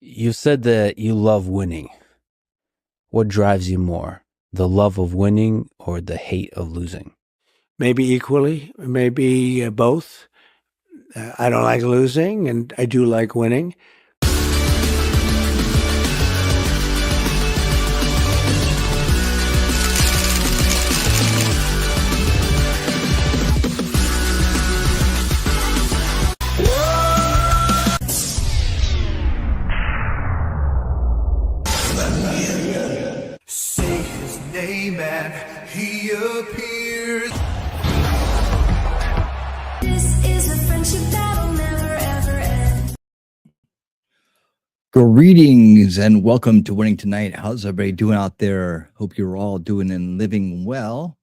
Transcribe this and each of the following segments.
You said that you love winning. What drives you more, the love of winning or the hate of losing? Maybe equally, maybe both. I don't like losing, and I do like winning. Say his name and he appears. This is a friendship that'll never ever end. Greetings and welcome to Winning Tonight. How's everybody doing out there? Hope you're all doing and living well.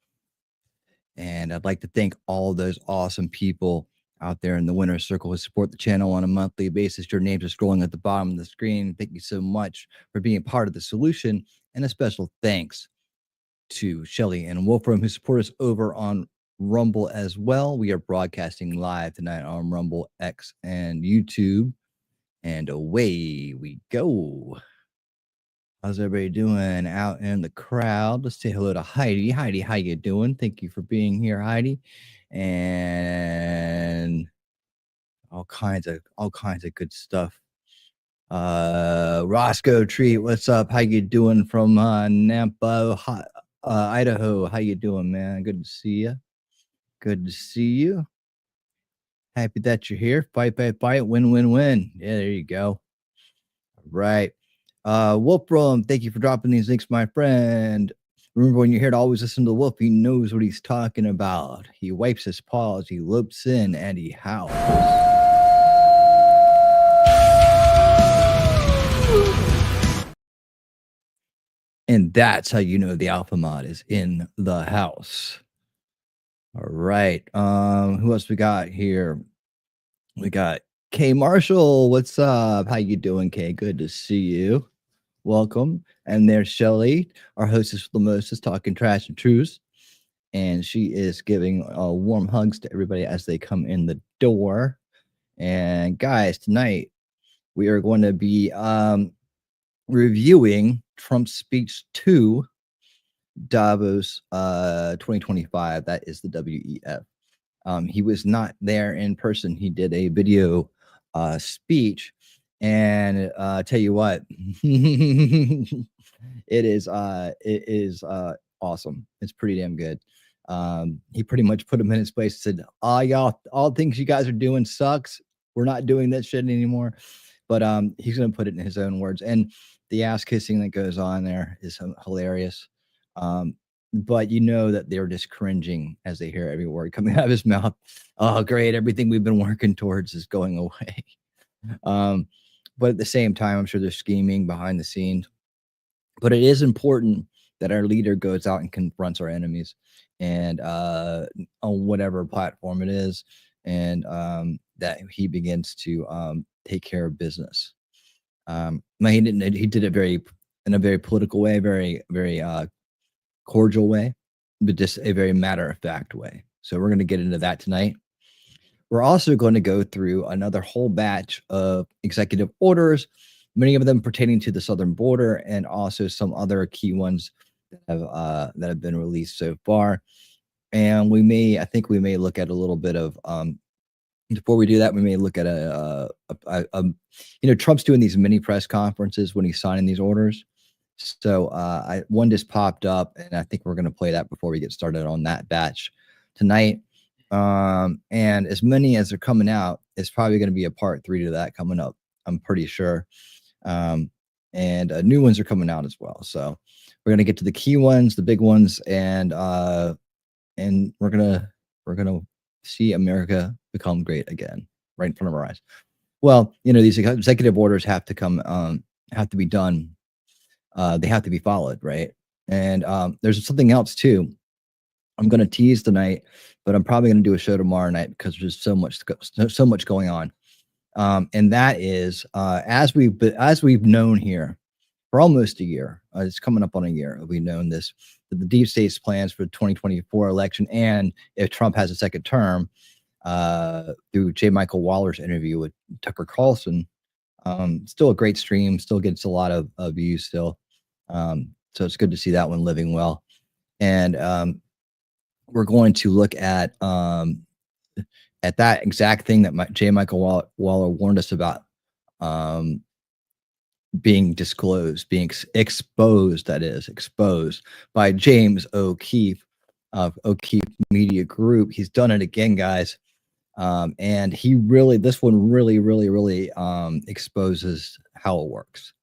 And I'd like to thank all those awesome people out there in the winner's circle who support the channel on a monthly basis. Your names are scrolling at the bottom of the screen. Thank you so much for being part of the solution. And a special thanks to Shelly and Wolfram who support us over on Rumble as well. We are broadcasting live tonight on Rumble, X, and YouTube. And away we go. How's everybody doing out in the crowd? Let's say hello to Heidi. Heidi, how you doing? Thank you for being here, Heidi. And all kinds of good stuff. Roscoe Treat, what's up? How you doing from Nampa, Idaho? How you doing, man? Good to see you. Good to see you. Happy that you're here. Fight, win, win, win. Yeah, there you go. All right. Wolfram, thank you for dropping these links, my friend. Remember, when you're here to always listen to Wolf, he knows what he's talking about. He wipes his paws, he loops in, and he howls. And that's how you know the Alpha Mod is in the house. All right. Who else we got here? We got Kay Marshall. What's up? How you doing, Kay? Good to see you. Welcome. And there's Shelly, our hostess with the mostest, talking trash and truths. And she is giving warm hugs to everybody as they come in the door. And guys, tonight we are going to be reviewing Trump's speech to Davos 2025. That is the WEF. He was not there in person. He did a video speech, and tell you what, it is awesome. It's pretty damn good. He pretty much put him in his place, said, all things you guys are doing sucks. We're not doing that shit anymore. But he's gonna put it in his own words. And the ass kissing that goes on there is hilarious. But you know that they're just cringing as they hear every word coming out of his mouth. Oh, great. Everything we've been working towards is going away. But at the same time, I'm sure they're scheming behind the scenes. But it is important that our leader goes out and confronts our enemies, and on whatever platform it is, and that he begins to take care of business. He did it in a very political way, very cordial way, but just a very matter-of-fact way. So we're going to get into that tonight. We're also going to go through another whole batch of executive orders, many of them pertaining to the southern border, and also some other key ones that have been released so far. And I think we may look at a little bit of before we do that, we may look at Trump's doing these mini press conferences when he's signing these orders. So one just popped up, and I think we're going to play that before we get started on that batch tonight. And as many as are coming out, it's probably going to be a part 3 to that coming up, I'm pretty sure. And new ones are coming out as well. So we're going to get to the key ones, the big ones, and we're gonna see America become great again right in front of our eyes. Well, these executive orders have to come, have to be done. They have to be followed, right? And there's something else too. I'm going to tease tonight, but I'm probably going to do a show tomorrow night because there's so much going on. And that is as we've known here for almost a year. It's coming up on a year. We've known this, that the deep state's plans for the 2024 election, and if Trump has a second term, through J. Michael Waller's interview with Tucker Carlson, Still a great stream, still gets a lot of views still. So it's good to see that one living well. And we're going to look at that exact thing that J. Michael Waller warned us about, being disclosed, being exposed, that is, exposed by James O'Keefe of O'Keefe Media Group. He's done it again, guys. And this one really exposes how it works.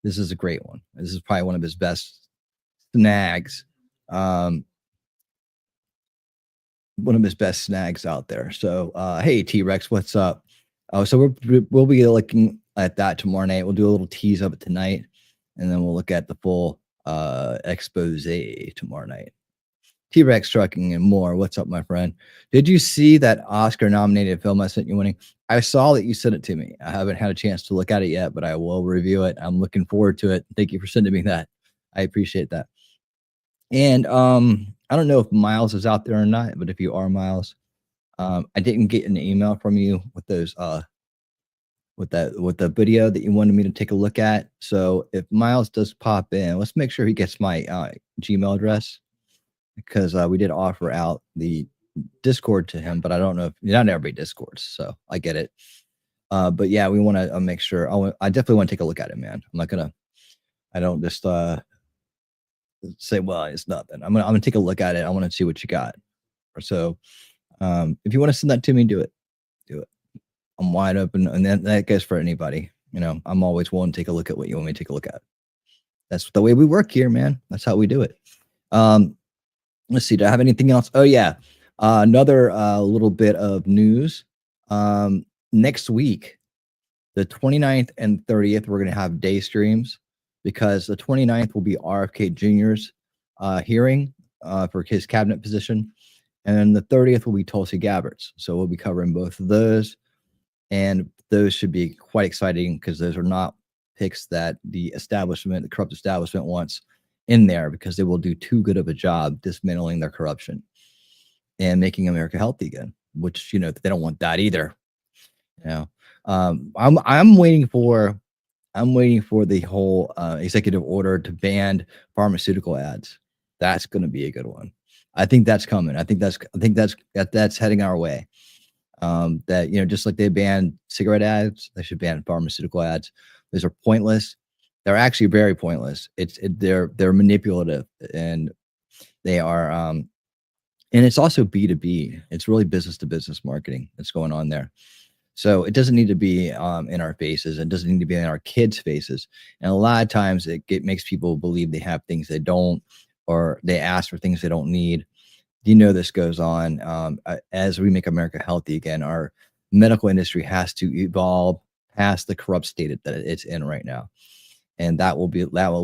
This is a great one. This is probably one of his best snags. One of his best snags out there. So, hey, T-Rex, what's up? So we'll be looking at that tomorrow night. We'll do a little tease of it tonight, and then we'll look at the full expose tomorrow night. T-Rex Trucking and More. What's up, my friend? Did you see that Oscar-nominated film I sent you winning? I saw that you sent it to me. I haven't had a chance to look at it yet, but I will review it. I'm looking forward to it. Thank you for sending me that. I appreciate that. And I don't know if Miles is out there or not, but if you are, Miles, I didn't get an email from you with those with the video that you wanted me to take a look at. So if Miles does pop in, let's make sure he gets my Gmail address, because we did offer out the Discord to him, but I don't know if not everybody Discords, so I get it. But yeah, we want to make sure. I definitely want to take a look at it, man. I don't just say, well, it's nothing. I'm gonna take a look at it. I want to see what you got. So if you want to send that to me, do it. I'm wide open, and that goes for anybody. I'm always willing to take a look at what you want me to take a look at. That's the way we work here, man. That's how we do it. Let's see. Do I have anything else? Oh yeah, another little bit of news. Next week, the 29th and 30th, we're going to have day streams, because the 29th will be RFK Jr.'s hearing for his cabinet position, and the 30th will be Tulsi Gabbard's. So we'll be covering both of those, and those should be quite exciting, because those are not picks that the corrupt establishment wants in there, because they will do too good of a job dismantling their corruption and making America healthy again, which, they don't want that either. I'm waiting for the whole executive order to ban pharmaceutical ads. That's going to be a good one. I think that's coming. I think that's heading our way. That, just like they banned cigarette ads, they should ban pharmaceutical ads. Those are pointless. They're actually very pointless. They're manipulative, and they are, and it's also B2B. It's really business to business marketing that's going on there. So it doesn't need to be in our faces. It doesn't need to be in our kids' faces. And a lot of times it makes people believe they have things they don't, or they ask for things they don't need. This goes on as we make America healthy again. Our medical industry has to evolve past the corrupt state that it's in right now. And that will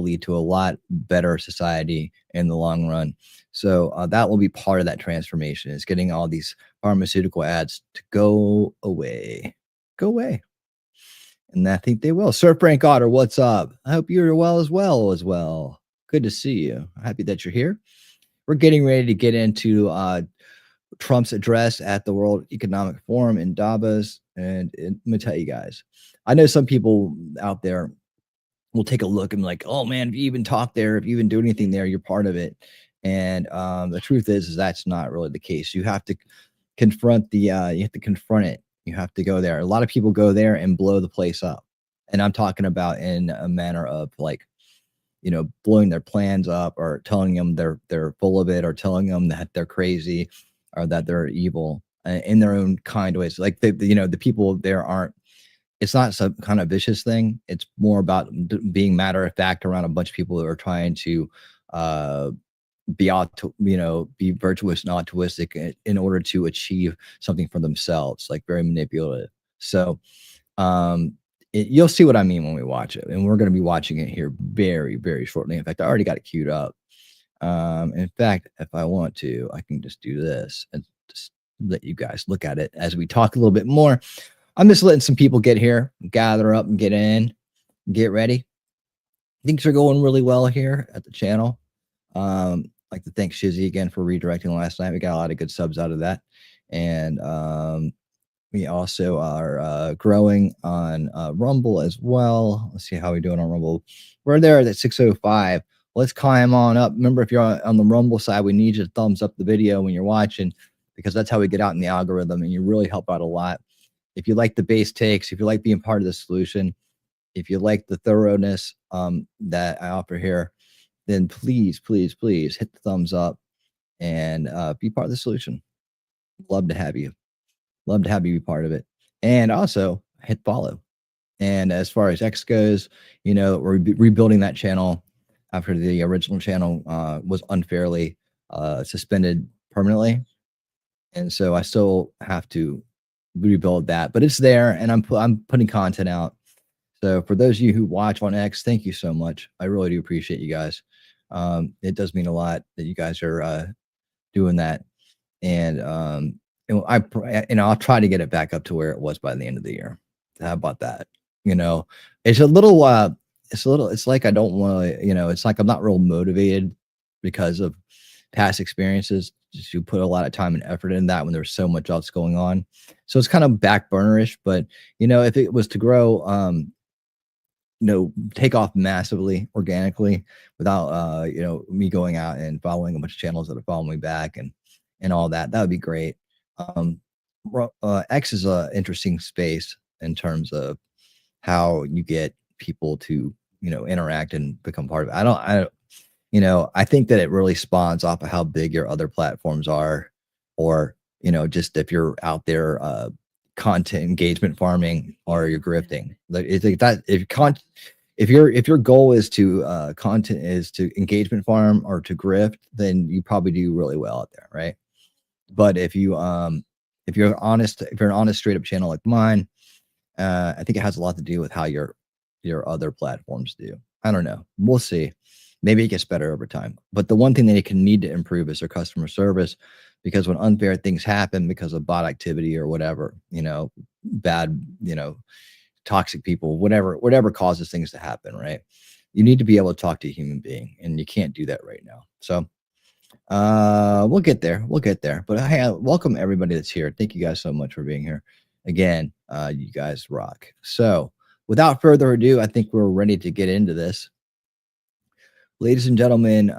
lead to a lot better society in the long run. So that will be part of that transformation, is getting all these pharmaceutical ads to go away. And I think they will. Sir Frank Otter, what's up? I hope you're well as well. Good to see you. Happy that you're here. We're getting ready to get into Trump's address at the World Economic Forum in Davos. And let me tell you guys, I know some people out there will take a look and be like, oh man, if you even talk there, if you even do anything there, you're part of it. And the truth is that's not really the case. You have to confront it. You have to go there. A lot of people go there and blow the place up. And I'm talking about in a manner of blowing their plans up, or telling them they're full of it, or telling them that they're crazy, or that they're evil in their own kind of ways. Like the people there aren't. It's not some kind of vicious thing. It's more about being matter of fact around a bunch of people that are trying to be virtuous and altruistic in order to achieve something for themselves, like very manipulative. So you'll see what I mean when we watch it, and we're going to be watching it here very, very shortly. In fact, I already got it queued up. In fact, if I want to, I can just do this and just let you guys look at it as we talk a little bit more. I'm just letting some people get here, gather up, and get in, get ready. Things are going really well here at the channel. I'd like to thank Shizzy again for redirecting last night. We got a lot of good subs out of that. And We also are growing on Rumble as well. Let's see how we're doing on Rumble. We're there at 605. Let's climb on up. Remember, if you're on the Rumble side, we need you to thumbs up the video when you're watching, because that's how we get out in the algorithm, and you really help out a lot. If you like the base takes, if you like being part of the solution, if you like the thoroughness that I offer here, then please, please, please hit the thumbs up and be part of the solution. Love to have you. Love to have you be part of it. And also hit follow. And as far as X goes, you know, we're rebuilding that channel after the original channel was unfairly suspended permanently. And so I still have to rebuild that, but it's there, and I'm putting content out. So for those of you who watch on X, thank you so much. I really do appreciate you guys. It does mean a lot that you guys are doing that. And I'll try to get it back up to where it was by the end of the year. How about that? You know, it's it's like I don't want to, you know, it's like I'm not real motivated because of past experiences. Just you put a lot of time and effort in that when there's so much else going on. So it's kind of back burnerish, but you know, if it was to grow, you know, take off massively organically without you know, me going out and following a bunch of channels that are following me back and all that, that would be great. X is a interesting space in terms of how you get people to, you know, interact and become part of it. I don't, you know, I think that it really spawns off of how big your other platforms are, or, you know, just if you're out there content engagement farming or you're grifting. Like, it's like that, if your goal is to content is to engagement farm or to grift, then you probably do really well out there, right? But if you're an honest straight up channel like mine, I think it has a lot to do with how your other platforms do. I don't know. We'll see. Maybe it gets better over time. But the one thing that it can need to improve is their customer service, because when unfair things happen because of bot activity or whatever, you know, bad, you know, toxic people, whatever causes things to happen, right? You need to be able to talk to a human being, and you can't do that right now. So we'll get there. But hey, welcome everybody that's here. Thank you guys so much for being here. Again, you guys rock. So without further ado, I think we're ready to get into this. Ladies and gentlemen,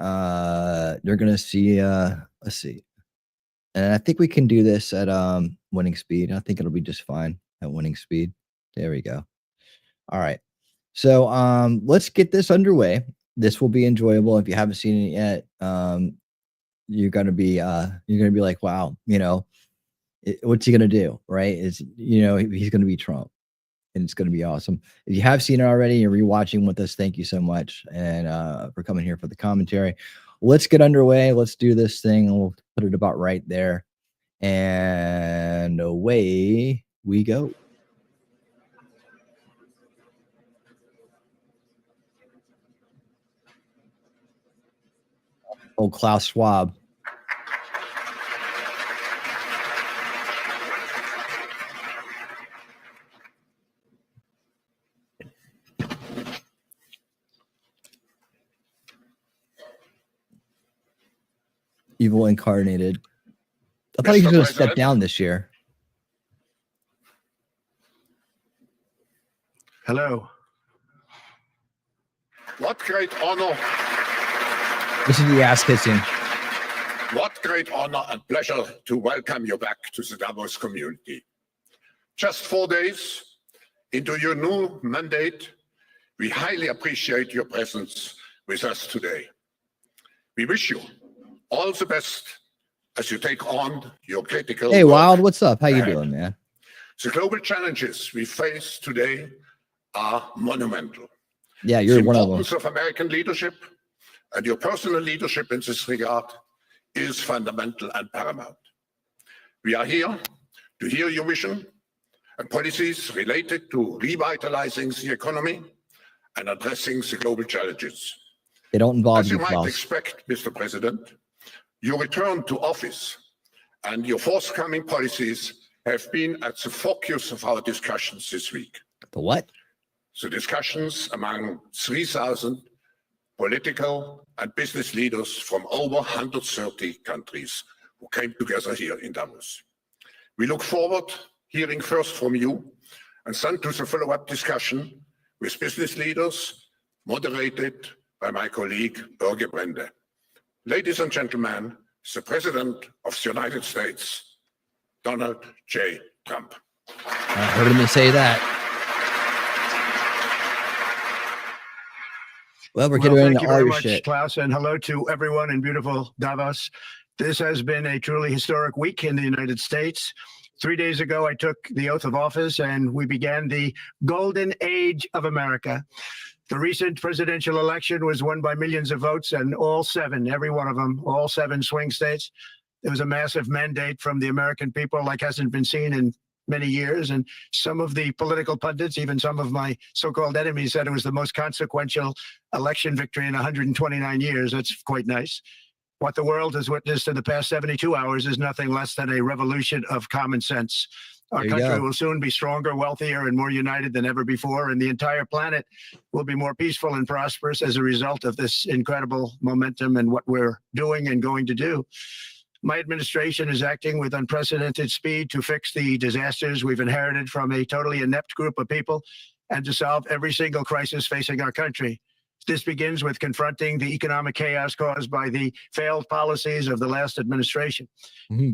you're gonna see let's see. And I think we can do this at winning speed. I think it'll be just fine at winning speed. There we go. All right. So let's get this underway. This will be enjoyable. If you haven't seen it yet, you're gonna be like, wow, you know, what's he gonna do, right? Is, you know, he's gonna be Trump, and it's gonna be awesome. If you have seen it already, you're rewatching with us, thank you so much, and for coming here for the commentary. Let's get underway. Let's do this thing, and we'll put it about right there, and away we go. Old Klaus Schwab. Evil incarnated. I thought he was going to step down this year. Hello. What great honor. This is the ass kissing. What great honor and pleasure to welcome you back to the Davos community. Just 4 days into your new mandate, we highly appreciate your presence with us today. We wish you all the best as you take on your critical Hey, work Wild, what's up? How you ahead. doing, man? The global challenges we face today are monumental. Yeah, you're one of them. The importance of American leadership and your personal leadership in this regard is fundamental and paramount. We are here to hear your vision and policies related to revitalizing the economy and addressing the global challenges. They don't involve As you you, might Klaus. expect, Mr. President, your return to office and your forthcoming policies have been at the focus of our discussions this week. The what? The discussions among 3,000 political and business leaders from over 130 countries who came together here in Davos. We look forward hearing first from you and sent to the follow-up discussion with business leaders, moderated by my colleague, Børge Brende. Ladies and gentlemen, the President of the United States, Donald J. Trump. I heard him say that. Well, we're getting Thank into you all very your much, shit. Klaus, and hello to everyone in beautiful Davos. This has been a truly historic week in the United States. 3 days ago, I took the oath of office and we began the golden age of America. The recent presidential election was won by millions of votes, and all seven, every one of them, all seven swing states. There was a massive mandate from the American people like hasn't been seen in many years. And some of the political pundits, even some of my so-called enemies, said it was the most consequential election victory in 129 years. That's quite nice. What the world has witnessed in the past 72 hours is nothing less than a revolution of common sense. Our country will soon be stronger, wealthier, and more united than ever before, and the entire planet will be more peaceful and prosperous as a result of this incredible momentum and what we're doing and going to do. My administration is acting with unprecedented speed to fix the disasters we've inherited from a totally inept group of people and to solve every single crisis facing our country. This begins with confronting the economic chaos caused by the failed policies of the last administration.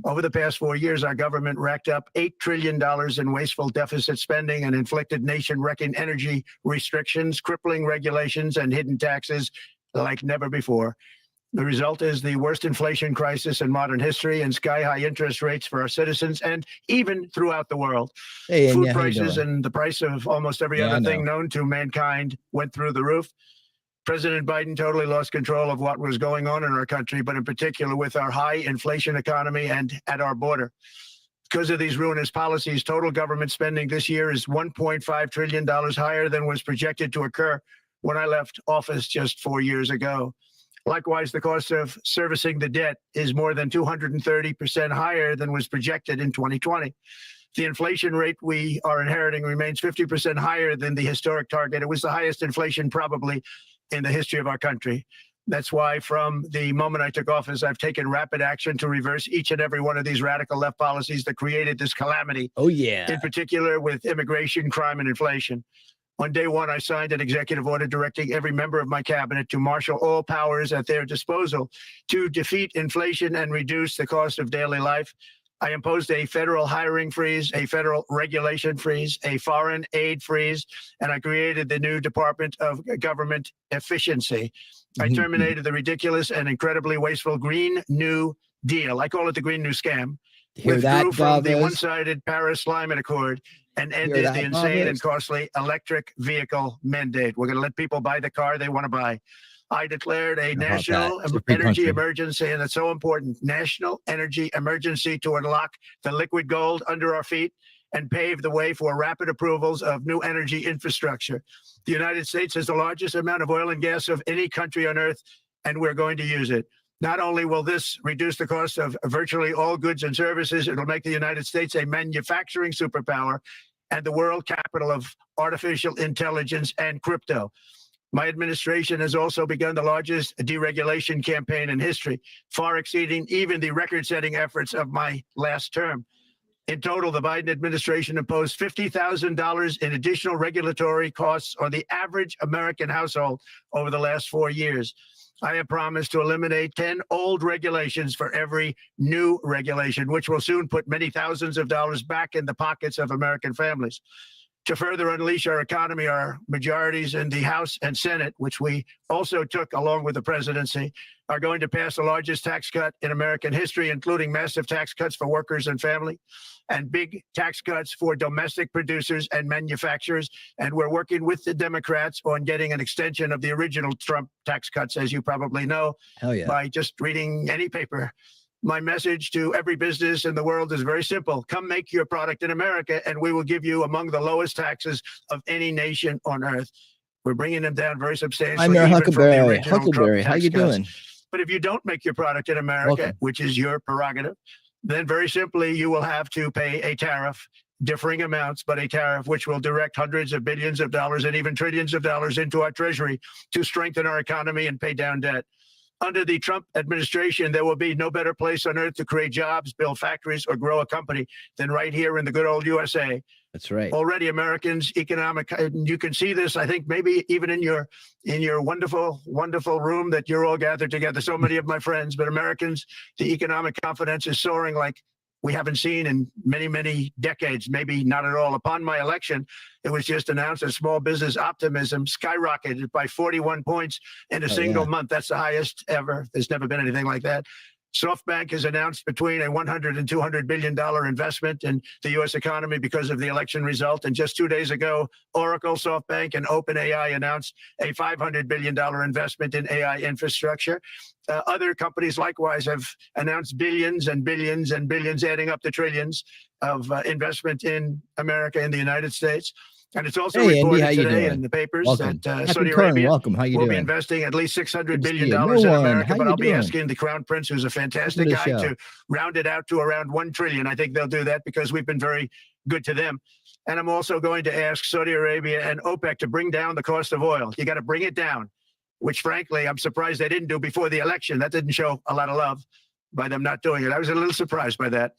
Over the past 4 years, our government racked up $8 trillion in wasteful deficit spending and inflicted nation-wrecking energy restrictions, crippling regulations, and hidden taxes like never before. The result is the worst inflation crisis in modern history and sky-high interest rates for our citizens and even throughout the world. Hey, Food prices and the price of almost every other thing known to mankind went through the roof. President Biden totally lost control of what was going on in our country, but in particular with our high inflation economy and at our border. Because of these ruinous policies, total government spending this year is $1.5 trillion higher than was projected to occur when I left office just 4 years ago. Likewise, the cost of servicing the debt is more than 230% higher than was projected in 2020. The inflation rate we are inheriting remains 50% higher than the historic target. It was the highest inflation probably in the history of our country. That's why from the moment I took office, I've taken rapid action to reverse each and every one of these radical left policies that created this calamity. Oh, yeah. In particular with immigration, crime, and inflation. On day one, I signed an executive order directing every member of my cabinet to marshal all powers at their disposal to defeat inflation and reduce the cost of daily life. I imposed a federal hiring freeze, a federal regulation freeze, a foreign aid freeze, and I created the new Department of Government Efficiency. I terminated the ridiculous and incredibly wasteful Green New Deal. I call it the Green New Scam. Withdrew from the one-sided Paris Climate Accord and ended the insane and costly electric vehicle mandate. We're going to let people buy the car they want to buy. I declared a national energy emergency, and it's so important, national energy emergency to unlock the liquid gold under our feet and pave the way for rapid approvals of new energy infrastructure. The United States has the largest amount of oil and gas of any country on earth, and we're going to use it. Not only will this reduce the cost of virtually all goods and services, it'll make the United States a manufacturing superpower and the world capital of artificial intelligence and crypto. My administration has also begun the largest deregulation campaign in history, far exceeding even the record-setting efforts of my last term. In total, the Biden administration imposed $50,000 in additional regulatory costs on the average American household over the last 4 years. I have promised to eliminate 10 old regulations for every new regulation, which will soon put many thousands of dollars back in the pockets of American families. To further unleash our economy, our majorities in the House and Senate, which we also took along with the presidency, are going to pass the largest tax cut in American history, including massive tax cuts for workers and family, and big tax cuts for domestic producers and manufacturers. And we're working with the Democrats on getting an extension of the original Trump tax cuts, as you probably know, by just reading any paper. My message to every business in the world is very simple. Come make your product in America, and we will give you among the lowest taxes of any nation on earth. We're bringing them down very substantially. I'm your Huckleberry. Huckleberry, how you doing? But if you don't make your product in America, which is your prerogative, then very simply, you will have to pay a tariff, differing amounts, but a tariff which will direct hundreds of billions of dollars and even trillions of dollars into our treasury to strengthen our economy and pay down debt. under the Trump administration, there will be no better place on earth to create jobs, build factories, or grow a company than right here in the good old USA. That's right. Already Americans economic, and you can see this, I think, maybe even in your wonderful, wonderful room that you're all gathered together, so many of my friends, but Americans, the economic confidence is soaring like we haven't seen in many, many decades, maybe not at all. Upon my election, it was just announced that small business optimism skyrocketed by 41 points in a single month. That's the highest ever. There's never been anything like that. SoftBank has announced between a $100 and $200 billion investment in the U.S. economy because of the election result. And just 2 days ago, Oracle, SoftBank, and OpenAI announced a $500 billion investment in AI infrastructure. Other companies likewise have announced billions and billions and billions, adding up to trillions of investment in America, in the United States. And it's also reported today in the papers that Saudi Arabia will be investing at least $600 billion in America. But I'll be asking the Crown Prince, who's a fantastic guy, to round it out to around $1 trillion. I think they'll do that because we've been very good to them. And I'm also going to ask Saudi Arabia and OPEC to bring down the cost of oil. You got to bring it down, which frankly, I'm surprised they didn't do before the election. That didn't show a lot of love by them not doing it. I was a little surprised by that.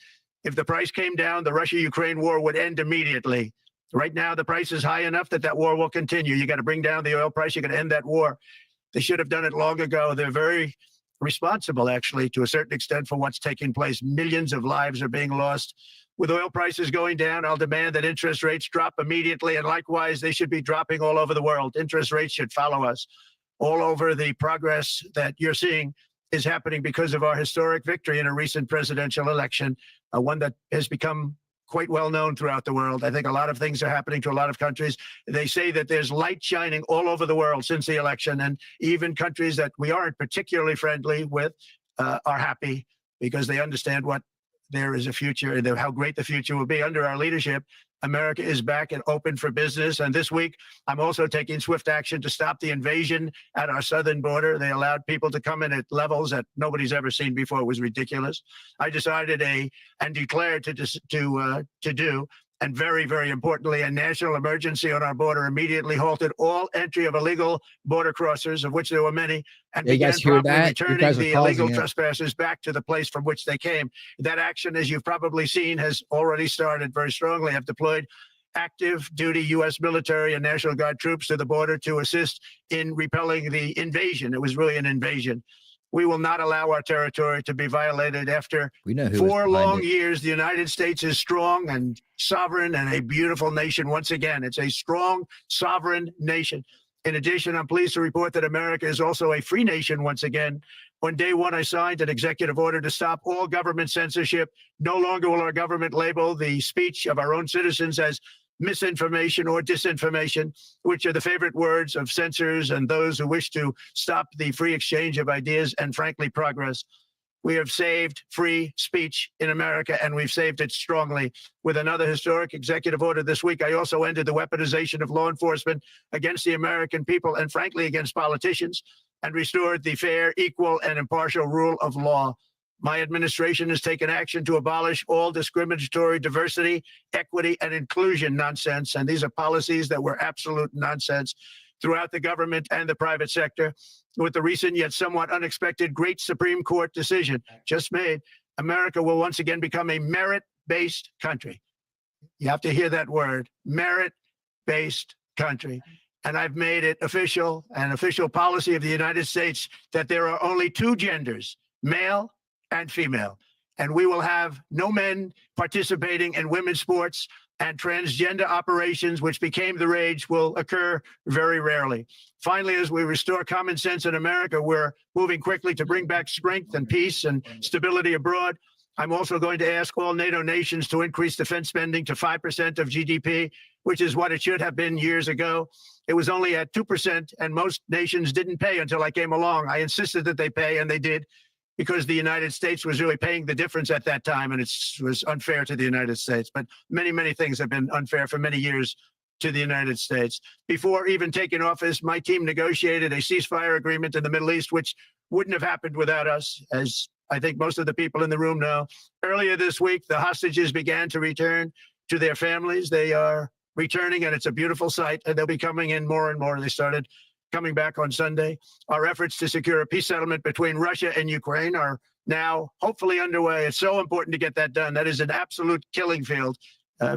If the price came down, the Russia-Ukraine war would end immediately. Right now, the price is high enough that war will continue. You got to bring down the oil price. You got to end that war. They should have done it long ago. They're very responsible, actually, to a certain extent, for what's taking place. Millions of lives are being lost. With oil prices going down, I'll demand that interest rates drop immediately. And likewise, they should be dropping all over the world. Interest rates should follow us. All over, the progress that you're seeing is happening because of our historic victory in a recent presidential election, one that has become quite well known throughout the world. I think a lot of things are happening to a lot of countries. They say that there's light shining all over the world since the election, and even countries that we aren't particularly friendly with are happy because they understand what there is a future and how great the future will be under our leadership. America is back and open for business. And this week, I'm also taking swift action to stop the invasion at our southern border. They allowed people to come in at levels that nobody's ever seen before. It was ridiculous. I decided and declared to do, and very, very importantly, a national emergency on our border, immediately halted all entry of illegal border crossers, of which there were many, and began promptly returning the illegal trespassers back to the place from which they came. That action, as you've probably seen, has already started very strongly. I've deployed active duty U.S. military and National Guard troops to the border to assist in repelling the invasion. It was really an invasion. We will not allow our territory to be violated. After 4 long years, the United States is strong and sovereign and a beautiful nation. Once again, it's a strong, sovereign nation. In addition, I'm pleased to report that America is also a free nation once again. On day one, I signed an executive order to stop all government censorship. No longer will our government label the speech of our own citizens as misinformation or disinformation, which are the favorite words of censors and those who wish to stop the free exchange of ideas and, frankly, progress. We have saved free speech in America, and we've saved it strongly. With another historic executive order this week, I also ended the weaponization of law enforcement against the American people and, frankly, against politicians, and restored the fair, equal, and impartial rule of law. My administration has taken action to abolish all discriminatory diversity, equity, and inclusion nonsense. And these are policies that were absolute nonsense throughout the government and the private sector. With the recent yet somewhat unexpected great Supreme Court decision just made, America will once again become a merit-based country. You have to hear that word, merit-based country. And I've made it official, an official policy of the United States, that there are only 2 genders, male and female. And we will have no men participating in women's sports, and transgender operations, which became the rage, will occur very rarely. Finally, as we restore common sense in America, we're moving quickly to bring back strength and peace and stability abroad. I'm also going to ask all NATO nations to increase defense spending to 5% of GDP, which is what it should have been years ago. It was only at 2%, and most nations didn't pay until I came along. I insisted that they pay, and they did, because the United States was really paying the difference at that time, and it was unfair to the United States. But many, many things have been unfair for many years to the United States. Before even taking office, my team negotiated a ceasefire agreement in the Middle East, which wouldn't have happened without us, as I think most of the people in the room know. Earlier this week, the hostages began to return to their families. They are returning, and it's a beautiful sight, and they'll be coming in more and more. They started coming back on Sunday. Our efforts to secure a peace settlement between Russia and Ukraine are now hopefully underway. It's so important to get that done. That is an absolute killing field.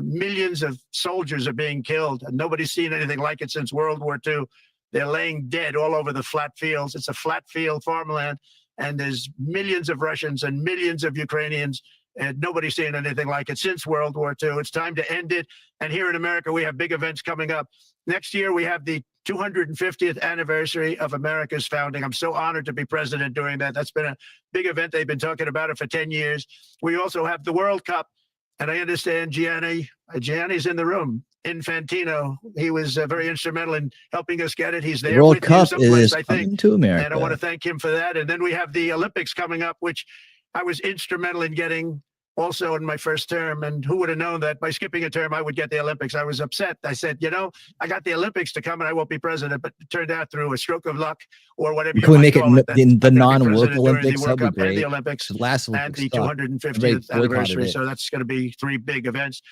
Millions of soldiers are being killed, and nobody's seen anything like it since World War II. They're laying dead all over the flat fields. It's a flat field farmland, and there's millions of Russians and millions of Ukrainians, and nobody's seen anything like it since World War II. It's time to end it. And here in America, we have big events coming up. Next year, we have the 250th anniversary of America's founding. I'm so honored to be president during that. That's been a big event. They've been talking about it for 10 years. We also have the World Cup. And I understand Gianni's in the room. Infantino, he was very instrumental in helping us get it. He's there. World with Cup you someplace, is I coming think, to America. and I want to thank him for that. And then we have the Olympics coming up, which I was instrumental in getting also in my first term. And who would have known that by skipping a term, I would get the Olympics? I was upset. I said, you know, I got the Olympics to come and I won't be president. But it turned out through a stroke of luck or whatever you Can we might make it call it, that the I'm gonna be non-work president during Olympics? the That'd World be Cup and great. the Olympics The last and Olympics the sucked. 250th Boycotted anniversary. it. So that's going to be 3 big events.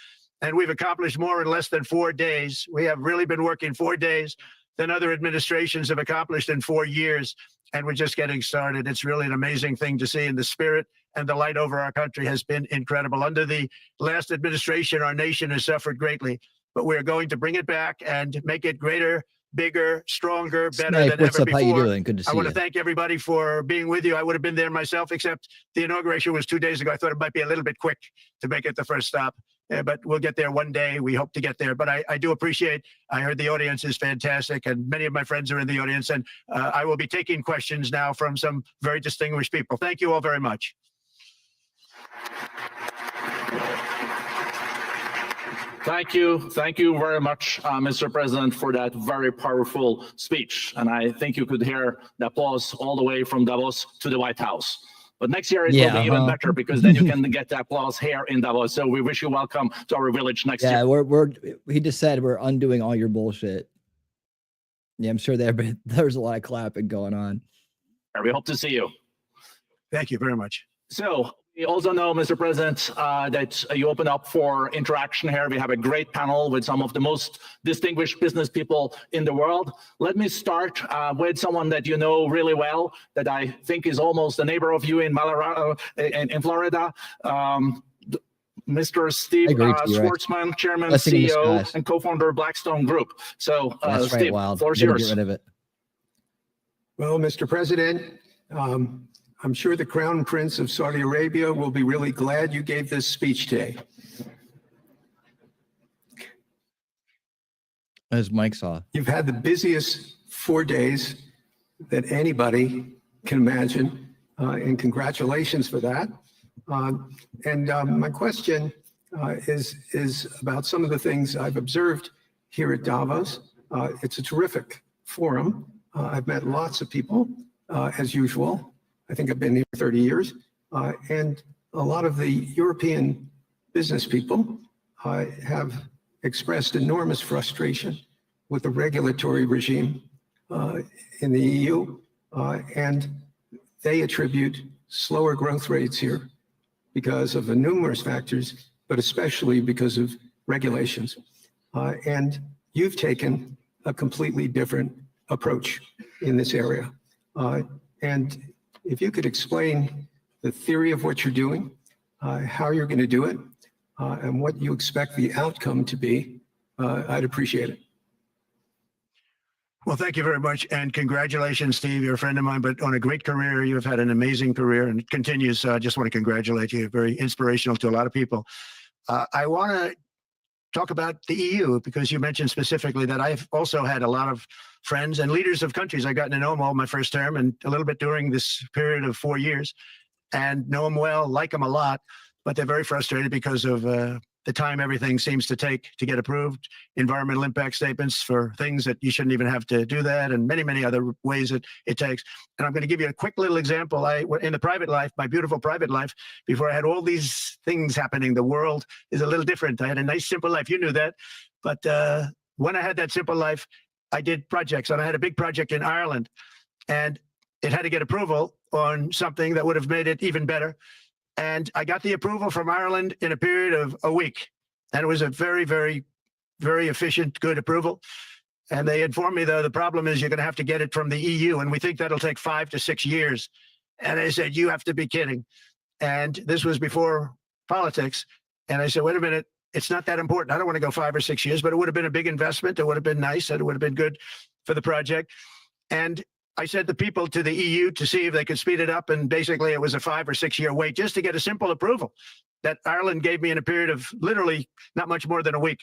And we've accomplished more in less than 4 days. We have really been working 4 days than other administrations have accomplished in 4 years. And we're just getting started. It's really an amazing thing to see. And the spirit and the light over our country has been incredible. Under the last administration, our nation has suffered greatly, but we're going to bring it back and make it greater, bigger, stronger, better Snipe, than what's ever up? before. How you doing? Good to see I want you. to thank everybody for being with you. I would have been there myself, except the inauguration was 2 days ago. I thought it might be a little bit quick to make it the first stop. But we'll get there one day. We hope to get there. But I do appreciate, I heard the audience is fantastic, and many of my friends are in the audience. And I will be taking questions now from some very distinguished people. Thank you all very much. Thank you. Thank you very much, Mr. President, for that very powerful speech. And I think you could hear the applause all the way from Davos to the White House. But next year it will be even better, because then you can get the applause here in Davos. So we wish you welcome to our village next year. Yeah, he just said we're undoing all your bullshit. Yeah, I'm sure there's a lot of clapping going on. We hope to see you. Thank you very much. So we also know, Mr. President, that you open up for interaction here. We have a great panel with some of the most distinguished business people in the world. Let me start with someone that you know really well, that I think is almost a neighbor of you in Florida. Mr. Steve Schwartzman, Chairman, CEO, and co-founder of Blackstone Group. So, Steve, floor is yours. Get rid of it. Well, Mr. President, I'm sure the Crown Prince of Saudi Arabia will be really glad you gave this speech today. As Mike saw. You've had the busiest 4 days that anybody can imagine, and congratulations for that. My question is about some of the things I've observed here at Davos. It's a terrific forum. I've met lots of people, as usual. I think I've been here 30 years. And a lot of the European business people have expressed enormous frustration with the regulatory regime in the EU. And they attribute slower growth rates here because of the numerous factors, but especially because of regulations. And you've taken a completely different approach in this area. And if you could explain the theory of what you're doing, how you're going to do it, and what you expect the outcome to be, I'd appreciate it. Well, thank you very much. And congratulations, Steve. You're a friend of mine, but on a great career. You've had an amazing career and it continues. So I just want to congratulate you. Very inspirational to a lot of people. I want to talk about the EU, because you mentioned specifically that I've also had a lot of friends and leaders of countries. I've gotten to know them all my first term and a little bit during this period of 4 years, and know them well, like them a lot, but they're very frustrated because of the time everything seems to take to get approved, environmental impact statements for things that you shouldn't even have to do that, and many, many other ways that it takes. And I'm going to give you a quick little example. In the private life, my beautiful private life, before I had all these things happening, the world is a little different. I had a nice, simple life. You knew that. But when I had that simple life, I did projects, and I had a big project in Ireland, and it had to get approval on something that would have made it even better. And I got the approval from Ireland in a period of a week. And it was a very, very, very efficient, good approval. And they informed me, though, the problem is you're going to have to get it from the EU, and we think that'll take 5 to 6 years. And I said, you have to be kidding. And this was before politics. And I said, wait a minute, it's not that important. I don't want to go 5 or 6 years, but it would have been a big investment. It would have been nice, and it would have been good for the project. And I sent the people to the EU to see if they could speed it up. And basically, it was a 5 or 6 year wait just to get a simple approval that Ireland gave me in a period of literally not much more than a week.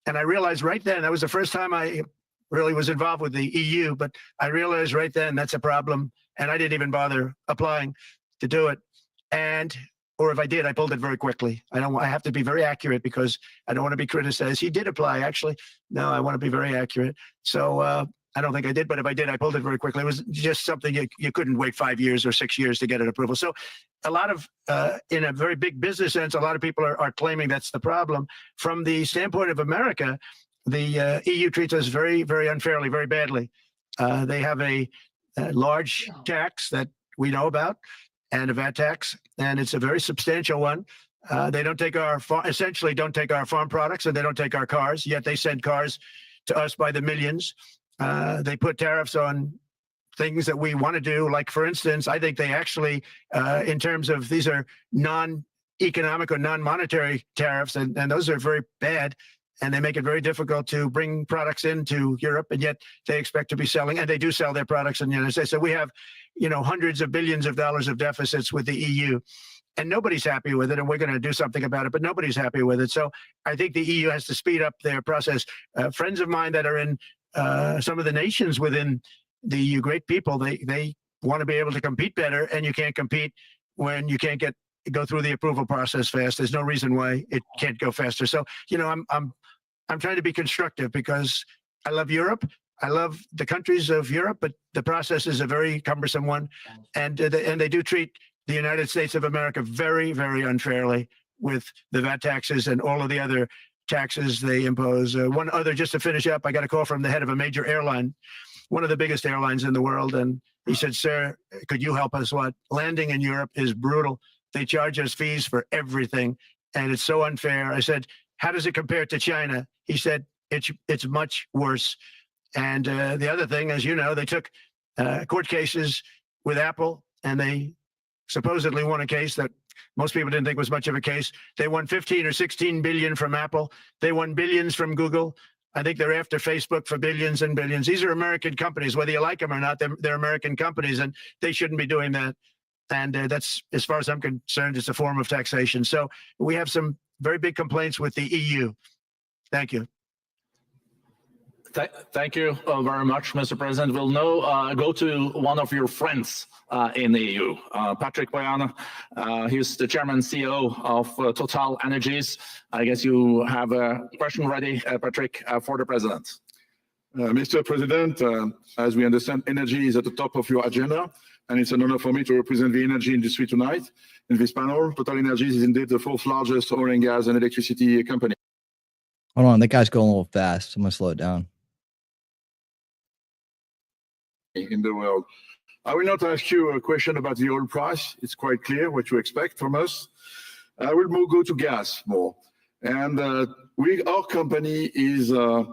And I realized right then, that was the first time I really was involved with the EU, but I realized right then that's a problem. And I didn't even bother applying to do it. Or if I did, I pulled it very quickly. I have to be very accurate because I don't want to be criticized. He did apply, actually. No, I want to be very accurate. So I don't think I did, but if I did, I pulled it very quickly. It was just something you couldn't wait 5 years or 6 years to get an approval. So a lot of, in a very big business sense, a lot of people are claiming that's the problem. From the standpoint of America, the EU treats us very, very unfairly, very badly. They have a large tax that we know about, and a VAT tax, and it's a very substantial one. They don't take essentially don't take our farm products, and they don't take our cars, yet they send cars to us by the millions. They put tariffs on things that we want to do. Like, for instance, I think they actually, in terms of, these are non-economic or non-monetary tariffs, and those are very bad. And they make it very difficult to bring products into Europe, and yet they expect to be selling, and they do sell their products in the United States. So we have, hundreds of billions of dollars of deficits with the EU, and nobody's happy with it, and we're going to do something about it, but nobody's happy with it. So I think the EU has to speed up their process. Friends of mine that are in some of the nations within the EU, great people, they want to be able to compete better, and you can't compete when you can't go through the approval process fast. There's no reason why it can't go faster. So, I'm trying to be constructive because I love Europe. I love the countries of Europe, but the process is a very cumbersome one. And they do treat the United States of America very, very unfairly with the VAT taxes and all of the other taxes they impose. One other, just to finish up, I got a call from the head of a major airline, one of the biggest airlines in the world. And he said, sir, could you help us? Landing in Europe is brutal. They charge us fees for everything, and it's so unfair. I said, how does it compare to China? He said, it's much worse. And the other thing, as you know, they took court cases with Apple, and they supposedly won a case that most people didn't think was much of a case. They won 15 or 16 billion from Apple. They won billions from Google. I think they're after Facebook for billions and billions. These are American companies, whether you like them or not, they're American companies, and they shouldn't be doing that. And that's, as far as I'm concerned, it's a form of taxation. So we have some very big complaints with the EU. Thank you. Thank you very much, Mr. President. We'll now go to one of your friends in the EU, Patrick Boyan. He's the chairman and CEO of Total Energies. I guess you have a question ready, Patrick, for the president. Mr. President, as we understand, energy is at the top of your agenda, and it's an honor for me to represent the energy industry tonight in this panel. Total Energies is indeed the fourth largest oil and gas and electricity company. Hold on, that guy's going a little fast. I'm going to slow it down. In the world. I will not ask you a question about the oil price. It's quite clear what you expect from us. I will go to gas more. And our company is the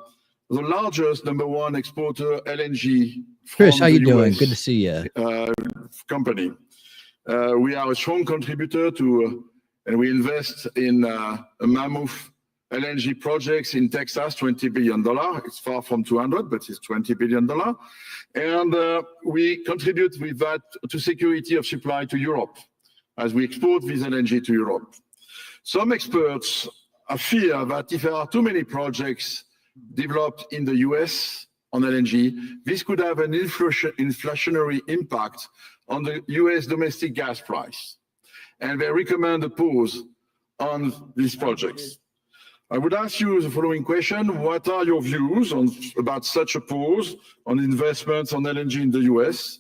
largest #1 exporter LNG. Chris, how you doing? Good to see you. Company. We are a strong contributor to, and we invest in a mammoth LNG projects in Texas, $20 billion. It's far from 200, but it's $20 billion. And we contribute with that to security of supply to Europe as we export this LNG to Europe. Some experts fear that if there are too many projects developed in the US on LNG, this could have an inflationary impact on the US domestic gas price. And they recommend a pause on these projects. I would ask you the following question. What are your views about such a pause on investments on LNG in the US?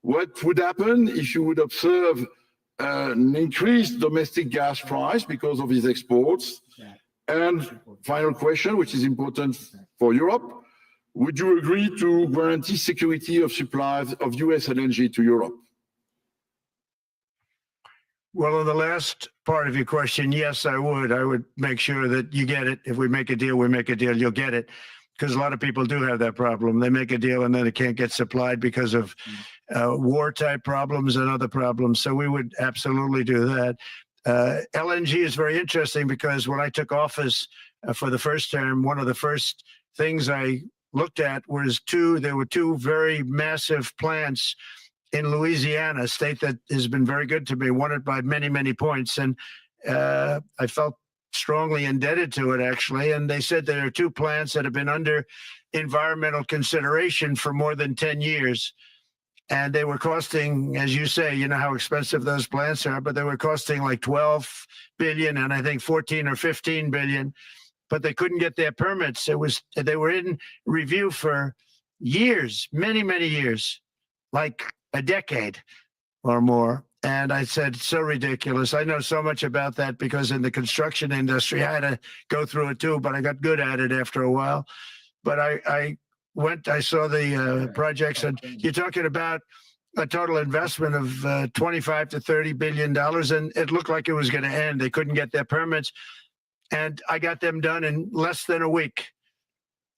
What would happen if you would observe an increased domestic gas price because of these exports? And final question, which is important for Europe, would you agree to guarantee security of supply of US LNG to Europe? Well, on the last part of your question, yes, I would. I would make sure that you get it. If we make a deal, we make a deal, you'll get it. because a lot of people do have that problem. They make a deal and then it can't get supplied because of war type problems and other problems. So we would absolutely do that. LNG is very interesting because when I took office for the first term, one of the first things I looked at was there were two very massive plants in Louisiana, a state that has been very good to me, won it by many, many points. And I felt strongly indebted to it, actually. And they said there are two plants that have been under environmental consideration for more than 10 years. And they were costing, as you say, you know how expensive those plants are, but they were costing like 12 billion and I think 14 or 15 billion, but they couldn't get their permits. They were in review for years, many, many years, like a decade or more. And I said, so ridiculous. I know so much about that because in the construction industry, I had to go through it too, but I got good at it after a while. But I saw the projects, and you're talking about a total investment of 25 to $30 billion, and it looked like it was going to end. They couldn't get their permits, and I got them done in less than a week.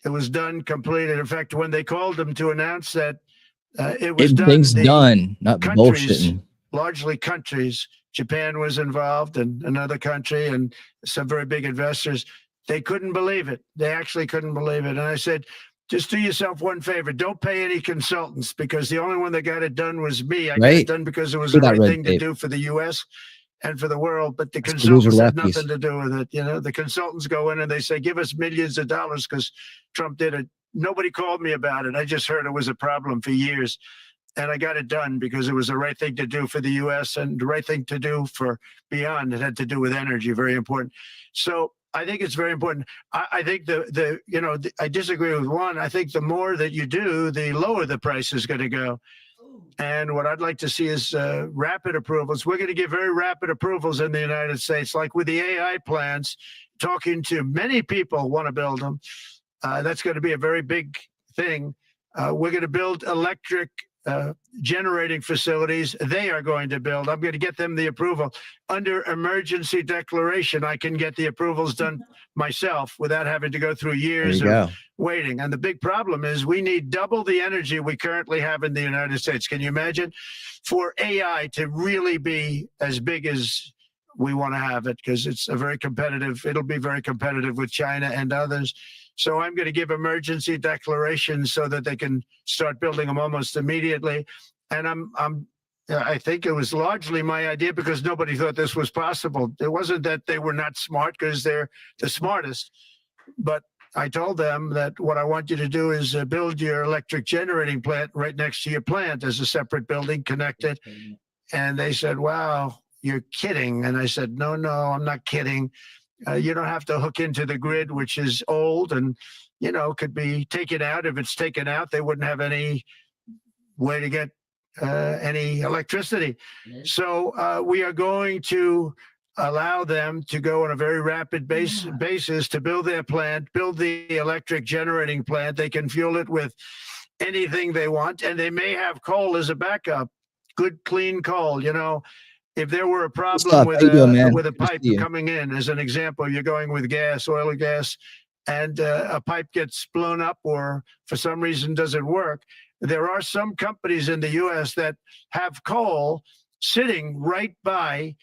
It was done, completed. In fact, when they called them to announce that it was done, not bullshitting. Largely countries, Japan was involved and another country and some very big investors. They couldn't believe it. They actually couldn't believe it. And I said, just do yourself one favor. Don't pay any consultants, because the only one that got it done was me. I got it done because it was the right thing to do for the U.S. and for the world. But the consultants had nothing to do with it. You know, the consultants go in and they say, give us millions of dollars because Trump did it. Nobody called me about it. I just heard it was a problem for years. And I got it done because it was the right thing to do for the U.S. and the right thing to do for beyond. It had to do with energy, very important. So I think it's very important. I think I disagree with one. I think the more that you do, the lower the price is going to go. And what I'd like to see is rapid approvals. We're going to get very rapid approvals in the United States, like with the AI plants, talking to many people want to build them. That's going to be a very big thing. We're going to build electric generating facilities. They are going to build. I'm going to get them the approval. Under emergency declaration, I can get the approvals done myself without having to go through years of waiting. And the big problem is we need double the energy we currently have in the United States. Can you imagine? For AI to really be as big as we want to have it, because it's it'll be very competitive with China and others. So I'm going to give emergency declarations so that they can start building them almost immediately. And I think it was largely my idea because nobody thought this was possible. It wasn't that they were not smart, because they're the smartest. But I told them that what I want you to do is build your electric generating plant right next to your plant as a separate building connected. And they said, wow, you're kidding. And I said, no, I'm not kidding. You don't have to hook into the grid, which is old and, could be taken out. If it's taken out, they wouldn't have any way to get any electricity. So we are going to allow them to go on a very rapid basis to build their plant, build the electric generating plant. They can fuel it with anything they want, and they may have coal as a backup, good, clean coal, If there were a problem with a pipe coming in, as an example, you're going with gas, oil or gas, and a pipe gets blown up or for some reason doesn't work. There are some companies in the U.S. that have coal sitting right by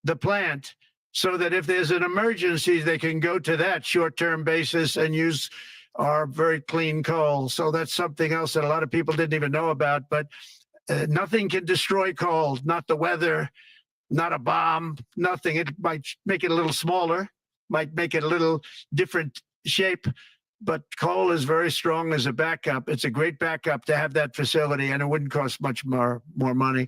the plant so that if there's an emergency, they can go to that short-term basis and use our very clean coal. So that's something else that a lot of people didn't even know about, but nothing can destroy coal, not the weather, not a bomb, nothing. It might make it a little smaller, might make it a little different shape, but coal is very strong as a backup. It's a great backup to have that facility, and it wouldn't cost much more money.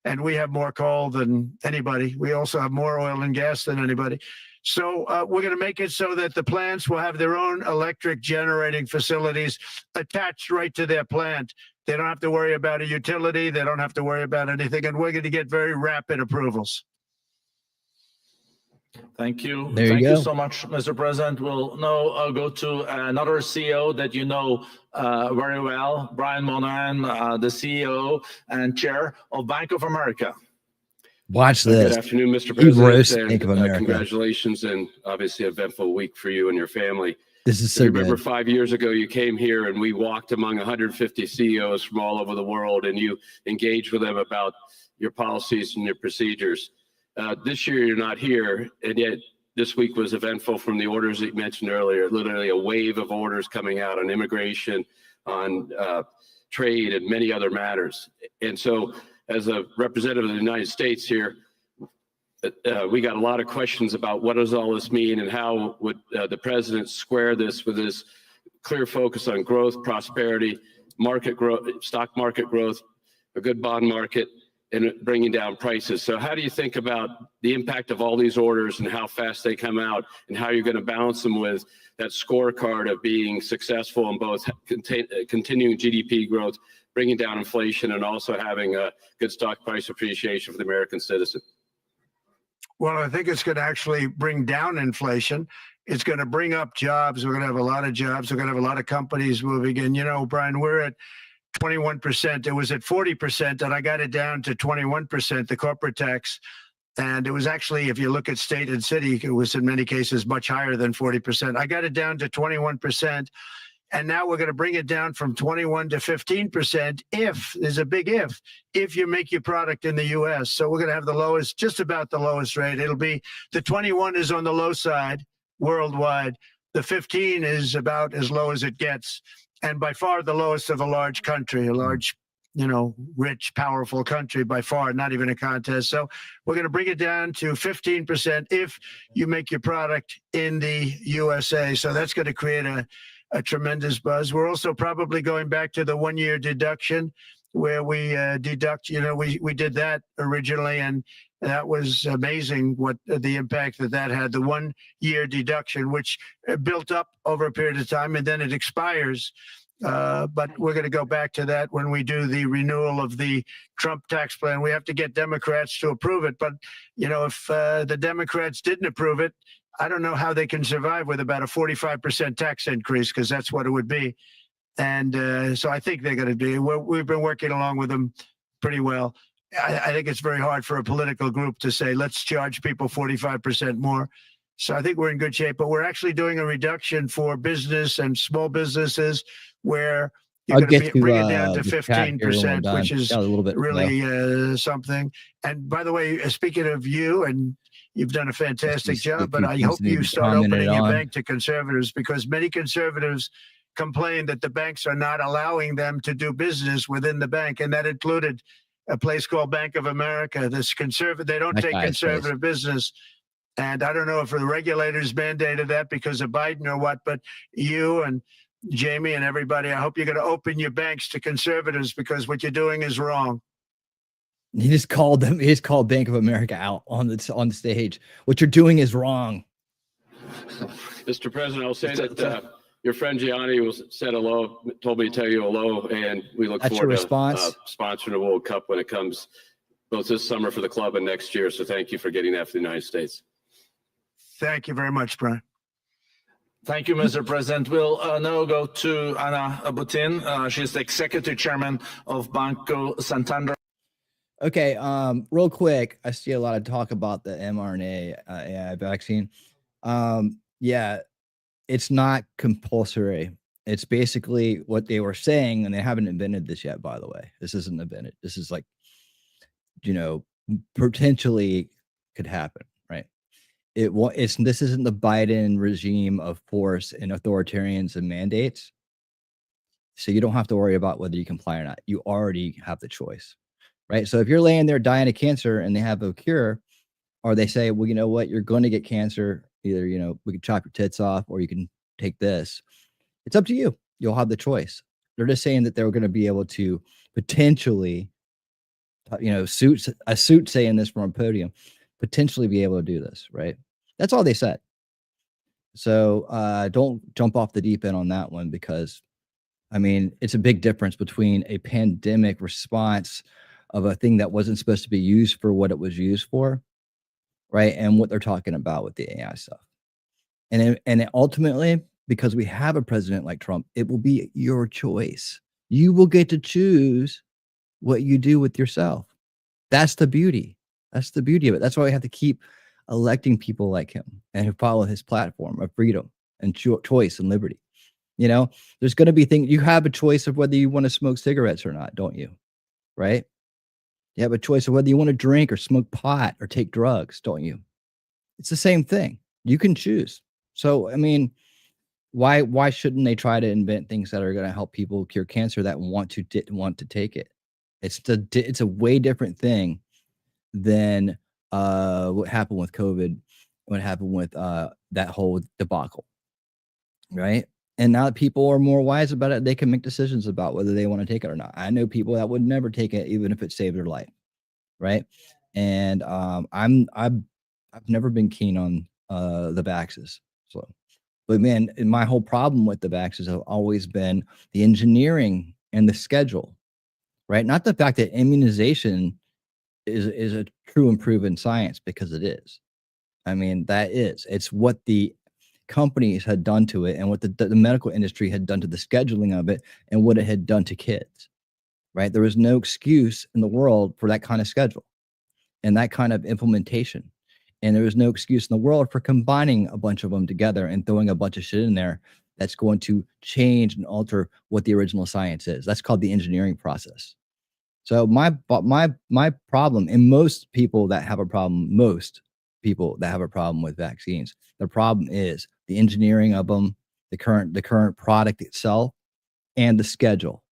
And we have more coal than anybody. We also have more oil and gas than anybody. So we're going to make it so that the plants will have their own electric generating facilities attached right to their plant. They don't have to worry about a utility. They don't have to worry about anything. And we're going to get very rapid approvals. Thank you. There you Thank go. you so much, Mr. President. We'll now go to another CEO that you know very well, Brian Moynihan, the CEO and chair of Bank of America. Watch this. Good afternoon, Mr. President. Bank of America. Congratulations, and obviously an eventful week for you and your family. This is If so you remember good. 5 years ago, you came here and we walked among 150 CEOs from all over the world, and you engaged with them about your policies and your procedures. This year, you're not here, and yet this week was eventful from the orders that you mentioned earlier. Literally a wave of orders coming out on immigration, on trade, and many other matters. And so, as a representative of the United States here, we got a lot of questions about what does all this mean and how would the president square this with his clear focus on growth, prosperity, market growth, stock market growth, a good bond market, and bringing down prices. So how do you think about the impact of all these orders and how fast they come out, and how you're going to balance them with that scorecard of being successful in both continuing GDP growth, bringing down inflation, and also having a good stock price appreciation for the American citizen? Well, I think it's going to actually bring down inflation. It's going to bring up jobs. We're going to have a lot of jobs. We're going to have a lot of companies moving in. You know, Brian, we're at 21%. It was at 40%, and I got it down to 21%, the corporate tax. And it was actually, if you look at state and city, it was in many cases much higher than 40%. I got it down to 21%. And now we're going to bring it down from 21 to 15% if, there's a big if you make your product in the US. So we're going to have the lowest, just about the lowest rate. It'll be, the 21 is on the low side worldwide. The 15 is about as low as it gets. And by far the lowest of a large country, a large, you know, rich, powerful country by far, not even a contest. So we're going to bring it down to 15% if you make your product in the USA. So that's going to create a tremendous buzz. We're also probably going back to the 1 year deduction where we deduct, you know, we did that originally, and that was amazing what the impact that had, the 1 year deduction, which built up over a period of time and then it expires. But we're going to go back to that when we do the renewal of the Trump tax plan. We have to get Democrats to approve it. But, you know, if the Democrats didn't approve it, I don't know how they can survive with about a 45% tax increase, because that's what it would be. And so I think they're going to do. We've been working along with them pretty well. I think it's very hard for a political group to say, let's charge people 45% more. So I think we're in good shape. But we're actually doing a reduction for business and small businesses where you're going to bring it down to 15%, which is a little bit really something. And by the way, speaking of you, and you've done a fantastic job, but I hope you start opening your bank to conservatives, because many conservatives complain that the banks are not allowing them to do business within the bank. And that included a place called Bank of America. This they don't take conservative business. And I don't know if the regulators mandated that because of Biden or what, but you and Jamie and everybody, I hope you're going to open your banks to conservatives, because what you're doing is wrong. He just called them. He just called Bank of America out on the stage. What you're doing is wrong. Mr. President, I'll say that your friend Gianni said hello, told me to tell you hello, and we look forward to sponsoring the World Cup when it comes, both this summer for the club and next year. So thank you for getting that for the United States. Thank you very much, Brian. Thank you, Mr. President. We'll now go to Anna Butin. She's the executive chairman of Banco Santander. Okay, real quick, I see a lot of talk about the mRNA AI vaccine. Yeah, it's not compulsory. It's basically what they were saying, and they haven't invented this yet, by the way. This isn't invented. This is like, you know, potentially could happen, right? This isn't the Biden regime of force and authoritarians and mandates. So you don't have to worry about whether you comply or not. You already have the choice, right? So if you're laying there dying of cancer and they have a cure, or they say, well, you know what, you're going to get cancer. Either, you know, we can chop your tits off, or you can take this. It's up to you. You'll have the choice. They're just saying that they're going to be able to potentially, you know, a suit saying this from a podium, potentially be able to do this, right? That's all they said. So don't jump off the deep end on that one, because, I mean, it's a big difference between a pandemic response of a thing that wasn't supposed to be used for what it was used for, right? And what they're talking about with the AI stuff. And ultimately, because we have a president like Trump, it will be your choice. You will get to choose what you do with yourself. That's the beauty. That's the beauty of it. That's why we have to keep electing people like him and who follow his platform of freedom and choice and liberty. You know, there's going to be things, you have a choice of whether you want to smoke cigarettes or not, don't you? Right? You have a choice of whether you want to drink or smoke pot or take drugs, don't you? It's the same thing. You can choose. So, I mean, why shouldn't they try to invent things that are going to help people cure cancer that want to take it? It's a way different thing than what happened with COVID, what happened with that whole debacle, right? And now that people are more wise about it, they can make decisions about whether they want to take it or not. I know people that would never take it, even if it saved their life, right? And I've never been keen on the vaxes. So, but man, and my whole problem with the vaxes have always been the engineering and the schedule, right? Not the fact that immunization is a true and proven science, because it is. I mean, it's what the companies had done to it and what the medical industry had done to the scheduling of it and what it had done to kids, right? There was no excuse in the world for that kind of schedule and that kind of implementation. And there was no excuse in the world for combining a bunch of them together and throwing a bunch of shit in there that's going to change and alter what the original science is. That's called the engineering process. So my problem, and most people that have a problem with vaccines, the problem is the engineering of them, the current product itself, and the schedule.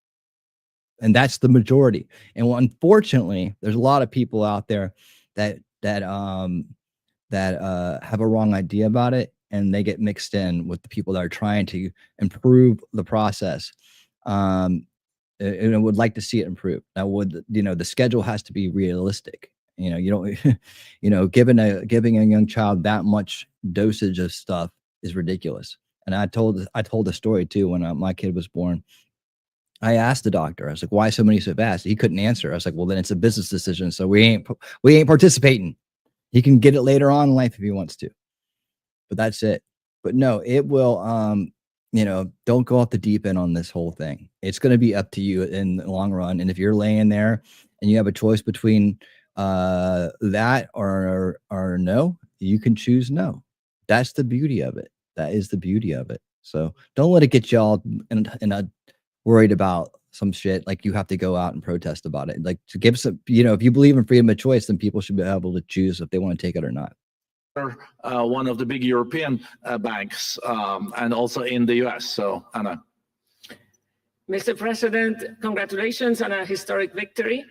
And that's the majority. And unfortunately, there's a lot of people out there that have a wrong idea about it, and they get mixed in with the people that are trying to improve the process. And I would like to see it improve. Now, the schedule has to be realistic. You don't, giving a young child that much dosage of stuff is ridiculous. And I told a story too when my kid was born. I asked the doctor, I was like, why so many so fast? He couldn't answer. I was like, well, then it's a business decision. So we ain't participating. He can get it later on in life if he wants to, but that's it. But no, it will, don't go off the deep end on this whole thing. It's going to be up to you in the long run. And if you're laying there and you have a choice between that or no, you can choose no. That's the beauty of it. That is the beauty of it. So don't let it get y'all worried about some shit like you have to go out and protest about it. Like, to give some, if you believe in freedom of choice, then people should be able to choose if they want to take it or not. One of the big European banks and also in the US. So, Anna. Mr. President, congratulations on a historic victory.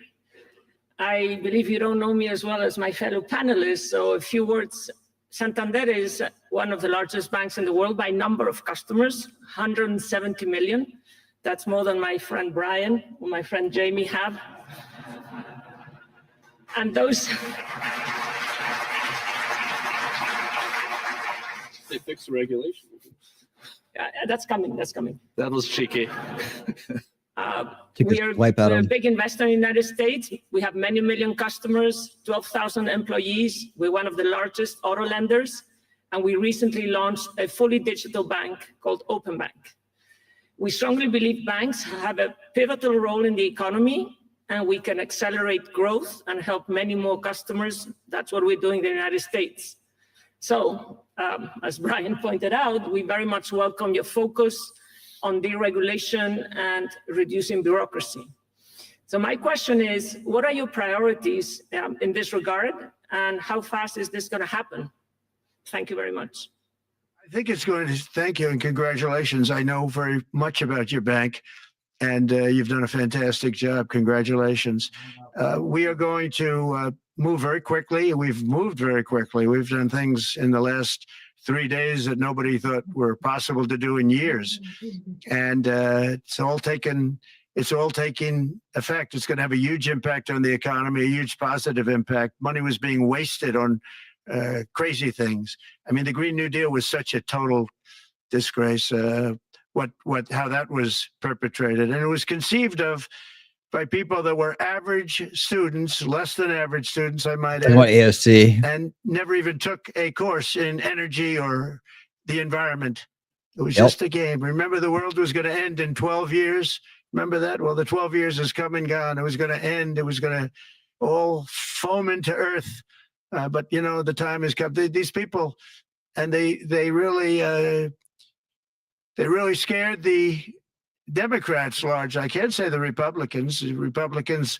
I believe you don't know me as well as my fellow panelists, so a few words. Santander is one of the largest banks in the world by number of customers, 170 million. That's more than my friend Brian or my friend Jamie have. And those... They fixed the regulation. That's coming. That was cheeky. We're a big investor in the United States. We have many million customers, 12,000 employees. We're one of the largest auto lenders. And we recently launched a fully digital bank called Open Bank. We strongly believe banks have a pivotal role in the economy, and we can accelerate growth and help many more customers. That's what we're doing in the United States. So, as Brian pointed out, we very much welcome your focus on deregulation and reducing bureaucracy. So my question is, what are your priorities in this regard, and how fast is this going to happen? Thank you very much. I think it's going to, thank you and congratulations. I know very much about your bank, and you've done a fantastic job. Congratulations. We are going to move very quickly. We've moved very quickly. We've done things in the last 3 days that nobody thought were possible to do in years. And it's all taking effect. It's going to have a huge impact on the economy, a huge positive impact. Money was being wasted on crazy things. I mean, the Green New Deal was such a total disgrace, how that was perpetrated. And it was conceived of by people that were average students, less than average students, I might add. AOC. And never even took a course in energy or the environment. It was just a game. Remember, the world was going to end in 12 years. Remember that? Well, the 12 years has come and gone. It was going to end. It was going to all foam into earth. But, the time has come. These people, and they really they really scared the Democrats large. I can't say the Republicans. The Republicans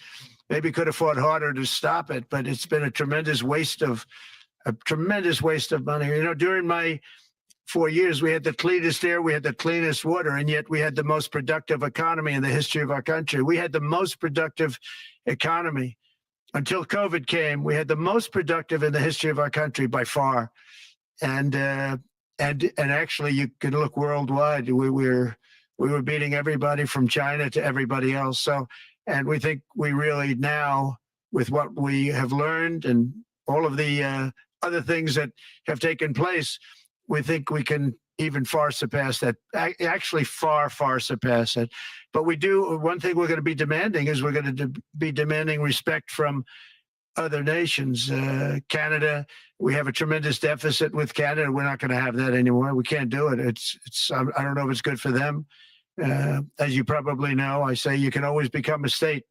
maybe could have fought harder to stop it, but it's been a tremendous waste of money. You know, during my 4 years, we had the cleanest air, we had the cleanest water, and yet we had the most productive economy in the history of our country. We had the most productive economy until COVID came. We had the most productive in the history of our country by far, and actually, you can look worldwide. We were beating everybody from China to everybody else. So, and we think we really now, with what we have learned and all of the other things that have taken place, we think we can even far surpass that, actually far surpass it. But we do, one thing we're going to be demanding is we're going to be demanding respect from other nations. Canada, we have a tremendous deficit with Canada. We're not going to have that anymore. We can't do it. I don't know if it's good for them. As you probably know, I say you can always become a state.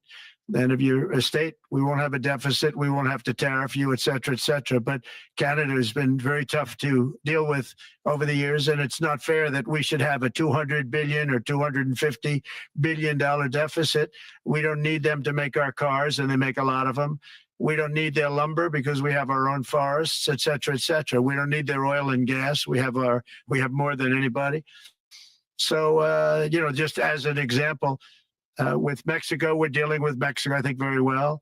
And if you're a state, we won't have a deficit. We won't have to tariff you, et cetera, et cetera. But Canada has been very tough to deal with over the years. And it's not fair that we should have a $200 billion or $250 billion deficit. We don't need them to make our cars, and they make a lot of them. We don't need their lumber because we have our own forests, et cetera, et cetera. We don't need their oil and gas. We have more than anybody. So, you know, just as an example, with Mexico, we're dealing with Mexico, I think, very well.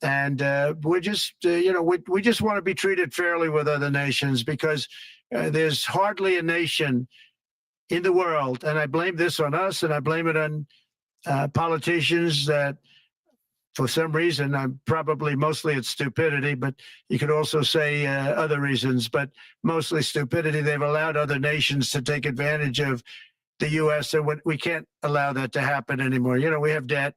And we're just, you know, we just want to be treated fairly with other nations, because there's hardly a nation in the world, and I blame this on us, and I blame it on politicians that, for some reason, mostly it's stupidity, but you could also say other reasons, but mostly stupidity. They've allowed other nations to take advantage of the U.S., and we can't allow that to happen anymore. You know, we have debt.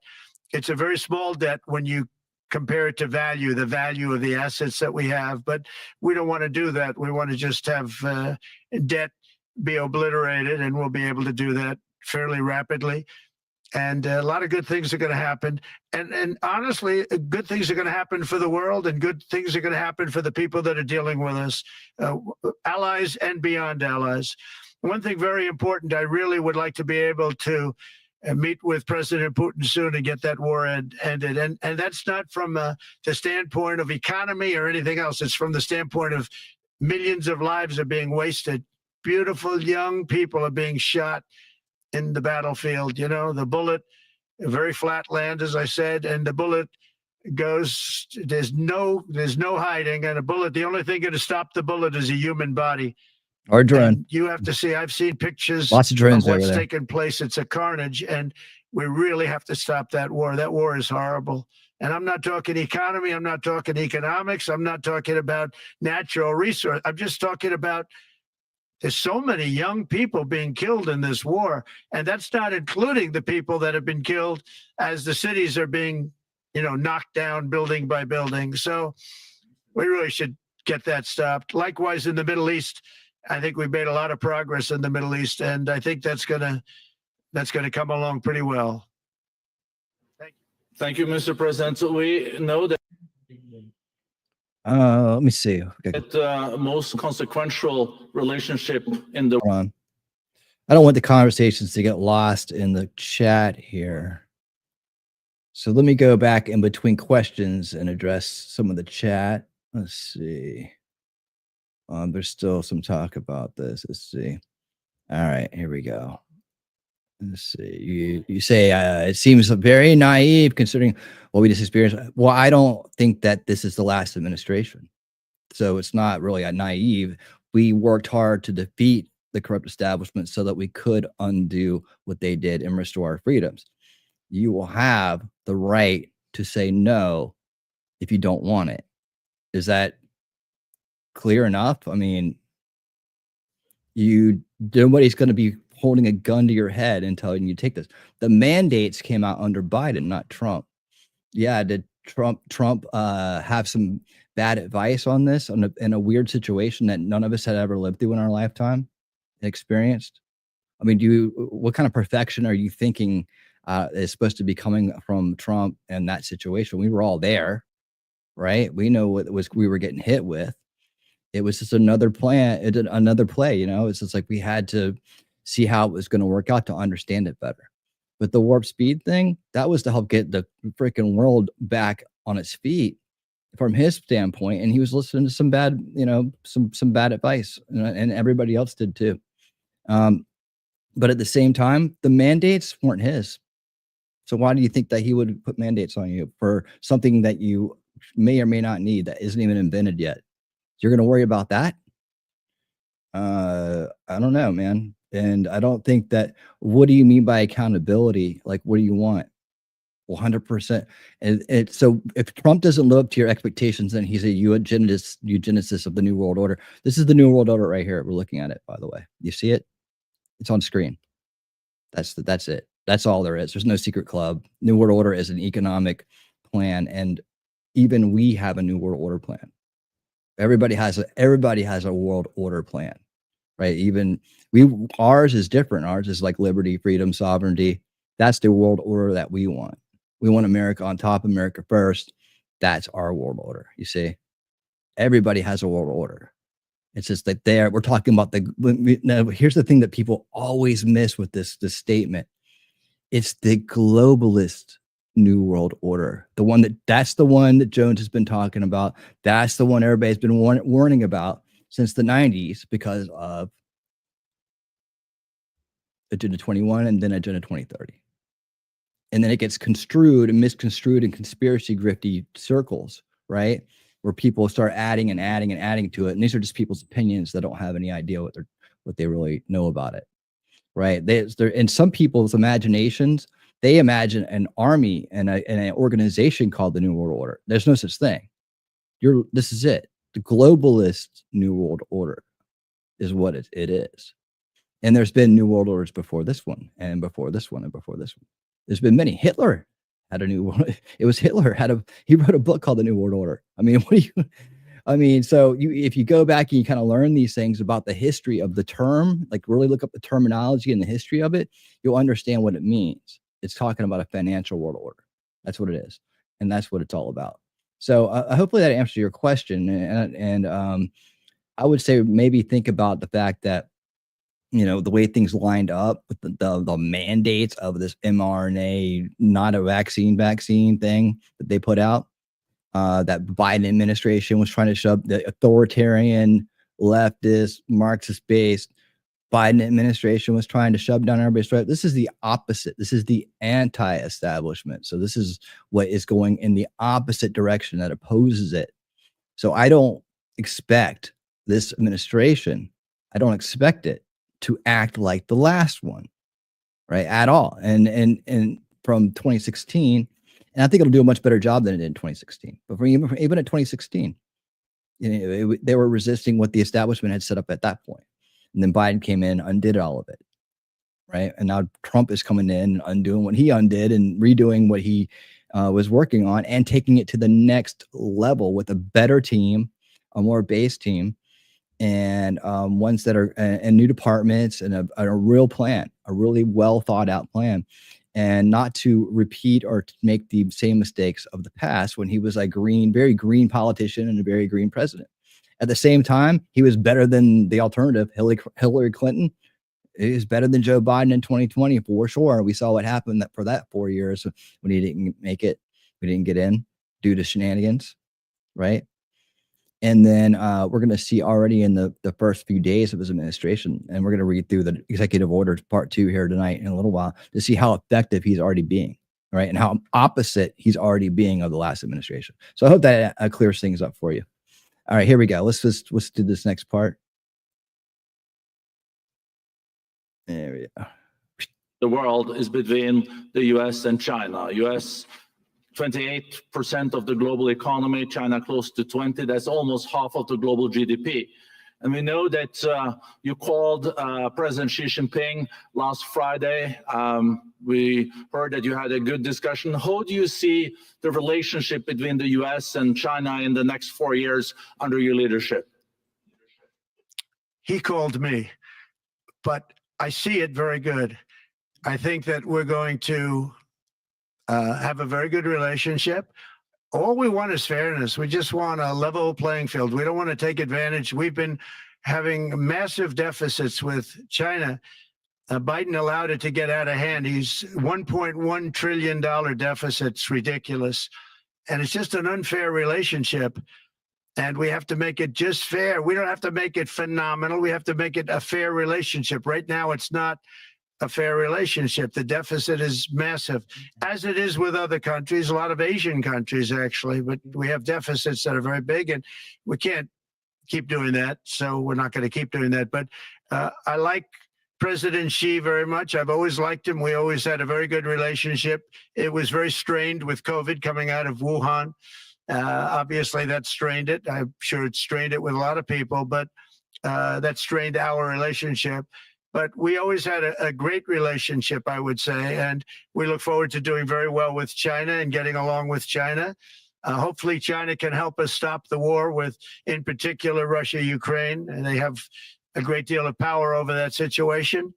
It's a very small debt when you compare it to the value of the assets that we have, but we don't want to do that. We want to just have debt be obliterated, and we'll be able to do that fairly rapidly. And a lot of good things are going to happen. And honestly, good things are going to happen for the world, and good things are going to happen for the people that are dealing with us, allies and beyond allies. One thing very important, I really would like to be able to meet with President Putin soon and get that war ended. And that's not from the standpoint of economy or anything else. It's from the standpoint of millions of lives are being wasted. Beautiful young people are being shot in the battlefield. You know, the bullet, very flat land, as I said, and the bullet goes, there's no hiding. And a bullet, the only thing going to stop the bullet is a human body. Or a drone. And you have to see, I've seen pictures Lots of drones of what's over there. taken place. It's a carnage, and we really have to stop that war. That war is horrible. And I'm not talking economy. I'm not talking economics. I'm not talking about natural resource. I'm just talking about, there's so many young people being killed in this war. And that's not including the people that have been killed as the cities are being, you know, knocked down building by building. So we really should get that stopped. Likewise, in the Middle East, I think we've made a lot of progress in the Middle East, and I think that's gonna come along pretty well. Thank you, Mr. President. So we know that Let me see. Okay. the most consequential relationship in the Hold on. I don't want the conversations to get lost in the chat here. So let me go back in between questions and address some of the chat. Let's see. There's still some talk about this. Let's see. All right, here we go. Let's see. You say it seems very naive considering what we just experienced. Well, I don't think that this is the last administration. So it's not really naive. We worked hard to defeat the corrupt establishment so that we could undo what they did and restore our freedoms. You will have the right to say no if you don't want it. Is that clear enough? I mean, nobody's going to be holding a gun to your head and telling you to take this. The mandates came out under Biden, not Trump. Yeah, did Trump have some bad advice on this in a weird situation that none of us had ever lived through in our lifetime, experienced? I mean, what kind of perfection are you thinking is supposed to be coming from Trump in that situation? We were all there, right? We know what we were getting hit with. It was just another plan, another play, you know. It's just like we had to see how it was going to work out, to understand it better. But the warp speed thing, that was to help get the freaking world back on its feet from his standpoint. And he was listening to some bad, some bad advice, and everybody else did too. But at the same time, the mandates weren't his. So why do you think that he would put mandates on you for something that you may or may not need that isn't even invented yet? You're going to worry about that? I don't know, man. And I don't think that, what do you mean by accountability? Like, what do you want? 100%. And so if Trump doesn't live up to your expectations, then he's a eugenicist of the New World Order. This is the New World Order right here. We're looking at it, by the way. You see it? It's on screen. That's it. That's all there is. There's no secret club. New World Order is an economic plan, and even we have a New World Order plan. Everybody has a world order plan, right? Even ours is different. Ours is like liberty, freedom, sovereignty. That's the world order that we want. We want America on top, America first. That's our world order. You see, everybody has a world order. It's just that we're talking about now, here's the thing that people always miss with this statement. It's the globalist New World Order. That's the one that Jones has been talking about. That's the one everybody's been warning about since the 90s because of Agenda 21 and then Agenda 2030. And then it gets construed and misconstrued in conspiracy grifty circles, right? Where people start adding and adding and adding to it. And these are just people's opinions that don't have any idea what they really know about it, right? And some people's imaginations, they imagine an army and an organization called the New World Order. There's no such thing. This is it. The globalist New World Order is what it is. And there's been New World Orders before this one, and before this one, and before this one. There's been many. Hitler had a new world. It was Hitler he wrote a book called The New World Order. I mean, so if you go back and you kind of learn these things about the history of the term, like really look up the terminology and the history of it, you'll understand what it means. It's talking about a financial world order. That's what it is. And that's what it's all about. So hopefully that answers your question. And I would say maybe think about the fact that, the way things lined up with the mandates of this mRNA, not a vaccine thing that they put out, that Biden administration was trying to shove, the authoritarian, leftist, Marxist-based Biden administration was trying to shove down everybody's throat. This is the opposite. This is the anti-establishment. So this is what is going in the opposite direction that opposes it. So I don't expect this administration, I don't expect it to act like the last one, right? At all. And from 2016, and I think it'll do a much better job than it did in 2016. But even at 2016, they were resisting what the establishment had set up at that point. And then Biden came in, undid all of it, right? And now Trump is coming in and undoing what he undid and redoing what he was working on and taking it to the next level with a better team, a more base team, and ones that are and new departments and a real plan, a really well thought out plan, and not to repeat or to make the same mistakes of the past when he was a very green politician and a very green president. At the same time, he was better than the alternative, Hillary Clinton. He was better than Joe Biden in 2020 for sure. We saw what happened for that 4 years when he didn't make it. We didn't get in due to shenanigans, right? And then we're going to see already in the first few days of his administration, and we're going to read through the executive orders part 2 here tonight in a little while to see how effective he's already being, right? And how opposite he's already being of the last administration. So I hope that clears things up for you. All right, here we go. Let's do this next part. There we go. The world is between the US and China. US 28% of the global economy, China close to 20. That's almost half of the global GDP. And we know that you called President Xi Jinping last Friday. We heard that you had a good discussion. How do you see the relationship between the US and China in the next 4 years under your leadership? He called me, but I see it very good. I think that we're going to have a very good relationship. All we want is fairness. We just want a level playing field. We don't want to take advantage. We've been having massive deficits with China Biden allowed it to get out of hand. He's $1.1 trillion deficit. It's ridiculous. And it's just an unfair relationship. And we have to make it just fair. We don't have to make it phenomenal. We have to make it a fair relationship. Right now, it's not a fair relationship. The deficit is massive, as it is with other countries, a lot of Asian countries, actually. But we have deficits that are very big, and we can't keep doing that. So we're not going to keep doing that. But I like President Xi very much. I've always liked him. We always had a very good relationship. It was very strained with COVID coming out of Wuhan. Obviously, that strained it. I'm sure it strained it with a lot of people, but that strained our relationship. But we always had a great relationship, I would say, and we look forward to doing very well with China and getting along with China. Hopefully, China can help us stop the war with, in particular, Russia, Ukraine, and they have a great deal of power over that situation.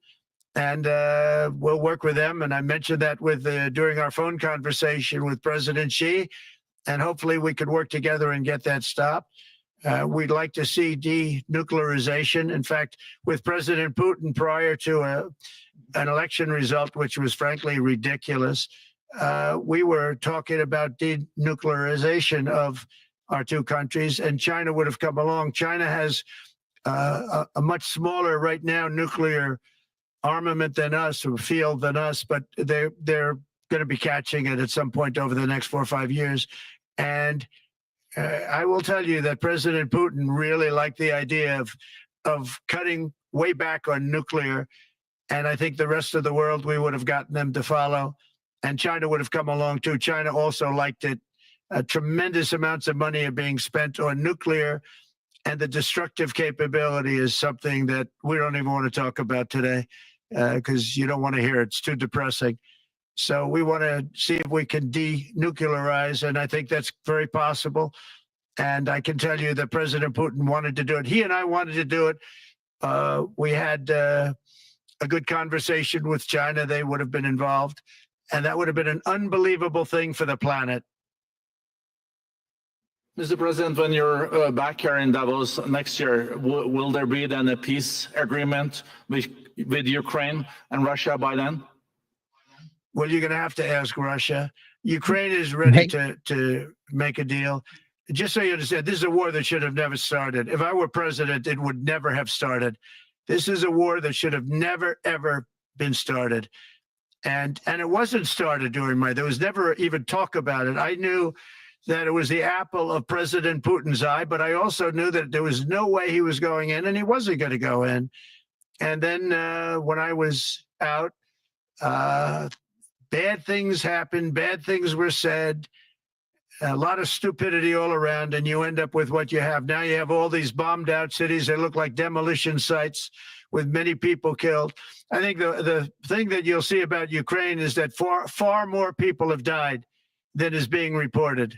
And we'll work with them. And I mentioned that with during our phone conversation with President Xi. And hopefully we could work together and get that stopped. We'd like to see denuclearization. In fact, with President Putin prior to an election result, which was frankly ridiculous, we were talking about denuclearization of our two countries, and China would have come along. China has a much smaller right now nuclear armament than us, or field than us, but they're going to be catching it at some point over the next 4 or 5 years. And I will tell you that President Putin really liked the idea of cutting way back on nuclear. And I think the rest of the world, we would have gotten them to follow. And China would have come along too. China also liked it. Tremendous amounts of money are being spent on nuclear. And the destructive capability is something that we don't even want to talk about today because you don't want to hear it. It's too depressing. So we want to see if we can denuclearize, and I think that's very possible. And I can tell you that President Putin wanted to do it. He and I wanted to do it. We had a good conversation with China. They would have been involved, and that would have been an unbelievable thing for the planet. Mr. President, when you're back here in Davos next year, will there be then a peace agreement with Ukraine and Russia by then? Well, you're going to have to ask Russia. Ukraine is ready to make a deal. Just so you understand, this is a war that should have never started. If I were president, it would never have started. This is a war that should have never, ever been started. And it wasn't started during there was never even talk about it. I knew that it was the apple of President Putin's eye, but I also knew that there was no way he was going in, and he wasn't going to go in. And then when I was out, bad things happened, bad things were said, a lot of stupidity all around, and you end up with what you have. Now you have all these bombed out cities that look like demolition sites with many people killed. I think the thing that you'll see about Ukraine is that far more people have died than is being reported.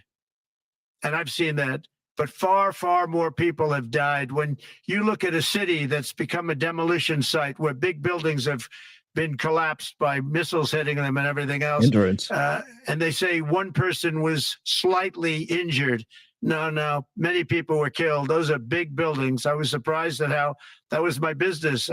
And I've seen that. But far, far more people have died. When you look at a city that's become a demolition site where big buildings have been collapsed by missiles hitting them and everything else. Endurance. And they say one person was slightly injured. No, many people were killed. Those are big buildings. I was surprised at how that was my business.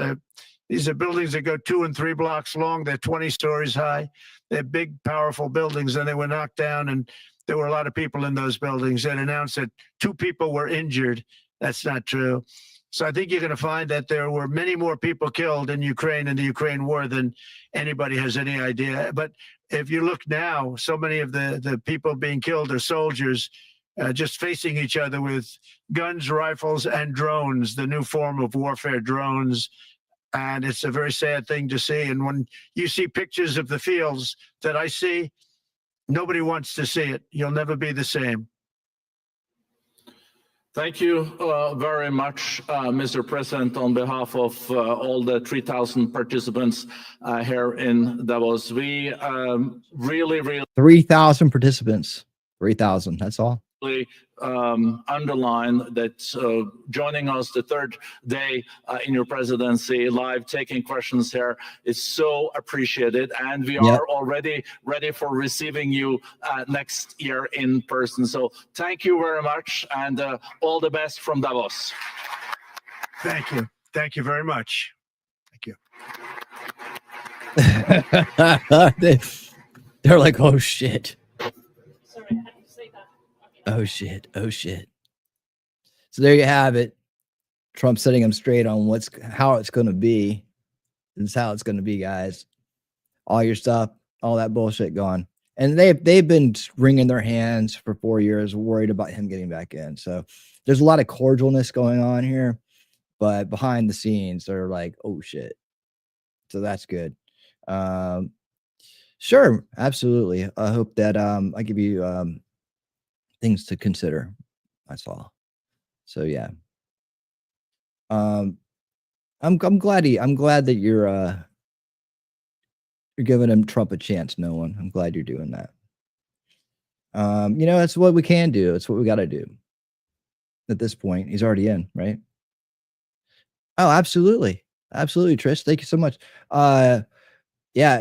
These are buildings that go 2 and 3 blocks long. They're 20 stories high. They're big, powerful buildings, and they were knocked down. And there were a lot of people in those buildings that announced that 2 people were injured. That's not true. So I think you're going to find that there were many more people killed in Ukraine in the Ukraine war than anybody has any idea. But if you look now, so many of the people being killed are soldiers just facing each other with guns, rifles, and drones, the new form of warfare, drones. And it's a very sad thing to see. And when you see pictures of the fields that I see, nobody wants to see it. You'll never be the same. Thank you very much, Mr. President, on behalf of all the 3,000 participants here in Davos. We really 3,000 participants. 3,000. That's all. Underline that joining us the third day in your presidency, live taking questions here is so appreciated, and we are already ready for receiving you next year in person. So thank you very much, and all the best from Davos. Thank you very much. Thank you. They're like, oh shit. Sorry, I had to say that. Oh shit. Oh shit. So there you have it. Trump setting them straight on how it's going to be. This is how it's going to be, guys. All your stuff, all that bullshit gone. And they've been wringing their hands for 4 years, worried about him getting back in. So there's a lot of cordialness going on here, but behind the scenes, they're like, oh shit. So that's good. Sure, absolutely. I hope that I give you things to consider. That's all. So yeah. I'm glad that you're giving him Trump a chance, no one. I'm glad you're doing that. That's what we can do. It's what we got to do. At this point, he's already in, right? Oh, absolutely. Absolutely, Trish. Thank you so much. Yeah,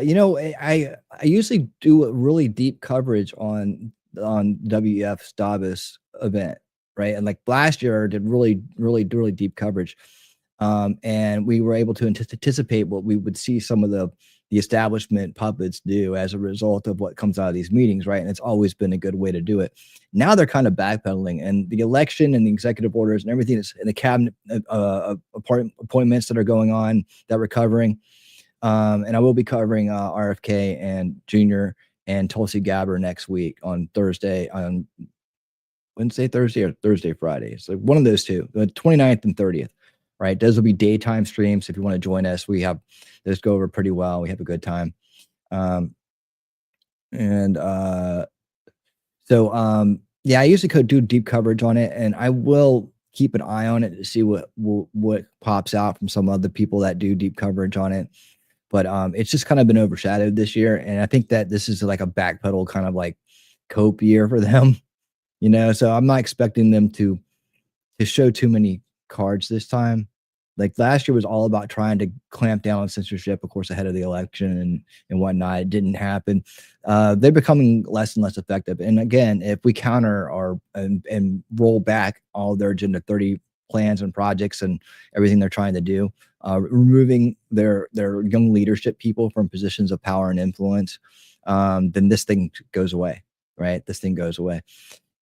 I usually do a really deep coverage on WEF's Davos event, right? And like last year I did really deep coverage. And we were able to anticipate what we would see some of the establishment puppets do as a result of what comes out of these meetings, right? And it's always been a good way to do it. Now they're kind of backpedaling, and the election and the executive orders and everything that's in the cabinet appointments that are going on that we're covering. And I will be covering RFK and Junior and Tulsi Gabbard next week on Thursday, on Wednesday, Thursday, or Thursday, Friday. So one of those two, the 29th and 30th. Right. Those will be daytime streams. If you want to join us, those go over pretty well. We have a good time. Yeah, I usually could do deep coverage on it, and I will keep an eye on it to see what pops out from some other people that do deep coverage on it. But it's just kind of been overshadowed this year. And I think that this is like a backpedal kind of like cope year for them, so I'm not expecting them to show too many cards this time. Like last year was all about trying to clamp down on censorship, of course, ahead of the election and whatnot. It didn't happen. They're becoming less and less effective. And again, if we counter and roll back all their Agenda 30 plans and projects and everything they're trying to do, removing their young leadership people from positions of power and influence, then this thing goes away, right? This thing goes away.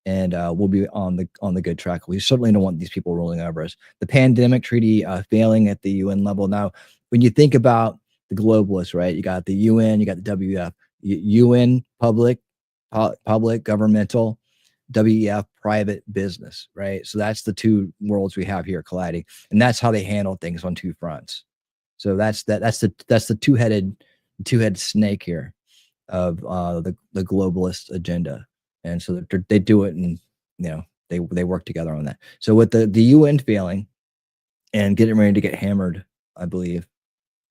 And we'll be on the good track. We certainly don't want these people rolling over us. The pandemic treaty failing at the UN level. Now, when you think about the globalists, right? You got the UN, you got the WEF. UN, public, governmental, WEF, private business, right? So that's the two worlds we have here colliding, and that's how they handle things on two fronts. So that's the two-headed snake here of the globalist agenda. And so they do it, and they work together on that. So with the UN failing and getting ready to get hammered, I believe,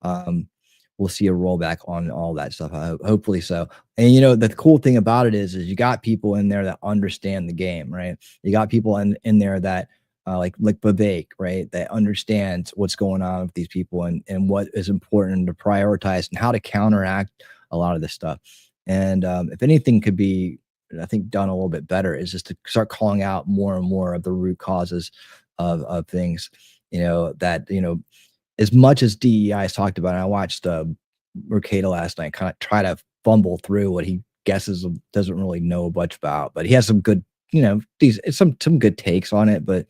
we'll see a rollback on all that stuff. Hopefully so. And the cool thing about it is you got people in there that understand the game, right? You got people in there that like Vivek, right? That understands what's going on with these people and what is important to prioritize and how to counteract a lot of this stuff. And if anything could be, I think, done a little bit better, is just to start calling out more and more of the root causes of things, that, as much as DEI has talked about, and I watched Mercado last night kind of try to fumble through what he guesses doesn't really know much about, but he has some good, some good takes on it, but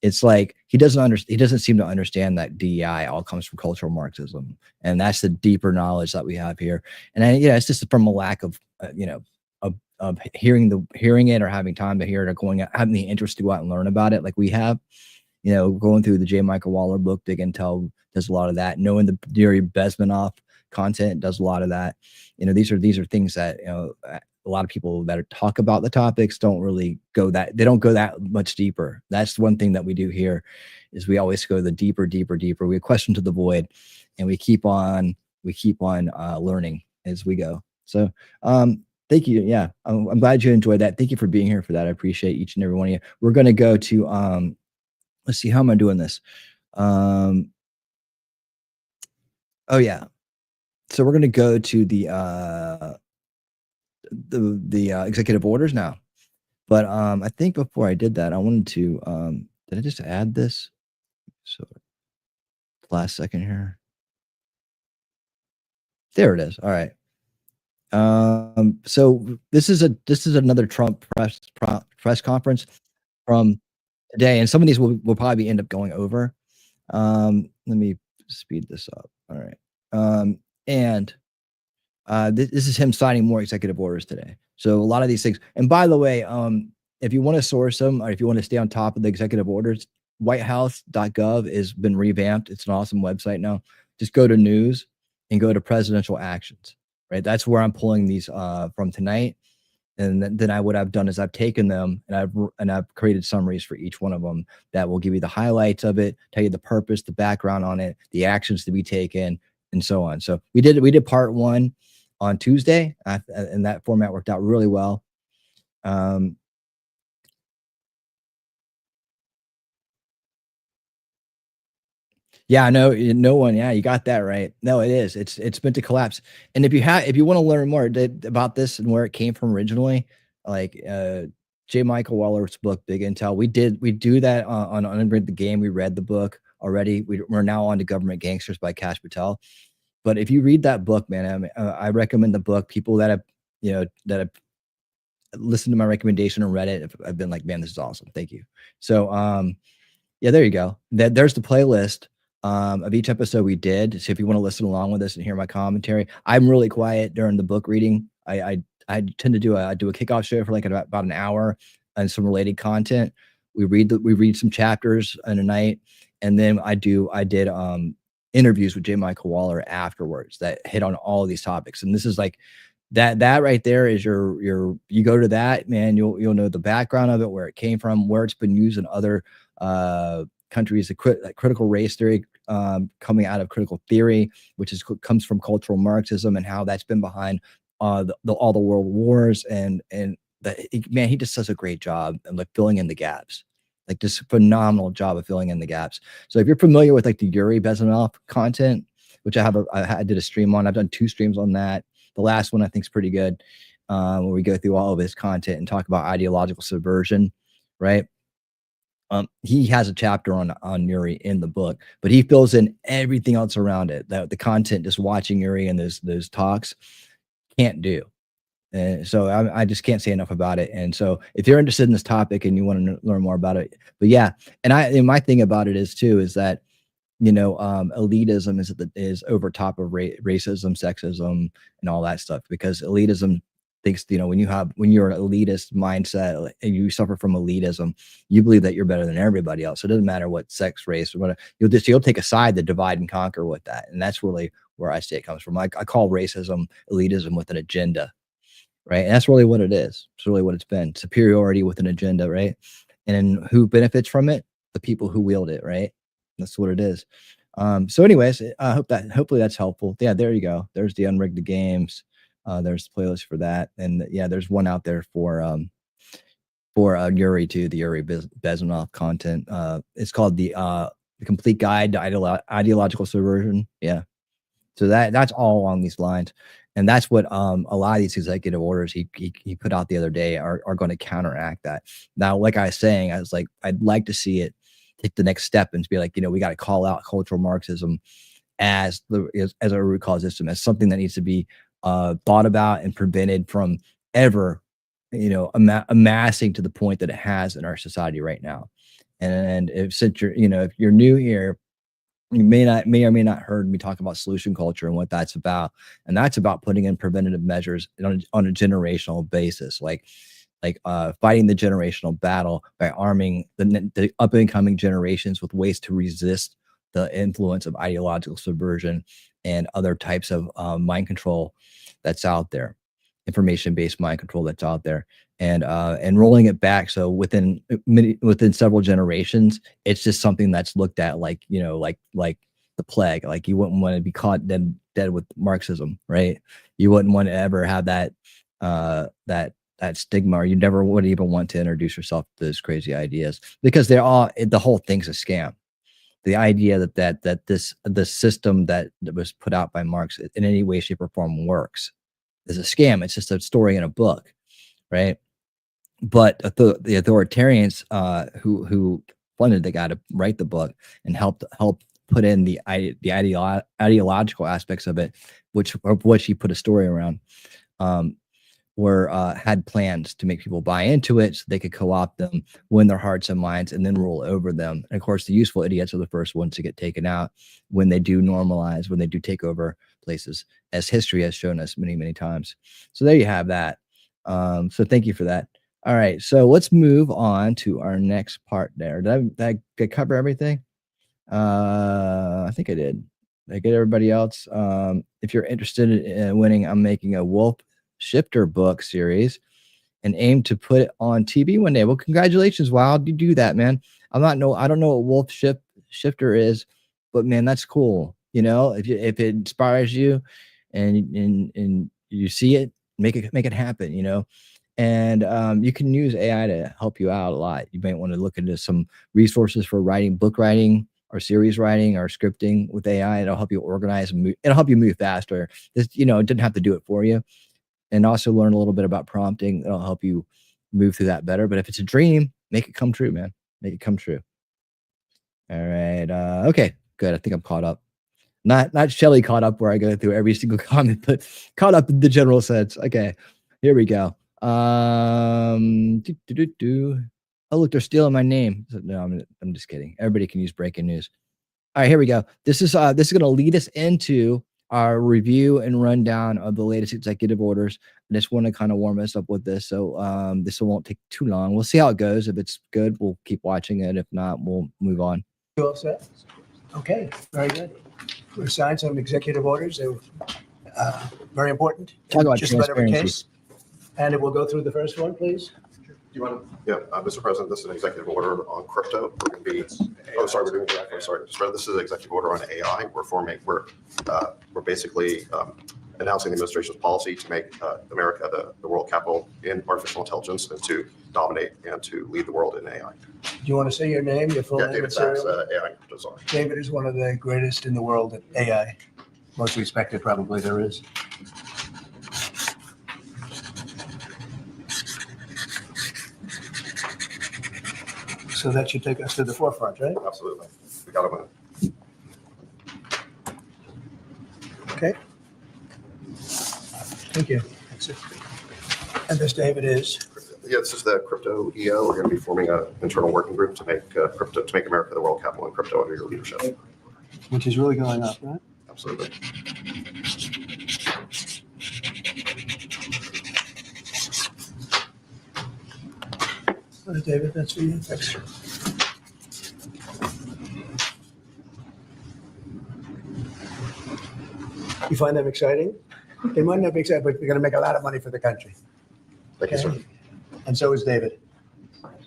it's like he doesn't seem to understand that DEI all comes from cultural Marxism, and that's the deeper knowledge that we have here. And it's just from a lack of of hearing it or having time to hear it or having the interest to go out and learn about it like we have. Going through the J. Michael Waller book, Dig and Tell does a lot of that. Knowing the Yuri Bezmenov content does a lot of that. These are things that a lot of people that talk about the topics don't really go that much deeper. That's one thing that we do here, is we always go the deeper. We question to the void, and we keep on learning as we go. So thank you. Yeah, I'm glad you enjoyed that. Thank you for being here for that. I appreciate each and every one of you. We're going to go to let's see, how am I doing this? Oh yeah. So we're going to go to the executive orders now. But I think before I did that, I wanted to did I just add this? So last second here. There it is. All right. So this is another Trump press conference from today, and some of these will probably end up going over. Let me speed this up. All right. And this is him signing more executive orders today. So a lot of these things. And by the way, if you want to source them, or if you want to stay on top of the executive orders, whitehouse.gov has been revamped. It's an awesome website now. Just go to news and go to presidential actions, right? That's where I'm pulling these from tonight. And then what I've done is I've taken them and I've created summaries for each one of them that will give you the highlights of it, tell you the purpose, the background on it, the actions to be taken, and so on. So we did part 1 on Tuesday, and that format worked out really well. Yeah, no one. Yeah, you got that right. No, it is. It's meant to collapse. And if you want to learn more about this and where it came from originally, like J. Michael Waller's book, Big Intel, we do that on Unwavering the Game. We read the book already. We're now on to Government Gangsters by Kash Patel. But if you read that book, man, I recommend the book. People that have listened to my recommendation and read it, I've been like, man, this is awesome. Thank you. So yeah, there you go. There's the playlist of each episode we did. So if you want to listen along with us and hear my commentary, I'm really quiet during the book reading. I tend to do a kickoff show for like about an hour and some related content. We read some chapters in a night, and then I did interviews with J. Michael Waller afterwards that hit on all of these topics. And this is like that right there is you go to that, man, you'll know the background of it, where it came from, where it's been used in other countries, critical race theory, coming out of critical theory, which comes from cultural Marxism, and how that's been behind all the world wars, and man, he just does a great job of like filling in the gaps, like just phenomenal job of filling in the gaps. So if you're familiar with like the Yuri Bezmenov content, which I did a stream on, I've done 2 streams on that. The last one I think is pretty good, where we go through all of his content and talk about ideological subversion, right? He has a chapter on Yuri in the book, but he fills in everything else around it. The content, just watching Yuri and those talks, can't do. And so I just can't say enough about it. And so if you're interested in this topic and you want to learn more about it, but yeah, and my thing about it is that elitism is over top of racism, sexism, and all that stuff, because elitism thinks, when you're an elitist mindset and you suffer from elitism, you believe that you're better than everybody else. So it doesn't matter what sex, race, or whatever. You'll take a side to divide and conquer with that. And that's really where I say it comes from. I call racism elitism with an agenda, right? And that's really what it is. It's really what it's been. Superiority with an agenda, right? And who benefits from it? The people who wield it, right? That's what it is. So anyways, hopefully that's helpful. Yeah, there you go. There's the Unrigged the Games. There's the playlist for that. And yeah, there's one out there for Yuri too, the Yuri Bezmenov content. It's called the Complete Guide to Ideological Subversion. Yeah. So that's all along these lines. And that's what a lot of these executive orders he put out the other day are going to counteract that. Now, like I was saying, I was like, I'd like to see it take the next step and be like, we got to call out cultural Marxism as a root cause system, as something that needs to be thought about and prevented from ever, amassing to the point that it has in our society right now. And if you're new here, you may or may not heard me talk about solution culture and what that's about. And that's about putting in preventative measures on a generational basis, like fighting the generational battle by arming the up and coming generations with ways to resist the influence of ideological subversion and other types of mind control that's out there, information-based mind control that's out there, and rolling it back. So within several generations, it's just something that's looked at like the plague. Like you wouldn't want to be caught dead with Marxism, right? You wouldn't want to ever have that stigma, or you never would even want to introduce yourself to those crazy ideas, because the whole thing's a scam. The idea that the system that was put out by Marx in any way, shape, or form works is a scam. It's just a story in a book, right? But the authoritarians who funded the guy to write the book and helped put in the ideological aspects of it, which she put a story around, had plans to make people buy into it so they could co-opt them, win their hearts and minds, and then rule over them. And of course, the useful idiots are the first ones to get taken out when they do normalize, when they do take over places, as history has shown us many, many times. So there you have that. So thank you for that. All right, so let's move on to our next part there. Did I cover everything? I think I did. Did I get everybody else? If you're interested in winning, I'm making a Wolf Shifter book series and aim to put it on TV one day. Well, congratulations. Wow, how'd you do that, man? I don't know what Wolf Shifter is, but man, that's cool. You know, if it inspires you and you see it, make it happen, you know. And you can use AI to help you out a lot. You might want to look into some resources for book writing, or series writing, or scripting with AI. It'll help you organize and it'll help you move faster. It didn't have to do it for you. And also learn a little bit about prompting. It'll help you move through that better. But if it's a dream, make it come true, man. Make it come true. All right. Okay, good. I think I'm caught up. Not Shelly caught up where I go through every single comment, but caught up in the general sense. Okay, here we go. Oh, look, they're stealing my name. No, I'm just kidding. Everybody can use breaking news. All right, here we go. This is going to lead us into our review and rundown of the latest executive orders. I just want to kind of warm us up with this, so this won't take too long. We'll see how it goes. If it's good, we'll keep watching it. If not, we'll move on. You all set? Okay, very good. We signed some executive orders. They were very important. Talk about just about every transparency. case. And we'll go through the first one, please. Do you want to? Yeah, Mr. President, this is an executive order on crypto. We're going to be. Oh, sorry, we're doing that. I'm sorry. This is an executive order on AI. We're basically announcing the administration's policy to make America the world capital in artificial intelligence, and to dominate and to lead the world in AI. Do you want to say your name, your full name? David and Sachs, serial? AI design. David is one of the greatest in the world at AI. Most respected, probably there is. So that should take us to the forefront, right? Absolutely. We got to win. Okay. Thank you. That's it. And this, David, is? Yeah, this is the crypto EO. We're going to be forming an internal working group to make crypto, to make America the world capital in crypto under your leadership. Which is really going up, right? Absolutely. David, that's for you. Thanks. You find them exciting? They might not be exciting, but we're going to make a lot of money for the country. Thank you, sir. And so is David.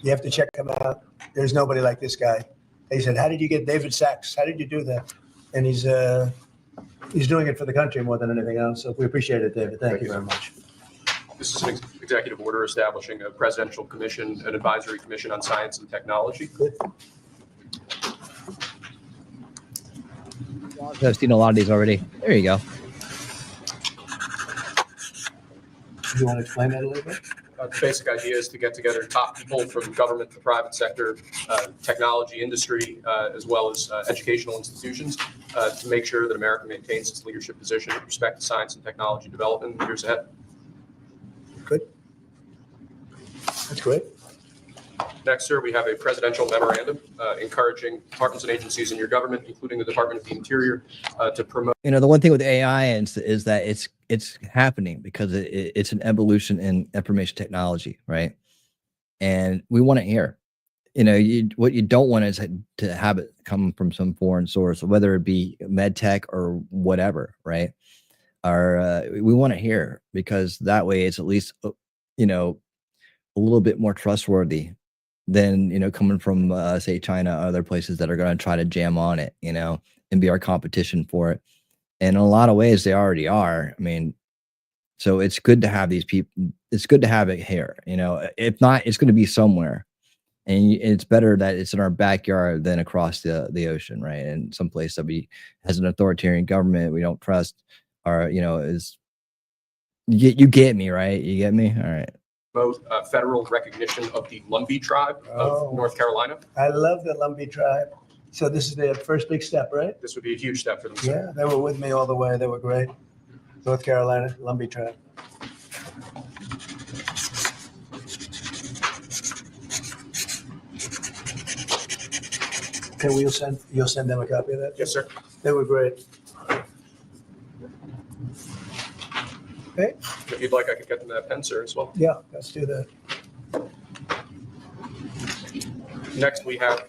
You have to check him out. There's nobody like this guy. They said, "How did you get David Sachs? How did you do that?" And he's doing it for the country more than anything else. So we appreciate it, David. Thank you very much. This is an executive order establishing a presidential commission, an advisory commission on science and technology. Good. I've seen a lot of these already. There you go. Do you want to explain that a little bit? The basic idea is to get together top people from government, the private sector, technology industry, as well as educational institutions to make sure that America maintains its leadership position with respect to science and technology development in the years ahead. Good. That's great. Next, sir, we have a presidential memorandum encouraging departments and agencies in your government, including the Department of the Interior, to promote. You know, the one thing with AI is that it's happening because it's an evolution in information technology, right? And we want it here. You know, what you don't want is to have it come from some foreign source, whether it be med tech or whatever, right? Or we want it here because that way it's at least, you know, a little bit more trustworthy than, you know, coming from say China or other places that are going to try to jam on it, you know, and be our competition for it. And in a lot of ways they already are. I mean, so it's good to have these people. It's good to have it here, you know. If not, it's going to be somewhere, and it's better that it's in our backyard than across the ocean, right? And someplace that has an authoritarian government we don't trust, or, you know, is you get me, right? You get me? All right. Both federal recognition of the Lumbee tribe of North Carolina. I love the Lumbee tribe. So this is their first big step, right? This would be a huge step for them. Sir. Yeah, they were with me all the way. They were great. North Carolina, Lumbee Track. Okay, you'll send them a copy of that? Yes, sir. They were great. Okay, If you'd like, I could get them that pen, sir, as well. yeah, let's do that. Next, we have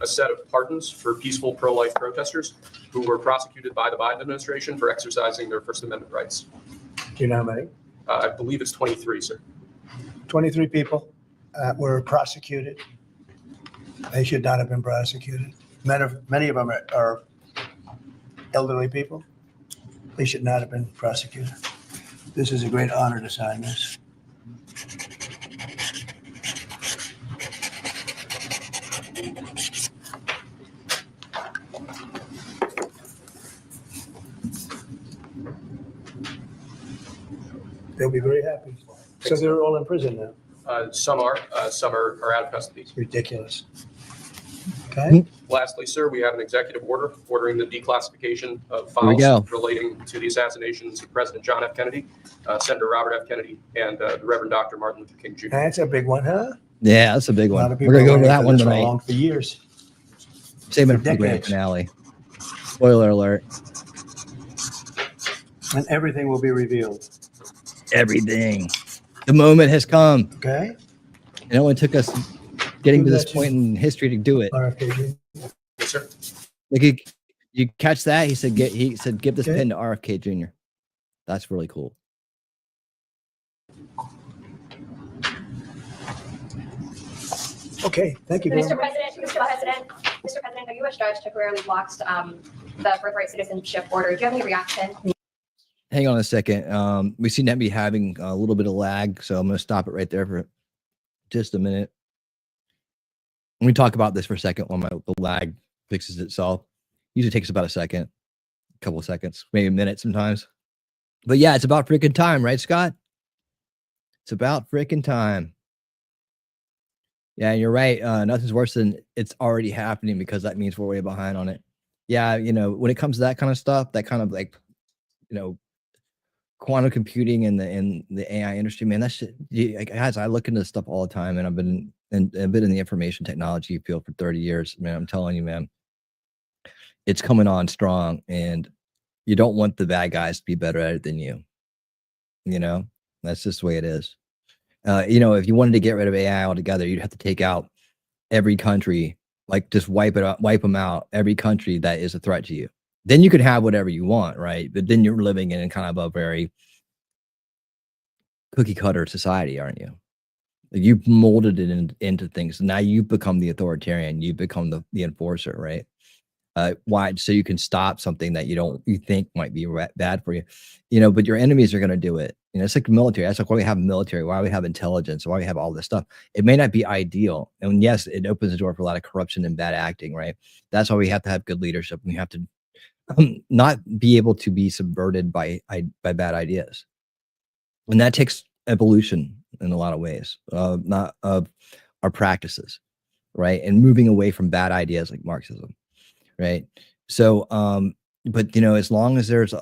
a set of pardons for peaceful pro-life protesters who were prosecuted by the Biden administration for exercising their First Amendment rights. Do you know how many? I believe it's 23, sir. 23 people were prosecuted. They should not have been prosecuted. Many of them are elderly people. They should not have been prosecuted. This is a great honor to sign this. They'll be very happy. So they're all in prison now. Some are out of custody. It's ridiculous. Okay. Lastly, sir, we have an executive order ordering the declassification of Here we files go. relating to the assassinations of President John F. Kennedy, Senator Robert F. Kennedy, and the Reverend Dr. Martin Luther King Jr. That's a big one, huh? Yeah, that's a big A lot one. of We're people gonna go are over waiting that for one this tonight. for years. Saving it for the grand decades. finale. Spoiler alert. And everything will be revealed. Everything. The moment has come. Okay. It only took us getting Who to this got you? point in history to do it. RFK. Yes, sir. Like you catch that? He said, give this Okay. pen to RFK Jr. That's really cool. Okay, thank you. very Mr. much. President, a U.S. judge temporarily blocks the birthright citizenship order. Do you have any reaction? Hang on a second. We seem to be having a little bit of lag, so I'm going to stop it right there for just a minute. Let me talk about this for a second while the lag fixes itself. Usually takes about a second, a couple of seconds, maybe a minute sometimes. But yeah, it's about freaking time, right, Scott? It's about freaking time. Yeah, you're right. Nothing's worse than it's already happening, because that means we're way behind on it. Yeah, when it comes to that kind of stuff, that kind of like, quantum computing and the AI industry, man, that shit. Guys, I look into this stuff all the time, and I've been in the information technology field for 30 years. Man, I'm telling you, man, it's coming on strong, and you don't want the bad guys to be better at it than you. That's just the way it is. If you wanted to get rid of AI altogether, you'd have to take out every country, like just wipe them out, every country that is a threat to you. Then you could have whatever you want, right? But then you're living in kind of a very cookie cutter society, aren't you? You've molded it into things. Now you've become the authoritarian. You become the enforcer, right? Why? So you can stop something that you think might be bad for you, but your enemies are going to do it. It's like military. That's like why we have military, why we have intelligence, why we have all this stuff. It may not be ideal. And yes, it opens the door for a lot of corruption and bad acting, right? That's why we have to have good leadership. We have to not be able to be subverted by bad ideas. And that takes evolution in a lot of ways, not of our practices, right? And moving away from bad ideas like Marxism. Right. So, but as long as there's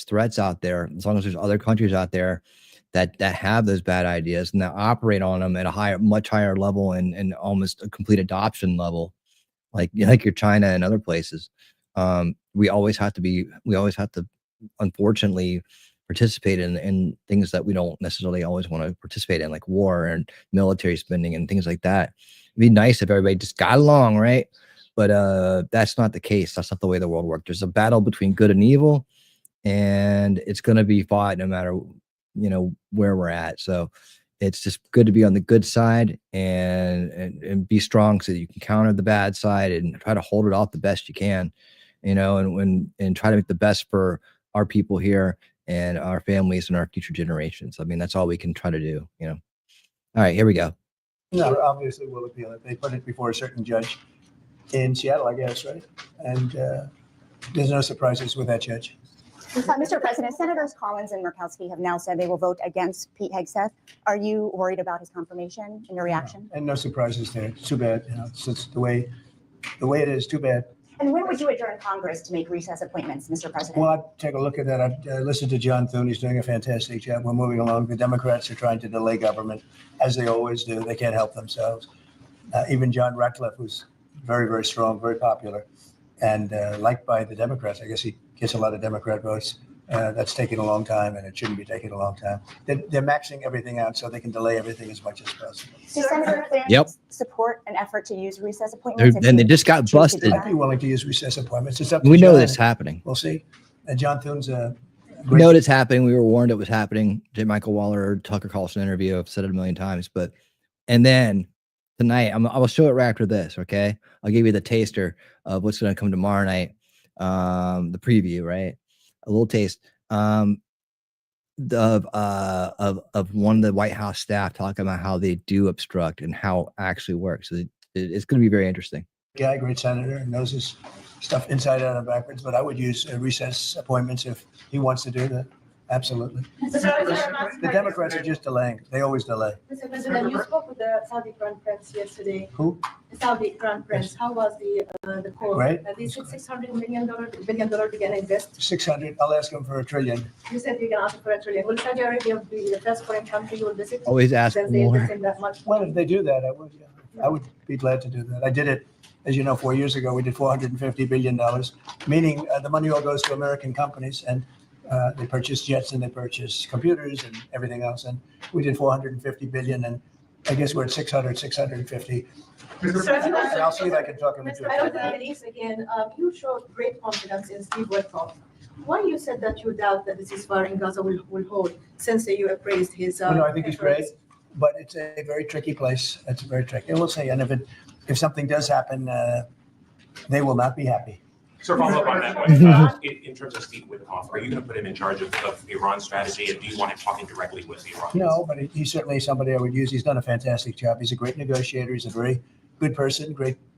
threats out there, as long as there's other countries out there that have those bad ideas and that operate on them at a much higher level and almost a complete adoption level, like your China and other places, we always have to unfortunately participate in things that we don't necessarily always want to participate in, like war and military spending and things like that. It'd be nice if everybody just got along, right? But that's not the case. That's not the way the world works. There's a battle between good and evil, and it's going to be fought no matter, where we're at. So it's just good to be on the good side and be strong so that you can counter the bad side and try to hold it off the best you can, and try to make the best for our people here and our families and our future generations. I mean, that's all we can try to do, All right, here we go. No, obviously will appeal it. They put it before a certain judge in Seattle, I guess, right? And there's no surprises with that judge. Mr. President, Senators Collins and Murkowski have now said they will vote against Pete Hegseth. Are you worried about his confirmation and your reaction? And no surprises there. It's too bad, since the way the way it is, too bad. And when would you adjourn Congress to make recess appointments, Mr. President? Well, I'd take a look at that. I'd listen to John Thune. He's doing a fantastic job. We're moving along. The Democrats are trying to delay government, as they always do. They can't help themselves. Even John Ratcliffe, who's very, very strong, very popular, and liked by the Democrats. I guess he gets a lot of Democrat votes. That's taking a long time, and it shouldn't be taking a long time. They're maxing everything out so they can delay everything as much as possible. So Senator Clarence support an effort to use recess appointments? Then they just got busted. I'd be willing to use recess appointments. It's up to We know John. this happening. We'll see. And John Thune's We know it's happening. We were warned it was happening. J. Michael Waller, Tucker Carlson interview. I've said it a million times. And then tonight, I will show it right after this. Okay, I'll give you the taster of what's going to come tomorrow night. The preview, right? A little taste of one of the White House staff talking about how they do obstruct and how it actually works. So it's going to be very interesting. Guy, great senator, knows his stuff inside out and backwards. But I would use recess appointments if he wants to do that. Absolutely. The Democrats are just delaying. They always delay. Mr. President, you spoke with the Saudi Crown Prince yesterday. Who? The Saudi Crown Prince. How was the call? Great. They said $600 billion they're going to invest. 600. I'll ask him for $1 trillion. You said you're going to ask for $1 trillion. Will Saudi Arabia be the first foreign country you will visit? Always ask Since for they more. invest in that much. Well, if they do that, I would. Yeah. I would be glad to do that. I did it, as you know, 4 years ago. We did $450 billion, meaning the money all goes to American companies, and they purchase jets and they purchase computers and everything else. And we did 450 billion, and I guess we're at 650. I'll see if I can talk him into it. Again, you showed great confidence in Steve Witkoff. Why you said that you doubt that the ceasefire in Gaza will hold, since you appraised his I think he's great, but it's a very tricky place. It's very tricky. And we'll see. And if something does happen, they will not be happy. So follow up on that, in terms of Steve Witkoff, are you going to put him in charge of Iran strategy, and do you want him talking directly with Iran? No, but he's certainly somebody I would use. He's done a fantastic job. He's a great negotiator. He's a very good person,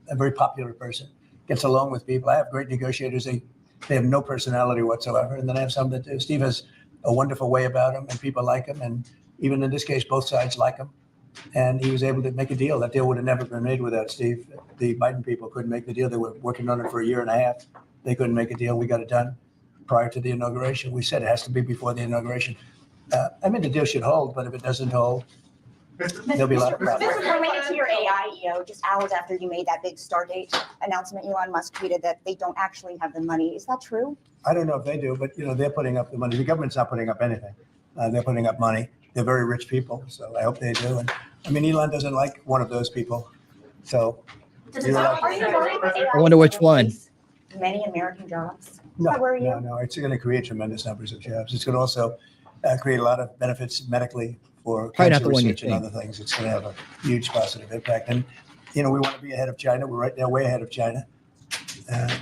a very popular person. Gets along with people. I have great negotiators. They have no personality whatsoever. And then I have some that do. Steve has a wonderful way about him, and people like him. And even in this case, both sides like him. And he was able to make a deal. That deal would have never been made without Steve. The Biden people couldn't make the deal. They were working on it for 1.5 years. They couldn't make a deal. We got it done prior to the inauguration. We said it has to be before the inauguration. The deal should hold, but if it doesn't hold, there'll be a lot of problems. Related to your AI, just hours after you made that big Stardate announcement, Elon Musk tweeted that they don't actually have the money. Is that true? I don't know if they do, but they're putting up the money. The government's not putting up anything. They're putting up money. They're very rich people, so I hope they do. And Elon doesn't like one of those people. So I wonder which one. Many American jobs. No, it's going to create tremendous numbers of jobs. It's going to also create a lot of benefits medically for cancer research and other things. It's going to have a huge positive impact. And, we want to be ahead of China. We're right now way ahead of China.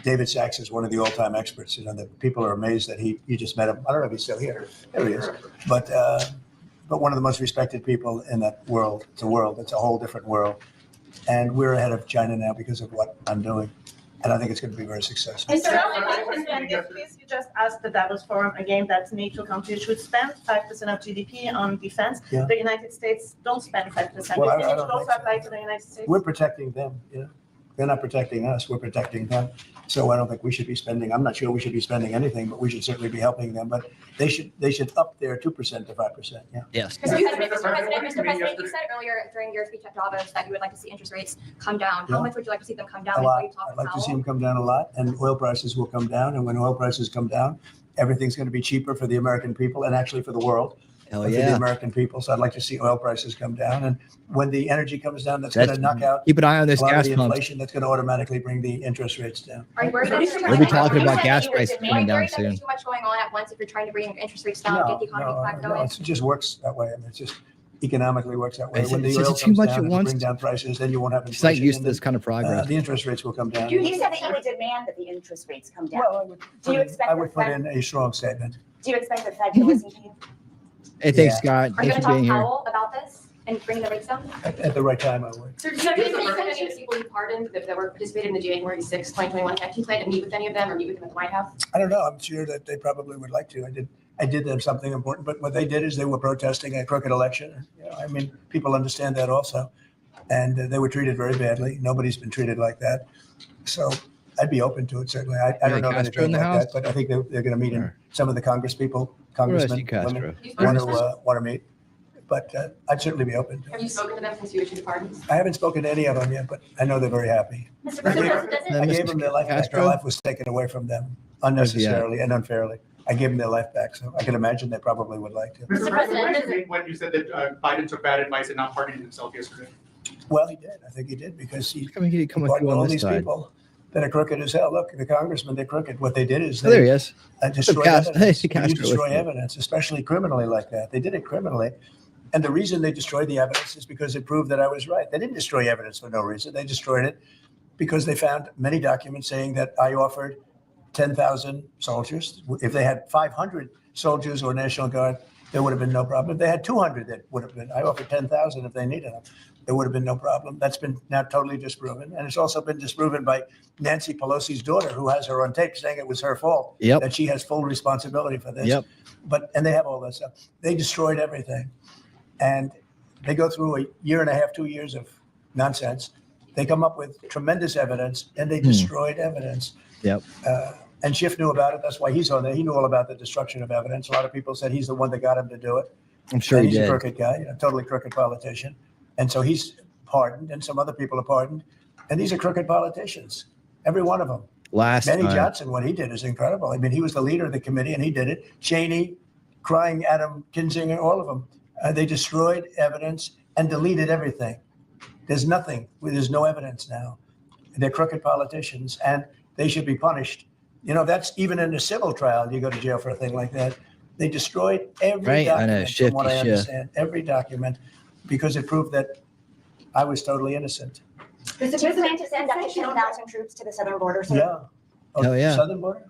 David Sachs is one of the all-time experts. The people are amazed that you just met him. I don't know if he's still here. There he is. But one of the most respected people in that world. It's a whole different world. And we're ahead of China now because of what I'm doing. And I think it's going to be very successful. Mr. President, please, you just asked the Davos Forum again that NATO countries should spend 5% of GDP on defense. Yeah. The United States don't spend 5%. Well, I I think it don't should also think so. apply to the United States. We're protecting them. They're not protecting us. We're protecting them. So I don't think we should be spending. I'm not sure we should be spending anything, but we should certainly be helping them. But they should up their 2% to 5%. Yeah. Yes. Mr. President, you said earlier during your speech at Davos that you would like to see interest rates come down. How much would you like to see them come down? A lot. I'd like to see them come down a lot, and oil prices will come down. And when oil prices come down, everything's going to be cheaper for the American people and actually for the world. Hell for yeah. the American people. So I'd like to see oil prices come down. And when the energy comes down, that's going to knock out keep an eye on this a lot of gas the pump. inflation. That's going to automatically bring the interest rates down. We'll be talking about gas prices coming down soon. Too much going on at once if you're trying to bring interest rates down, get the economy back going. It just works that way. It just economically works that way. It's When the just oil too comes much down at and once. bring down prices, then you won't have It's not inflation. used and to this kind of progress. The interest rates will come down. You said that you would demand that the interest rates come down. Well, I would put in a strong statement. Do you expect the Fed to listen to you? Hey, thanks, Scott. Are you Thanks going for to talk being to here. Powell about this and bring the rates down? At the right time, I would. So, do you have any of the people you pardoned that were participating in the January 6, 2021 action plan to meet with any of them or meet with them at the White House? I don't know. I'm sure that they probably would like to. I did them something important, but what they did is they were protesting a crooked election. People understand that also. and they were treated very badly. Nobody's been treated like that. So I'd be open to it, certainly. I don't know Castro in anything the like house? that, but I think they're going to meet in some of the congressmen, Castro. women want to meet. But I'd certainly be open to it. Have you spoken to them since you issued the pardons? I haven't spoken to any of them yet, but I know they're very happy. Mr. I gave them their life back. Their life was taken away from them unnecessarily and unfairly. I gave them their life back, so I can imagine they probably would like to. Mr. President, when you said that Biden took bad advice and not pardoning himself yesterday? Well, he did. I think he did because he coming brought through on all this these side. people that are crooked as hell. Look, the congressmen, they're crooked. What they did is Oh, there he is. destroyed Castro- evidence. Castro When you destroy with you. evidence, especially criminally like that. They did it criminally. And the reason they destroyed the evidence is because it proved that I was right. They didn't destroy evidence for no reason. They destroyed it because they found many documents saying that I offered 10,000 soldiers. If they had 500 soldiers or National Guard, there would have been no problem. If they had 200, that would have been. I offered 10,000 if they needed them. There would have been no problem. That's been now totally disproven. And it's also been disproven by Nancy Pelosi's daughter, who has her on tape saying it was her fault, Yep. that she has full responsibility for this. Yep. And they have all that stuff. They destroyed everything. And they go through a year and a half, 2 years of nonsense. They come up with tremendous evidence, and they destroyed evidence. Yep. And Schiff knew about it. That's why he's on there. He knew all about the destruction of evidence. A lot of people said he's the one that got him to do it. I'm sure And he he's did. a crooked guy, totally crooked politician. And so he's pardoned, and some other people are pardoned. And these are crooked politicians, every one of them. Benny Johnson, what he did is incredible. I mean, he was the leader of the committee, and he did it. Cheney, crying Adam Kinzinger, all of them. They destroyed evidence and deleted everything. There's nothing. There's no evidence now. They're crooked politicians, and they should be punished. That's even in a civil trial. You go to jail for a thing like that. They destroyed every Right, I know. document, from what I understand, every document, because it proved that I was totally innocent. Do you plan to send up to 10,000 troops to the southern border? So Yeah. Oh, Hell yeah. Southern border?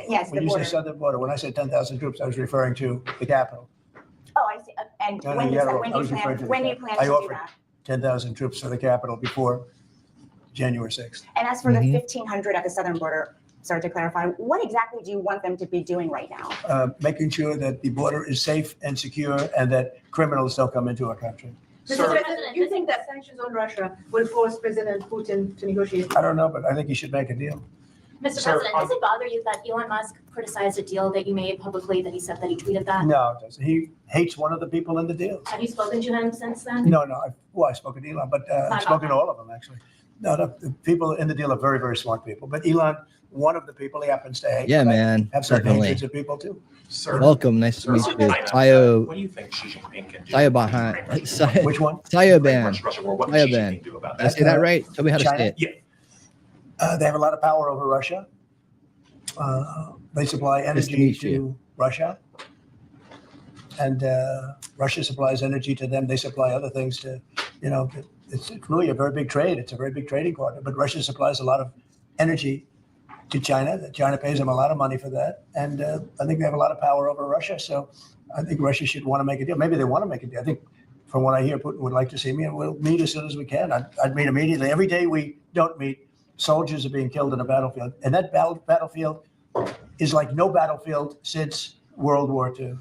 Yes, When the you say border. southern border, when I said 10,000 troops, I was referring to the capital. Oh, I see. And No, no, when do yeah, you I when was referring to the you capital. plan I to do offered that? 10,000 troops for the capital before January 6th. And as for the 1,500 at the southern border, sorry to clarify, what exactly do you want them to be doing right now? Making sure that the border is safe and secure and that criminals don't come into our country. Mr. President, do you think that sanctions on Russia will force President Putin to negotiate? I don't know, but I think he should make a deal. Mr. President, does it bother you that Elon Musk criticized a deal that you made publicly, that he said that he tweeted that? No, it doesn't. He hates one of the people in the deal. Have you spoken to him since then? No, I spoke to Elon, but I've spoken to all of them, actually. No, the people in the deal are very, very smart people. But Elon, one of the people he happens to hate. Yeah, but I man, have certain definitely. hatreds of people, too. Welcome. Nice to meet you. What do you think Xi Jinping can do? Bahan. Which one? Sayoban. What does Xi Jinping do about Did I say that right? Tell me how to China? say it. Yeah. They have a lot of power over Russia. They supply Nice to energy meet to you. Russia. And Russia supplies energy to them. They supply other things to, it's really a very big trade. It's a very big trading partner. But Russia supplies a lot of energy to China. China pays them a lot of money for that. And I think they have a lot of power over Russia. So I think Russia should want to make a deal. Maybe they want to make a deal. I think from what I hear, Putin would like to see me, and we'll meet as soon as we can. I'd meet immediately. Every day we don't meet, soldiers are being killed in a battlefield. And that battlefield is like no battlefield since World War II. You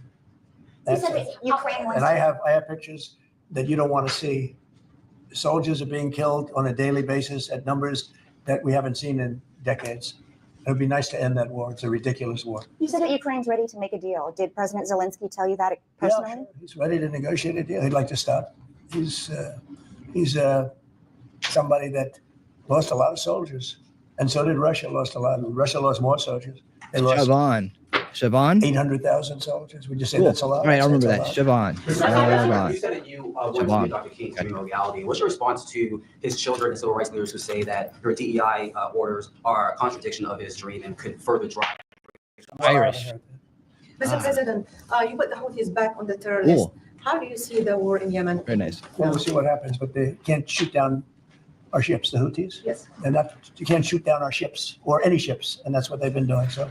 That's said it. that Ukraine wants And I have pictures that you don't want to see. Soldiers are being killed on a daily basis at numbers that we haven't seen in decades. It would be nice to end that war. It's a ridiculous war. You said that Ukraine's ready to make a deal. Did President Zelensky tell you that personally? Yeah, sure. He's ready to negotiate a deal. He'd like to stop. He's somebody that lost a lot of soldiers, and so did Russia. Lost a lot. Russia lost more soldiers. They lost Siobhan? 800,000 soldiers. Would you say Cool. that's a lot? All right, I remember that. That's a Siobhan. You said that you want to be Dr. King's dream reality. What's your response to his children and civil rights leaders who say that your DEI orders are a contradiction of his dream and could further drive? Irish. Mr. President, you put the Houthis back on the terror list. Cool. How do you see the war in Yemen? Very nice. Well, we'll see what happens, but they can't shoot down our ships, the Houthis. Yes. You can't shoot down our ships or any ships, and that's what they've been doing. So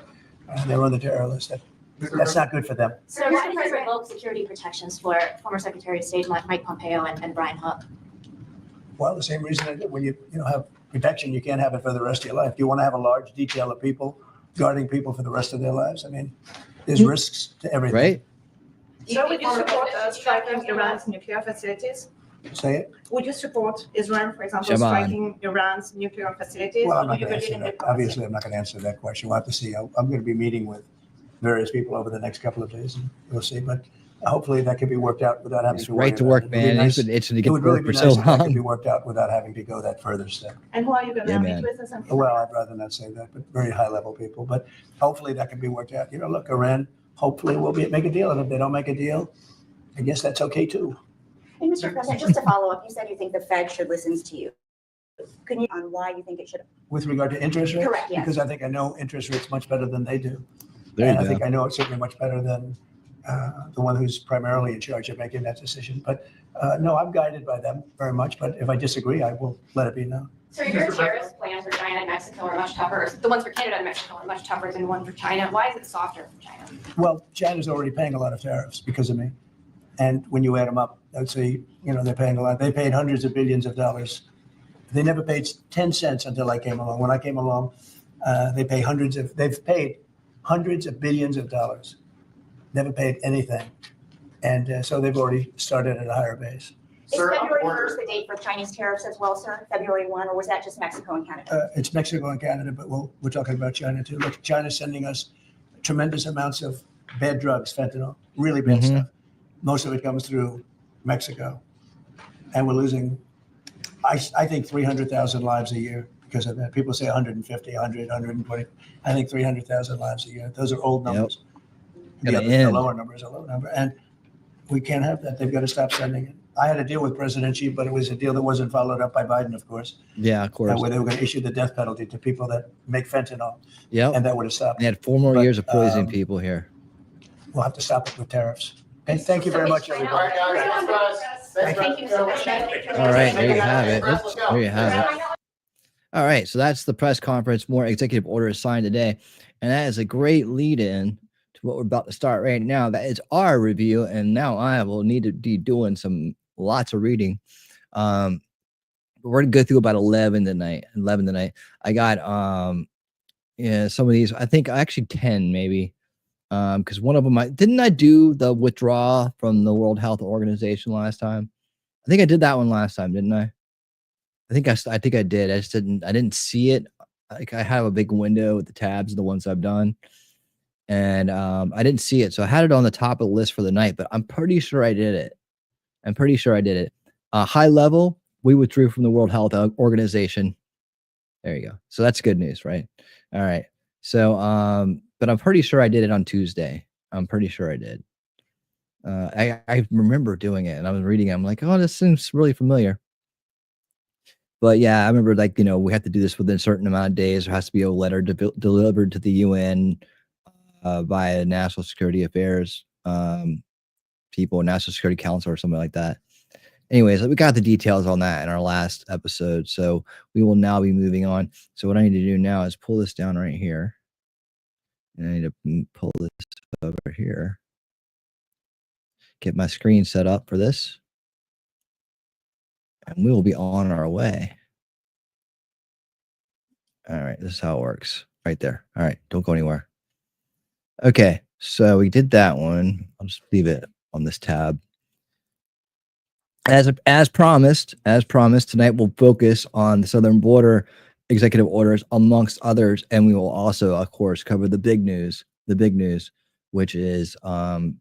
they're on the terror list. That's not good for them. So why did he revoke security protections for former Secretary of State Mike Pompeo and Brian Hook? Well, the same reason I did. When you have protection, you can't have it for the rest of your life. Do you want to have a large detail of people guarding people for the rest of their lives? I mean, there's risks to everything. Right? So would you support striking Iran's nuclear facilities? Say it. Would you support Israel, for example, Shaban. striking Iran's nuclear facilities? Well, I'm or not do you going to believe answer in that. diplomacy? Obviously, I'm not going to answer that question. We'll have to see. I'm going to be meeting with various people over the next couple of days, and we'll see. But hopefully that can be worked out without having It's to worry right to about work, it. It'd be man. nice- He's been itching to It get would to really work be for nice so if that could long. be worked out without having to go that further step. And who are you going to Yeah, meet man. with or something? Well, I'd rather not say that, but very high level people. But hopefully that can be worked out. You know, look, Iran hopefully will make a deal, and if they don't make a deal, I guess that's okay too. Hey, Mr. President, just to follow up, you said you think the Fed should listen to you. Can you, on why you think it should? With regard to interest rates? Correct, yes. Because I think I know interest rates much better than they do. There you And I go. think I know it certainly much better than the one who's primarily in charge of making that decision. But no, I'm guided by them very much. But if I disagree, I will let it be known. So your tariff plans for China and Mexico are much tougher. The ones for Canada and Mexico are much tougher than the one for China. Why is it softer for China? Well, China's already paying a lot of tariffs because of me. And when you add them up, I'd say, you know, they're paying a lot. They paid hundreds of billions of dollars. They never paid 10 cents until I came along. When I came along, they've paid hundreds of billions of dollars. Never paid anything. And so they've already started at a higher base. Is February 1st the date for Chinese tariffs as well, sir? February 1, or was that just Mexico and Canada? It's Mexico and Canada, but we're talking about China too. Look, China's sending us tremendous amounts of bad drugs, fentanyl, really bad stuff. Most of it comes through Mexico. And we're losing, I think, 300,000 lives a year because of that. People say 150, 100, 120. I think 300,000 lives a year. Those are old numbers. The lower number is a low number. And we can't have that. They've got to stop sending it. I had a deal with President Xi, but it was a deal that wasn't followed up by Biden, of course. Yeah, of course. Where they were going to issue the death penalty to people that make fentanyl. Yep. And that would have stopped. They had 4 more years of poisoning people here. We'll have to stop it with tariffs. And thank you very much, everybody. Thank you so much. All right, there you have it. Oops, there you have it. All right, so that's the press conference. More executive orders signed today, and that is a great lead-in to what we're about to start right now. That is our review, and now I will need to be doing lots of reading. We're gonna go through about 11 tonight. I got some of these. I think actually 10 maybe. Because one of them, didn't I do the withdrawal from the World Health Organization last time? I think I did that one last time, didn't I? I think I did. I didn't see it. Like I have a big window with the tabs, the ones I've done, and I didn't see it. So I had it on the top of the list for the night, but I'm pretty sure I did it. High level, we withdrew from the World Health Organization. There you go. So that's good news, right? All right. So, but I'm pretty sure I did it on Tuesday. I'm pretty sure I did. I remember doing it, and I was reading it. I'm like, oh, this seems really familiar. But yeah, I remember, like, we have to do this within a certain amount of days. There has to be a letter delivered to the UN by National Security Affairs people, National Security Council, or something like that. Anyways, we got the details on that in our last episode, so we will now be moving on. So what I need to do now is pull this down right here. And I need to pull this over here. Get my screen set up for this. And we will be on our way. All right, this is how it works. Right there. All right, don't go anywhere. Okay, so we did that one. I'll just leave it on this tab. As promised, tonight we'll focus on the southern border executive orders, amongst others, and we will also, of course, cover the big news, which is the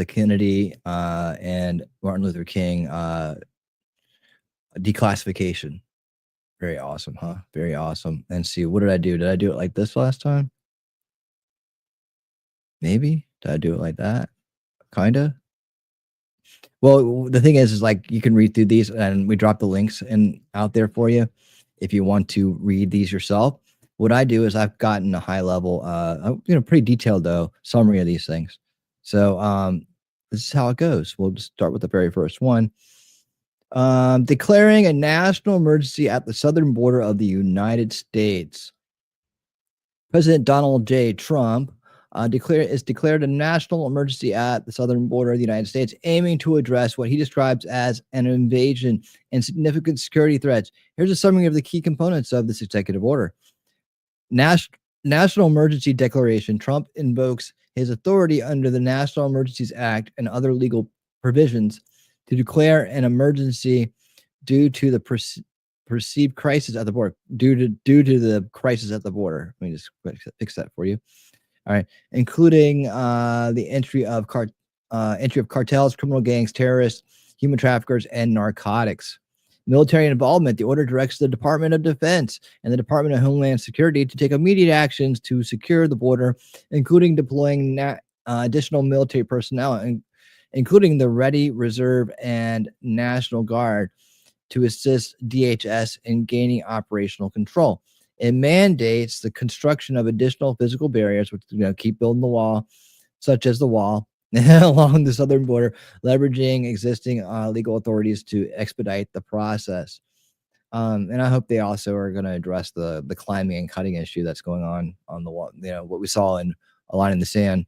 Kennedy and Martin Luther King declassification. Very awesome, huh? Very awesome. And see, what did I do? Did I do it like this last time? Maybe. Did I do it like that? Kinda. Well, the thing is like you can read through these, and we drop the links out there for you if you want to read these yourself. What I do is I've gotten a high level, pretty detailed though summary of these things. So this is how it goes. We'll just start with the very first one. Declaring a national emergency at the southern border of the United States. President Donald J. Trump declared a national emergency at the southern border of the United States, aiming to address what he describes as an invasion and significant security threats. Here's a summary of the key components of this executive order. National Emergency Declaration. Trump invokes his authority under the National Emergencies Act and other legal provisions to declare an emergency due to the perceived crisis at the border. Due to the crisis at the border. Let me just fix that for you. All right, including the entry of cartels, criminal gangs, terrorists, human traffickers, and narcotics. Military involvement. The order directs the Department of Defense and the Department of Homeland Security to take immediate actions to secure the border, including deploying additional military personnel, including the Ready, Reserve, and National Guard, to assist DHS in gaining operational control. It mandates the construction of additional physical barriers, which keep building the wall, such as the wall along the southern border, leveraging existing legal authorities to expedite the process. And I hope they also are going to address the climbing and cutting issue that's going on the wall. What we saw in A Line in the Sand.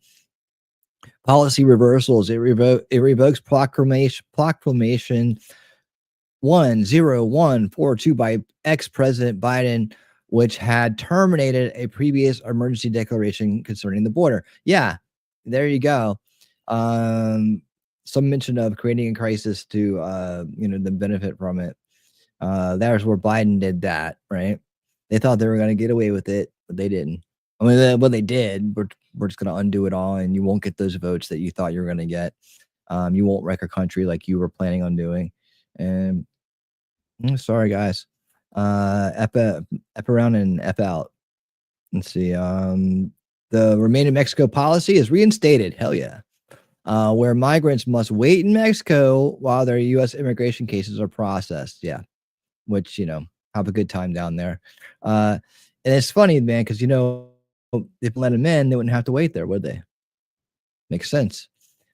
Policy reversals. It revokes proclamation 10142 by ex-President Biden, which had terminated a previous emergency declaration concerning the border. Yeah, there you go. Some mention of creating a crisis to the benefit from it. There's where Biden did that, right? They thought they were going to get away with it, but they didn't. I mean, what they did, we're just going to undo it all, and you won't get those votes that you thought you were going to get. You won't wreck a country like you were planning on doing. And sorry, guys. F around and F out. Let's see. The Remain in Mexico policy is reinstated. Hell yeah. Where migrants must wait in Mexico while their U.S. immigration cases are processed. Yeah. Which, have a good time down there. And it's funny, man, because, if let them in, they wouldn't have to wait there, would they? Makes sense.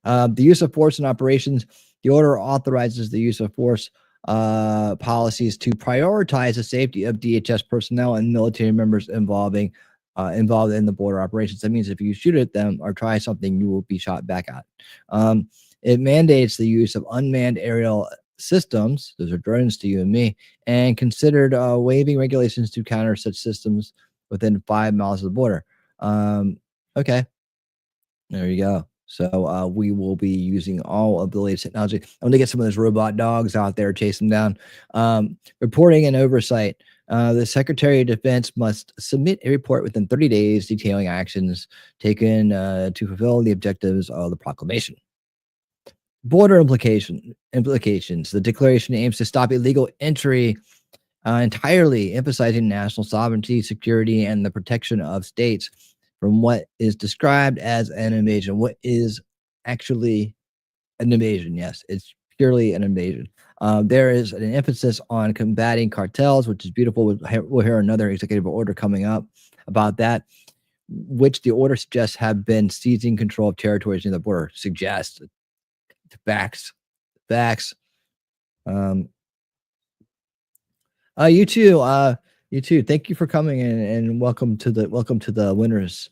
The use of force in operations. The order authorizes the use of force policies to prioritize the safety of DHS personnel and military members involved in the border operations. That means if you shoot at them or try something, you will be shot back at. It mandates the use of unmanned aerial systems, those are drones to you and me, and considered waiving regulations to counter such systems within 5 miles of the border. Okay, there you go. So we will be using all of the latest technology. I'm going to get some of those robot dogs out there, chase them down. Reporting and oversight. The Secretary of Defense must submit a report within 30 days detailing actions taken to fulfill the objectives of the proclamation. Border implications. The declaration aims to stop illegal entry entirely, emphasizing national sovereignty, security, and the protection of states from what is described as an invasion. What is actually an invasion? Yes, it's purely an invasion. There is an emphasis on combating cartels, which is beautiful. We'll hear another executive order coming up about that, which the order suggests have been seizing control of territories near the border. Suggests. Facts. You too. Thank you for coming in, and welcome to the winners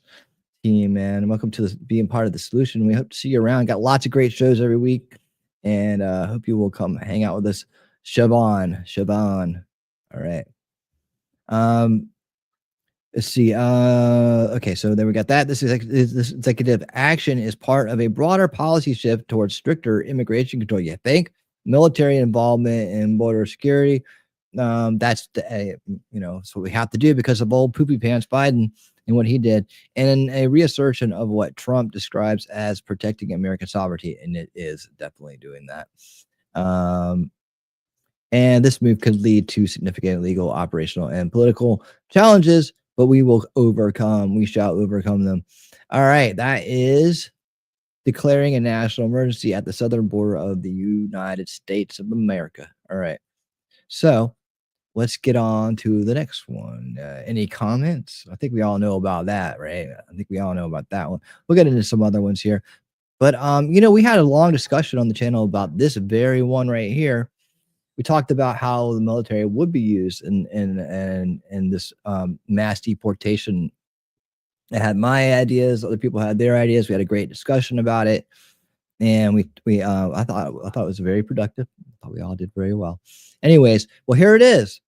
team, man. Welcome to being part of the solution. We hope to see you around. Got lots of great shows every week, and hope you will come hang out with us. Siobhan. All right. Let's see. Okay, so then we got that. This executive action is part of a broader policy shift towards stricter immigration control. You think military involvement in border security? That's it's what we have to do because of old poopy pants Biden and what he did, and a reassertion of what Trump describes as protecting American sovereignty, and it is definitely doing that. And this move could lead to significant legal, operational, and political challenges, but we shall overcome them. All right, that is declaring a national emergency at the southern border of the United States of America. All right, so let's get on to the next one. Any comments? I think we all know about that, right? I think we all know about that one. We'll get into some other ones here. But, we had a long discussion on the channel about this very one right here. We talked about how the military would be used in this mass deportation. I had my ideas. Other people had their ideas. We had a great discussion about it. And I thought it was very productive. I thought we all did very well. Anyways, well, here it is.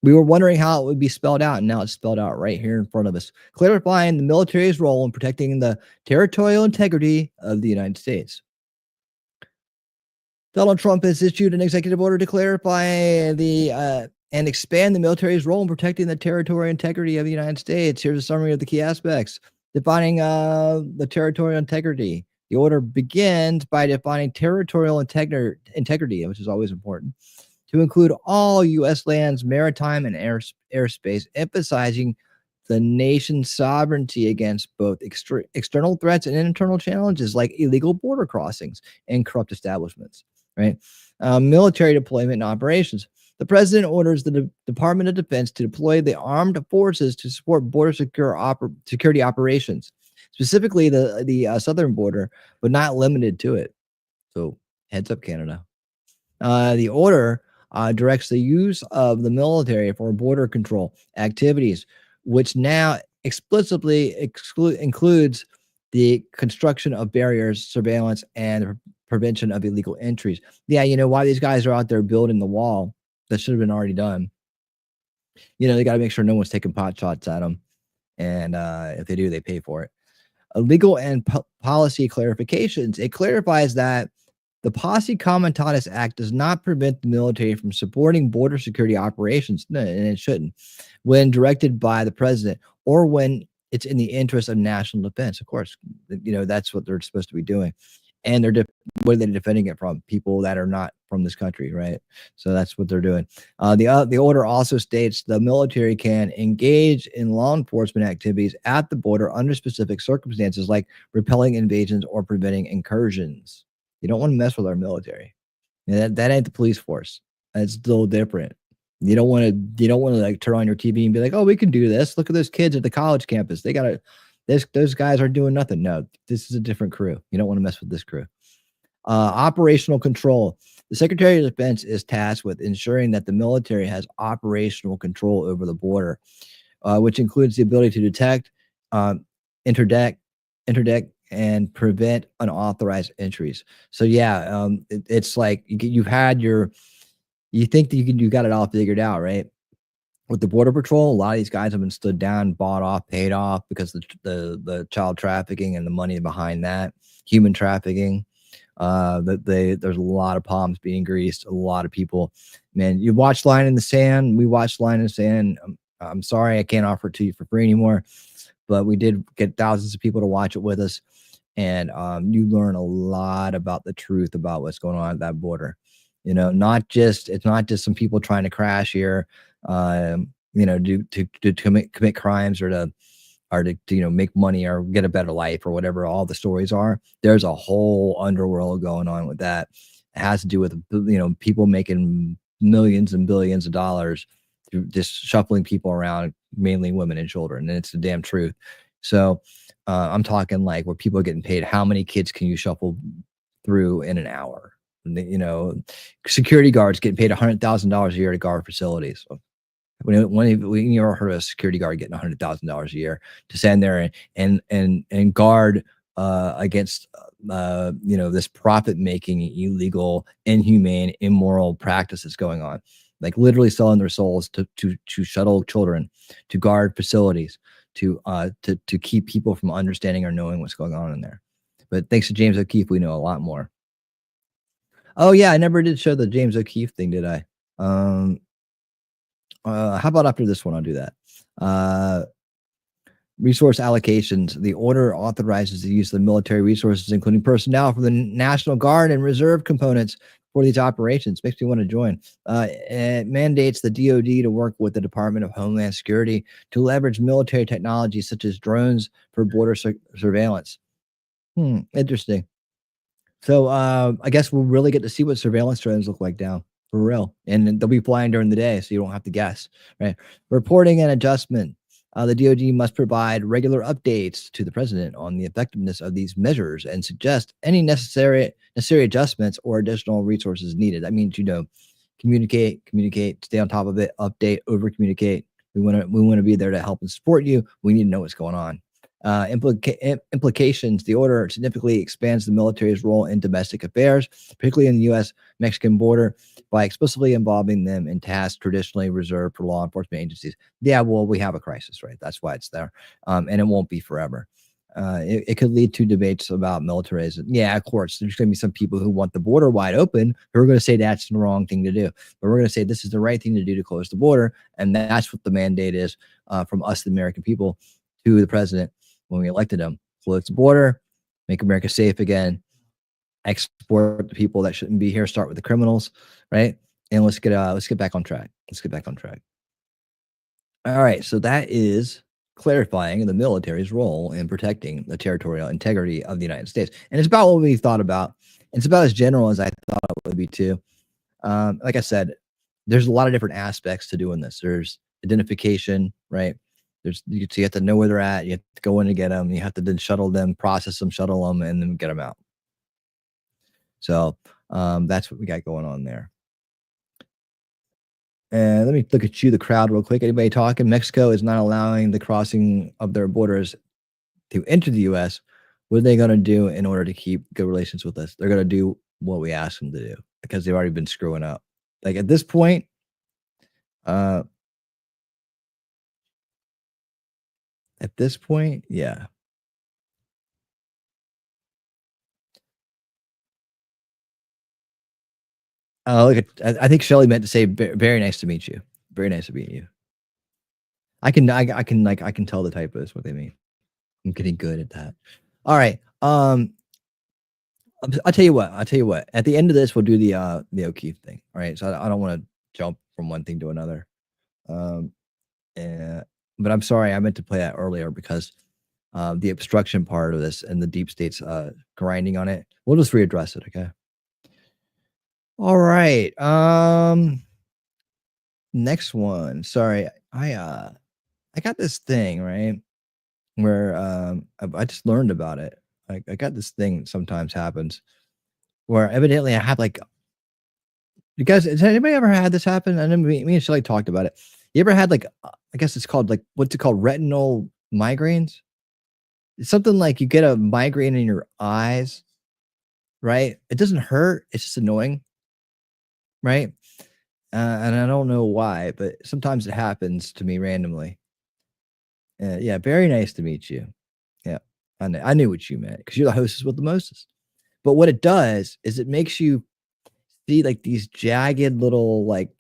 We were wondering how it would be spelled out, and now it's spelled out right here in front of us, clarifying the military's role in protecting the territorial integrity of the United States. Donald Trump has issued an executive order to clarify the and expand the military's role in protecting the territorial integrity of the United States. Here's a summary of the key aspects. Defining the territorial integrity. The order begins by defining territorial integrity, which is always important, to include all U.S. lands, maritime, and airspace, emphasizing the nation's sovereignty against both external threats and internal challenges like illegal border crossings and corrupt establishments. Right? Military deployment and operations. The president orders the Department of Defense to deploy the armed forces to support border security operations, specifically the southern border, but not limited to it. So heads up, Canada. The order directs the use of the military for border control activities, which now explicitly includes the construction of barriers, surveillance, and prevention of illegal entries. Yeah, you know, why these guys are out there building the wall that should have been already done. You know, they got to make sure no one's taking pot shots at them. And if they do, they pay for it. Legal and policy clarifications. It clarifies that the Posse Comitatus Act does not prevent the military from supporting border security operations, and it shouldn't, when directed by the president or when it's in the interest of national defense. Of course, you know, that's what they're supposed to be doing. And what are they defending it from? People that are not from this country, right? So that's what they're doing. The order also states the military can engage in law enforcement activities at the border under specific circumstances, like repelling invasions or preventing incursions. You don't want to mess with our military. You know, that ain't the police force. It's still different. You don't want to like turn on your TV and be like, oh, we can do this. Look at those kids at the college campus. They got to. Those guys are doing nothing. No, this is a different crew. You don't want to mess with this crew. Operational control. The Secretary of Defense is tasked with ensuring that the military has operational control over the border, which includes the ability to detect, interdict, and prevent unauthorized entries. So yeah, it's like you think that you got it all figured out, right? With the Border Patrol, a lot of these guys have been stood down, bought off, paid off because the child trafficking and the money behind that, human trafficking. There's a lot of palms being greased. A lot of people, man. You watch Line in the Sand. We watched Line in the Sand. I'm sorry I can't offer it to you for free anymore, but we did get thousands of people to watch it with us, and you learn a lot about the truth about what's going on at that border. You know, it's not just some people trying to crash here. You know, to commit crimes or to you know, make money or get a better life or whatever all the stories are. There's a whole underworld going on with that. It has to do with, you know, people making millions and billions of dollars through just shuffling people around, mainly women and children, and it's the damn truth. So I'm talking like where people are getting paid. How many kids can you shuffle through in an hour? You know, security guards getting paid $100,000 a year to guard facilities. When you ever heard of a security guard getting $100,000 a year to stand there and guard against you know, this profit-making, illegal, inhumane, immoral practices going on, like literally selling their souls to shuttle children, to guard facilities, to keep people from understanding or knowing what's going on in there. But thanks to James O'Keefe, we know a lot more. Oh yeah, I never did show the James O'Keefe thing, did I? How about after this one? I'll do that. Resource allocations. The order authorizes the use of the military resources, including personnel from the National Guard and reserve components for these operations. Makes me want to join. It mandates the DoD to work with the Department of Homeland Security to leverage military technology such as drones for border surveillance. Interesting. So I guess we'll really get to see what surveillance drones look like now. For real. And they'll be flying during the day, so you don't have to guess, right? Reporting and adjustment. The DoD must provide regular updates to the president on the effectiveness of these measures and suggest any necessary adjustments or additional resources needed. That means, you know, communicate, stay on top of it, update, over communicate. We want to be there to help and support you. We need to know what's going on. Implications. The order significantly expands the military's role in domestic affairs, particularly in the U.S.-Mexican border, by explicitly involving them in tasks traditionally reserved for law enforcement agencies. Yeah, well, we have a crisis, right? That's why it's there, and it won't be forever. It could lead to debates about militarism. Yeah, of course, there's going to be some people who want the border wide open who are going to say that's the wrong thing to do. But we're going to say this is the right thing to do to close the border. And that's what the mandate is from us, the American people, to the president when we elected him. Close the border, make America safe again, export the people that shouldn't be here, start with the criminals, right? And let's get back on track. Let's get back on track. All right, so that is clarifying the military's role in protecting the territorial integrity of the United States. And it's about what we thought about. It's about as general as I thought it would be too. Like I said, there's a lot of different aspects to doing this. There's identification, right? So you have to know where they're at. You have to go in and get them. You have to then shuttle them, process them, shuttle them, and then get them out. So that's what we got going on there. And let me look at you, the crowd, real quick. Anybody talking? Mexico is not allowing the crossing of their borders to enter the U.S. What are they going to do in order to keep good relations with us? They're going to do what we ask them to do because they've already been screwing up. Like at this point, yeah. Oh, look at, I think Shelly meant to say very nice to meet you. Very nice to meet you. I can tell the typos what they mean. I'm getting good at that. All right. I'll tell you what. At the end of this, we'll do the O'Keefe thing. All right. So I don't want to jump from one thing to another. But I'm sorry, I meant to play that earlier because the obstruction part of this and the deep state's grinding on it. We'll just readdress it. Okay. All right. Next one. Sorry, I got this thing, right? Where I just learned about it. I got this thing that sometimes happens where evidently I have like, you guys, has anybody ever had this happen? I know me and Shelly talked about it. You ever had like, I guess it's called like, what's it called? Retinal migraines? It's something like you get a migraine in your eyes, right? It doesn't hurt. It's just annoying, right? And I don't know why, but sometimes it happens to me randomly. Yeah, very nice to meet you. Yeah, I knew what you meant because you're the hostess with the mostest. But what it does is it makes you see like these jagged little like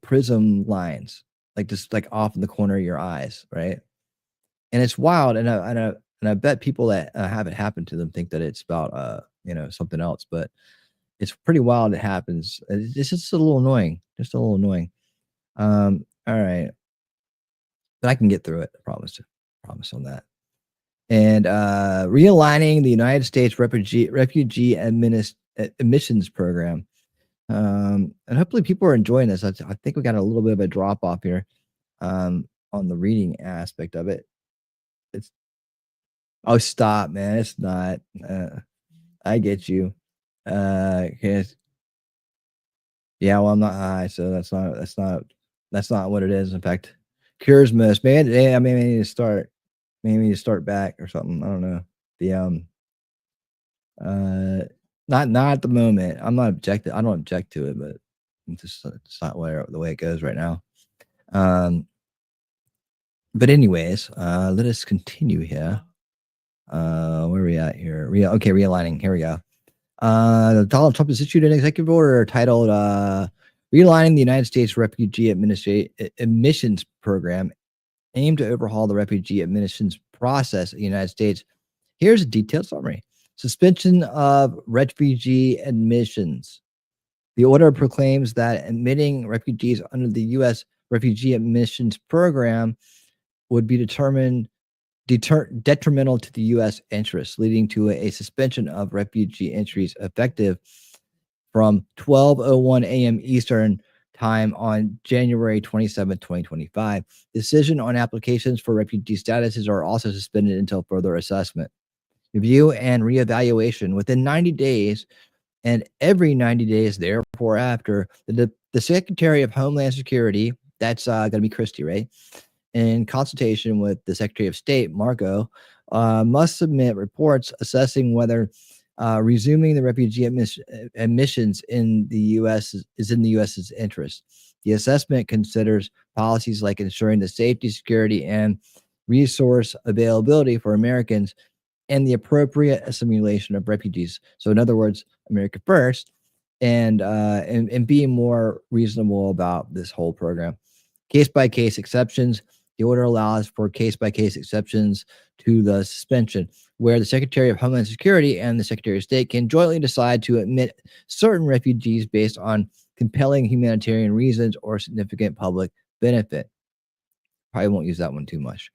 prism lines, like just like off in the corner of your eyes, right? And it's wild. And I bet people that have it happen to them think that it's about something else, but it's pretty wild. It happens. It's just a little annoying. All right. But I can get through it. I promise on that. And realigning the United States refugee admissions program. And hopefully people are enjoying this. I think we got a little bit of a drop off here on the reading aspect of it. Oh, stop, man. It's not. I get you. Yeah, well, I'm not high, so that's not what it is. In fact, cures most, man. Yeah, maybe I need to start. Maybe I need to start back or something. I don't know. Not at the moment. I'm not objective. I don't object to it, but it's not the way it goes right now. But anyways, let us continue here. Where are we at here? Realigning. Here we go. Donald Trump has issued an executive order titled Realigning the United States Refugee Admissions Program, aimed to overhaul the refugee admissions process in the United States. Here's a detailed summary. Suspension of refugee admissions. The order proclaims that admitting refugees under the U.S. Refugee Admissions Program would be detrimental to the U.S. interests, leading to a suspension of refugee entries effective from 12:01 a.m. Eastern Time on January 27, 2025. Decision on applications for refugee statuses are also suspended until further assessment, review, and reevaluation within 90 days, and every 90 days therefore after. The Secretary of Homeland Security, that's going to be Christie, right? In consultation with the Secretary of State, Marco, must submit reports assessing whether resuming the refugee admissions in the U.S. is in the U.S.'s interest. The assessment considers policies like ensuring the safety, security, and resource availability for Americans, and the appropriate assimilation of refugees. So in other words, America first, and being more reasonable about this whole program. Case-by-case exceptions. The order allows for case-by-case exceptions to the suspension, where the Secretary of Homeland Security and the Secretary of State can jointly decide to admit certain refugees based on compelling humanitarian reasons or significant public benefit. Probably won't use that one too much.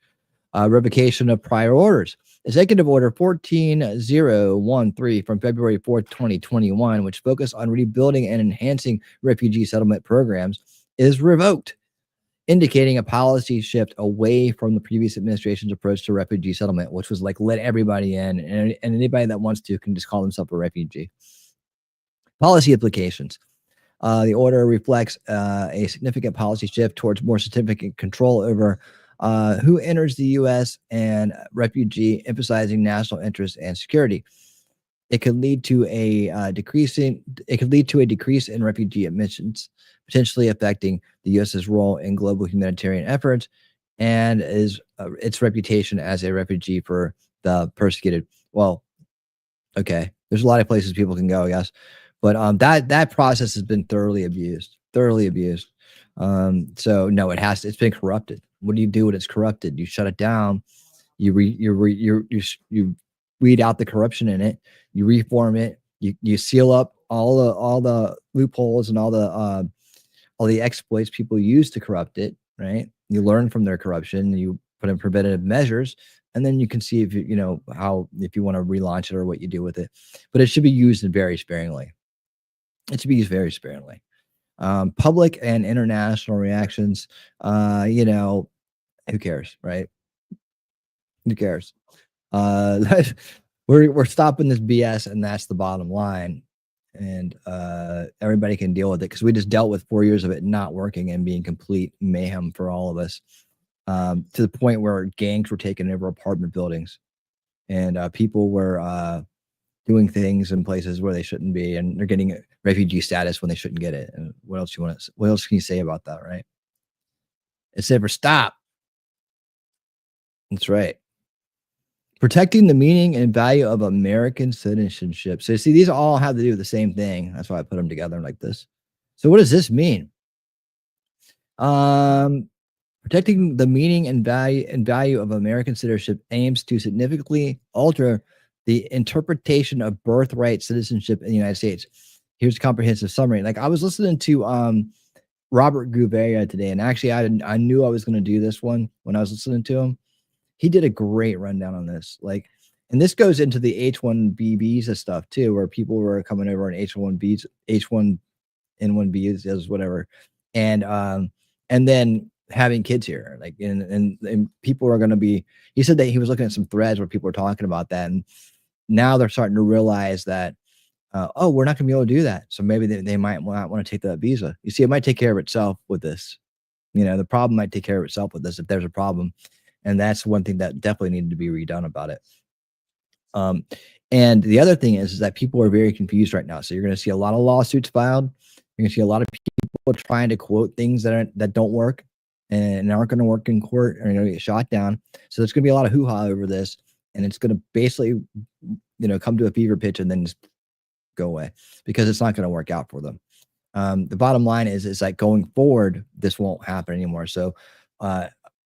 Revocation of prior orders. Executive Order 14013 from February 4th, 2021, which focused on rebuilding and enhancing refugee settlement programs, is revoked, indicating a policy shift away from the previous administration's approach to refugee settlement, which was like, let everybody in, and anybody that wants to can just call themselves a refugee. Policy implications. The order reflects a significant policy shift towards more significant control over who enters the U.S. and refugee, emphasizing national interest and security. It could lead to a decrease in refugee admissions, potentially affecting the U.S.'s role in global humanitarian efforts and its reputation as a refugee for the persecuted. Well, okay, there's a lot of places people can go, yes, but that process has been thoroughly abused. So no, it's been corrupted. What do you do when it's corrupted? You shut it down. You weed out the corruption in it. You reform it. You seal up all the loopholes and all the exploits people use to corrupt it. Right. You learn from their corruption. You put in preventative measures, and then you can see if you know how, if you want to relaunch it or what you do with it. But it should be used very sparingly. It should be used very sparingly. Public and international reactions, who cares, right? Who cares? We're stopping this BS, and that's the bottom line. And everybody can deal with it, because we just dealt with 4 years of it not working and being complete mayhem for all of us, to the point where gangs were taking over apartment buildings, and people were doing things in places where they shouldn't be, and they're getting refugee status when they shouldn't get it. And what else can you say about that, right? It's never stop. That's right. Protecting the meaning and value of American citizenship. So see, these all have to do with the same thing. That's why I put them together like this. So what does this mean? Protecting the meaning and value of American citizenship aims to significantly alter the interpretation of birthright citizenship in the United States. Here's a comprehensive summary. Like, I was listening to Robert Gouveia today, and actually I knew I was going to do this one when I was listening to him. He did a great rundown on this. Like, and this goes into the H-1B visa stuff too, where people were coming over on H-1Bs, H-1N-1Bs, as whatever, and then having kids here. Like, and people are going to be. He said that he was looking at some threads where people were talking about that, and now they're starting to realize that, we're not going to be able to do that. So maybe they might not want to take that visa. You see, it might take care of itself with this. The problem might take care of itself with this if there's a problem. And that's one thing that definitely needed to be redone about it. And the other thing is that people are very confused right now. So you're going to see a lot of lawsuits filed. You're going to see a lot of people trying to quote things that don't work and aren't going to work in court, and are going to get shot down. So there's going to be a lot of hoo-ha over this, and it's going to basically, come to a fever pitch and then just go away, because it's not going to work out for them. The bottom line is like, going forward, this won't happen anymore. So,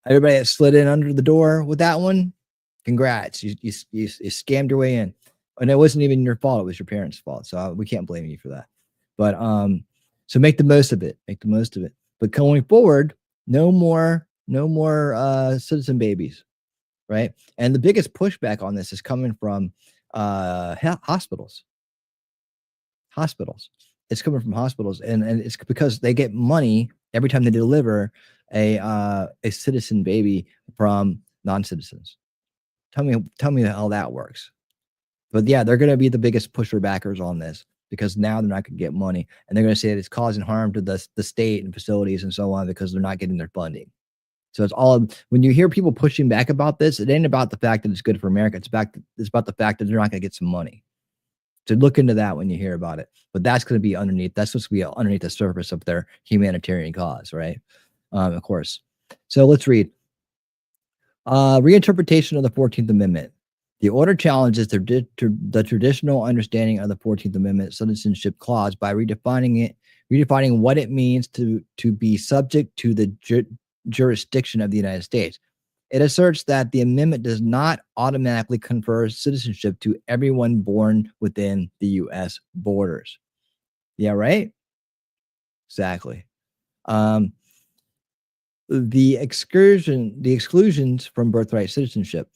everybody that slid in under the door with that one, congrats. You scammed your way in. And it wasn't even your fault. It was your parents' fault. So we can't blame you for that. But so make the most of it. Make the most of it. But going forward, no more citizen babies, right? And the biggest pushback on this is coming from hospitals. It's coming from hospitals, and it's because they get money every time they deliver a citizen baby from non-citizens. Tell me how that works. But yeah, they're going to be the biggest pusher backers on this, because now they're not going to get money, and they're going to say that it's causing harm to the state and facilities and so on, because they're not getting their funding. So it's all, when you hear people pushing back about this, it ain't about the fact that it's good for America. It's about the fact that they're not going to get some money. So look into that when you hear about it. But that's going to be underneath. That's supposed to be underneath the surface of their humanitarian cause, right? Of course. So let's read. Reinterpretation of the 14th Amendment. The order challenges the traditional understanding of the 14th Amendment citizenship clause by redefining what it means to be subject to the jurisdiction of the United States. It asserts that the amendment does not automatically confer citizenship to everyone born within the U.S. borders. Yeah, right? Exactly. The exclusions from birthright citizenship.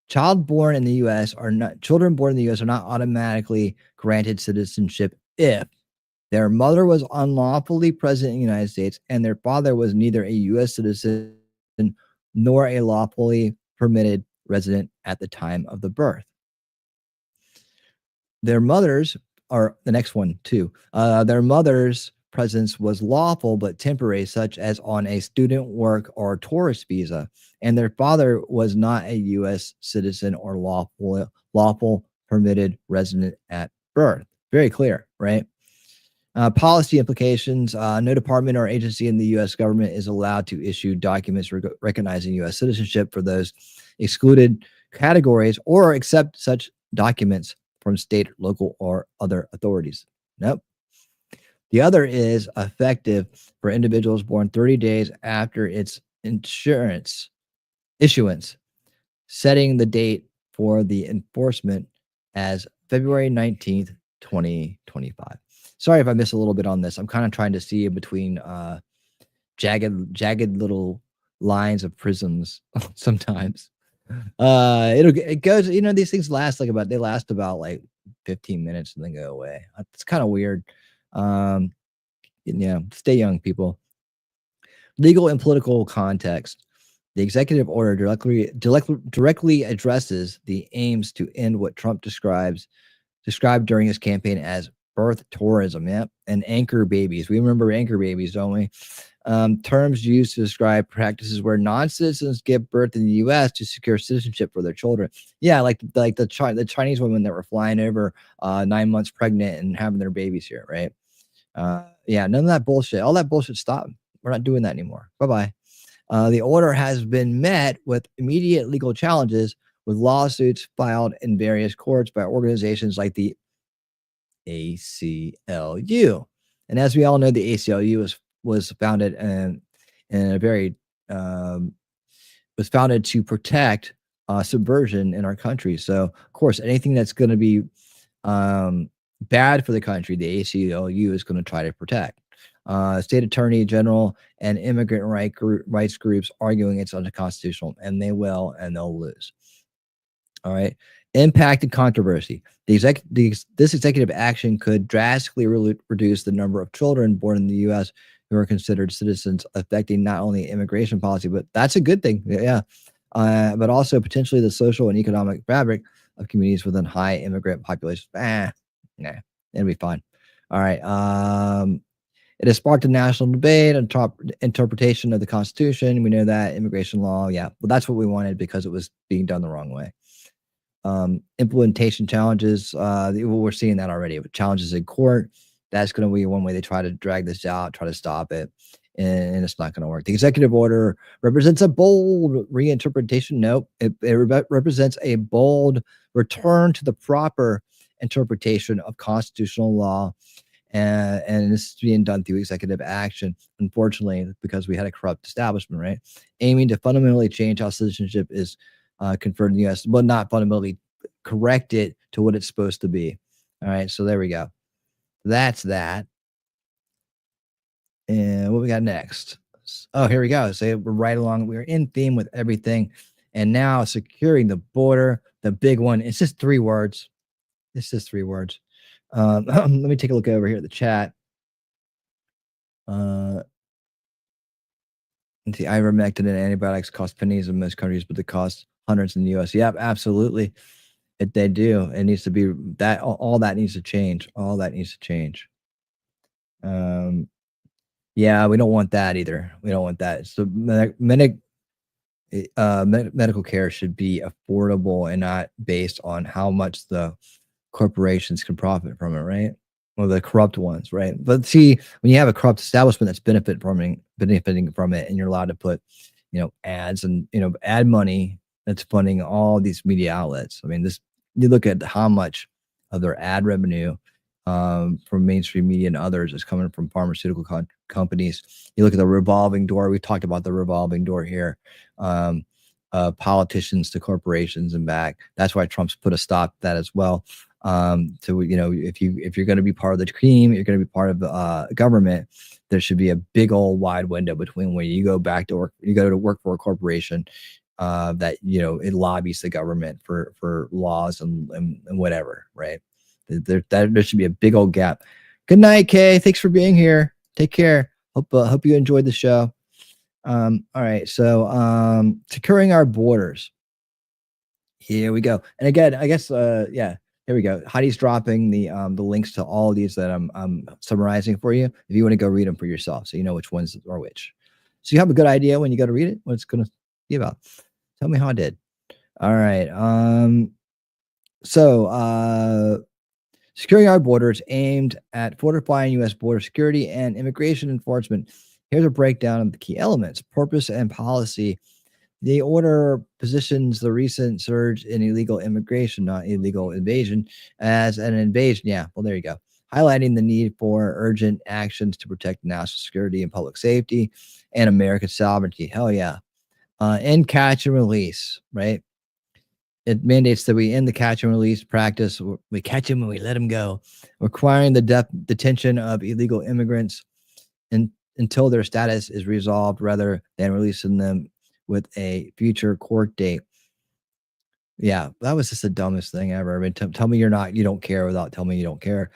Children born in the U.S. are not automatically granted citizenship if their mother was unlawfully present in the United States and their father was neither a U.S. citizen nor a lawfully permitted resident at the time of the birth. Their mothers are the next one too. Their mother's presence was lawful but temporary, such as on a student, work, or tourist visa, and their father was not a U.S. citizen or lawful permitted resident at birth. Very clear, right? Policy implications. No department or agency in the U.S. government is allowed to issue documents recognizing U.S. citizenship for those excluded categories or accept such documents from state, local, or other authorities. Nope. The other is effective for individuals born 30 days after its issuance, setting the date for the enforcement as February 19th, 2025. Sorry if I miss a little bit on this. I'm kind of trying to see in between jagged little lines of prisms sometimes. It goes, these things last about like 15 minutes and then go away. It's kind of weird. Stay young, people. Legal and political context. The executive order directly addresses the aims to end what Trump described during his campaign as birth tourism, and anchor babies. We remember anchor babies, don't we? Terms used to describe practices where non-citizens give birth in the U.S. to secure citizenship for their children. Yeah, like the Chinese women that were flying over 9 months pregnant and having their babies here, right? None of that bullshit. All that bullshit stopped. We're not doing that anymore. Bye-bye. The order has been met with immediate legal challenges, with lawsuits filed in various courts by organizations like the ACLU. And as we all know, the ACLU was founded was founded to protect subversion in our country. So, of course, anything that's going to be bad for the country, the ACLU is going to try to protect. State attorney general and immigrant rights groups arguing it's unconstitutional, and they will, and they'll lose. All right. Impact and controversy. This executive action could drastically reduce the number of children born in the U.S. who are considered citizens, affecting not only immigration policy, but that's a good thing. Yeah. But also potentially the social and economic fabric of communities within high immigrant populations. It'll be fine. All right. It has sparked a national debate on interpretation of the Constitution. We know that immigration law. Yeah. Well, that's what we wanted because it was being done the wrong way. Implementation challenges. We're seeing that already with challenges in court. That's going to be one way they try to drag this out, try to stop it, and it's not going to work. The executive order represents a bold reinterpretation. Nope. It represents a bold return to the proper interpretation of constitutional law. And this is being done through executive action, unfortunately, because we had a corrupt establishment, right? Aiming to fundamentally change how citizenship is conferred in the U.S., but not fundamentally correct it to what it's supposed to be. All right, so there we go. That's that. And what we got next? Oh, here we go. So we're right along. We're in theme with everything. And now securing the border, the big one. It's just 3 words. It's just 3 words. Let me take a look over here at the chat. And see, ivermectin and antibiotics cost pennies in most countries, but they cost hundreds in the U.S. Yep, absolutely. They do. It needs to be that. All that needs to change. All that needs to change. Yeah, we don't want that either. We don't want that. So medical care should be affordable and not based on how much the corporations can profit from it, right? Or the corrupt ones, right? But see, when you have a corrupt establishment that's benefiting from it, and you're allowed to put, ads and ad money that's funding all these media outlets. I mean, you look at how much of their ad revenue from mainstream media and others is coming from pharmaceutical companies. You look at the revolving door. We talked about the revolving door here. Politicians to corporations and back. That's why Trump's put a stop to that as well. So if you're going to be part of the team, you're going to be part of government. There should be a big old wide window between when you go back to work, you go to work for a corporation that it lobbies the government for laws and whatever, right? There should be a big old gap. Good night, Kay. Thanks for being here. Take care. Hope you enjoyed the show. All right. So securing our borders. Here we go. And again, I guess yeah, here we go. Heidi's dropping the links to all of these that I'm summarizing for you. If you want to go read them for yourself, so you know which ones are which. So you have a good idea when you go to read it, what it's gonna be about. Tell me how I did. All right. So securing our borders aimed at fortifying U.S. border security and immigration enforcement. Here's a breakdown of the key elements, purpose and policy. The order positions the recent surge in illegal immigration, not illegal invasion, as an invasion. Yeah, well, there you go. Highlighting the need for urgent actions to protect national security and public safety and American sovereignty. Hell yeah. End catch and release, right? It mandates that we end the catch and release practice. We catch them and we let them go, requiring the detention of illegal immigrants until their status is resolved rather than releasing them with a future court date. Yeah, that was just the dumbest thing ever. I mean, tell me you don't care without telling me you don't care.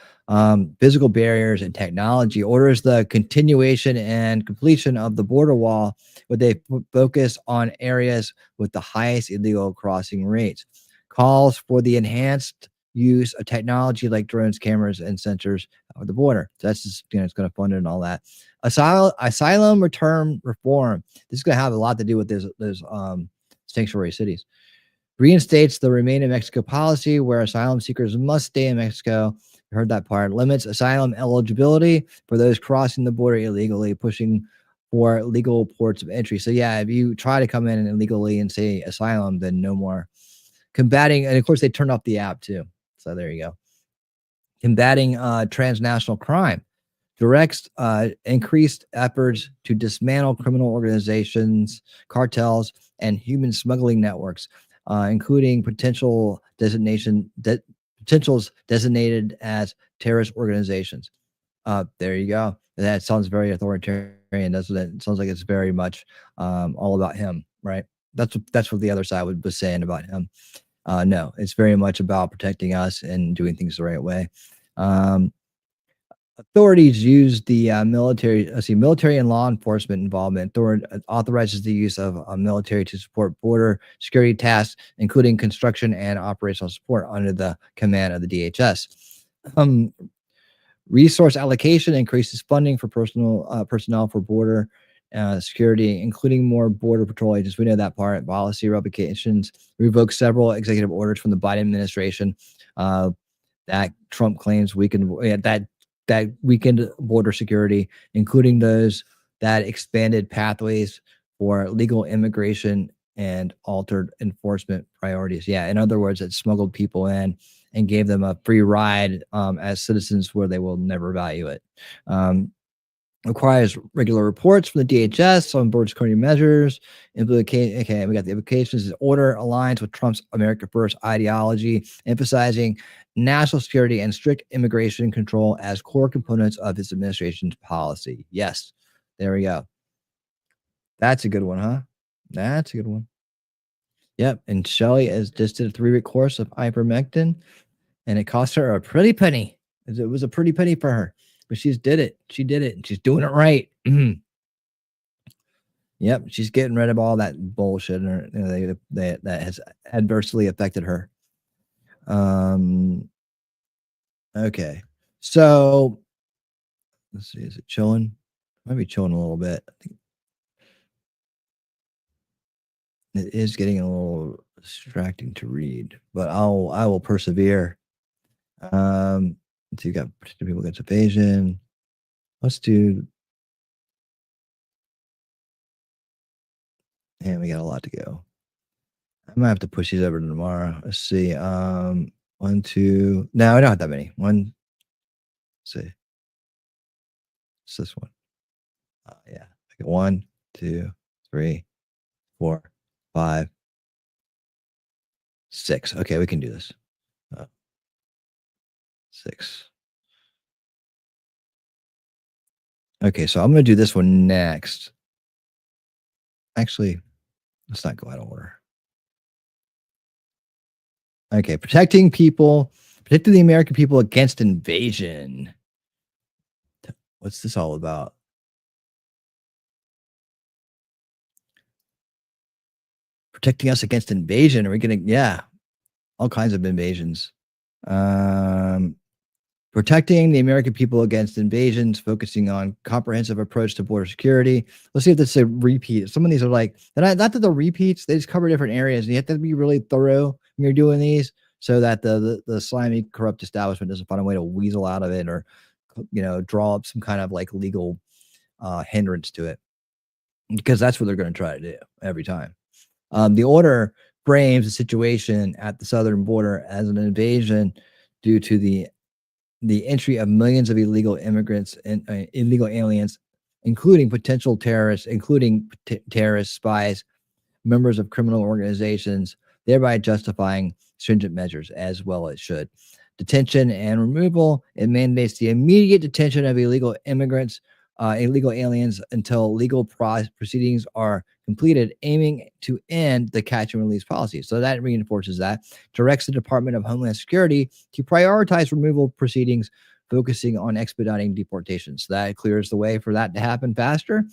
Physical barriers and technology orders the continuation and completion of the border wall with a focus on areas with the highest illegal crossing rates. Calls for the enhanced use of technology like drones, cameras, and sensors at the border. So that's just, it's going to fund it and all that. Asylum return reform. This is going to have a lot to do with those sanctuary cities. Reinstates the remain in Mexico policy where asylum seekers must stay in Mexico. You heard that part. Limits asylum eligibility for those crossing the border illegally, pushing for legal ports of entry. So yeah, if you try to come in illegally and say asylum, then no more. Combating, and of course they turned off the app too. So there you go. Combating transnational crime. Directs increased efforts to dismantle criminal organizations, cartels, and human smuggling networks, including potentials designated as terrorist organizations. There you go. That sounds very authoritarian, doesn't it? It sounds like it's very much all about him, right? That's what the other side was saying about him. No, it's very much about protecting us and doing things the right way. Authorities use the military and law enforcement involvement. Authorizes the use of military to support border security tasks, including construction and operational support under the command of the DHS. Resource allocation increases funding for personnel for border security, including more border patrol agents. We know that part. Policy revocations revoked several executive orders from the Biden administration that Trump claims that weakened border security, including those that expanded pathways for legal immigration and altered enforcement priorities. Yeah, in other words, it smuggled people in and gave them a free ride as citizens where they will never value it. Requires regular reports from the DHS on border security measures. Okay, we got the implications. The order aligns with Trump's America First ideology, emphasizing national security and strict immigration control as core components of his administration's policy. Yes, there we go. That's a good one, huh? That's a good one. Yep, and Shelley just did a 3-week course of ivermectin, and it cost her a pretty penny. It was a pretty penny for her. But she did it. She did it. And she's doing it right. Yep. She's getting rid of all that bullshit that has adversely affected her. Okay. So let's see. Is it chilling? Might be chilling a little bit. I think it is getting a little distracting to read, but I will persevere. So you got protecting people against evasion. Let's do. And we got a lot to go. I might have to push these over to tomorrow. Let's see. 1, 2. No, I don't have that many. One. Let's see. It's this one. Yeah. Okay, 1, 2, 3, 4, 5, 6. Okay, we can do this. 6. Okay, so I'm going to do this one next. Actually, let's not go out of order. Okay, protecting the American people against invasion. What's this all about? Protecting us against invasion. Are we going to, yeah, all kinds of invasions. Protecting the American people against invasions, focusing on comprehensive approach to border security. Let's see if this is a repeat. Some of these are like, not that they're repeats, they just cover different areas. And you have to be really thorough when you're doing these so that the slimy, corrupt establishment doesn't find a way to weasel out of it or, draw up some kind of like legal hindrance to it. Because that's what they're going to try to do every time. The order frames the situation at the southern border as an invasion due to the entry of millions of illegal immigrants and illegal aliens, including potential terrorists, spies, members of criminal organizations, thereby justifying stringent measures, as well it should. Detention and removal. It mandates the immediate detention of illegal immigrants, illegal aliens until legal proceedings are completed, aiming to end the catch and release policy. So that reinforces that. Directs the Department of Homeland Security to prioritize removal proceedings, focusing on expediting deportations. So that clears the way for that to happen faster.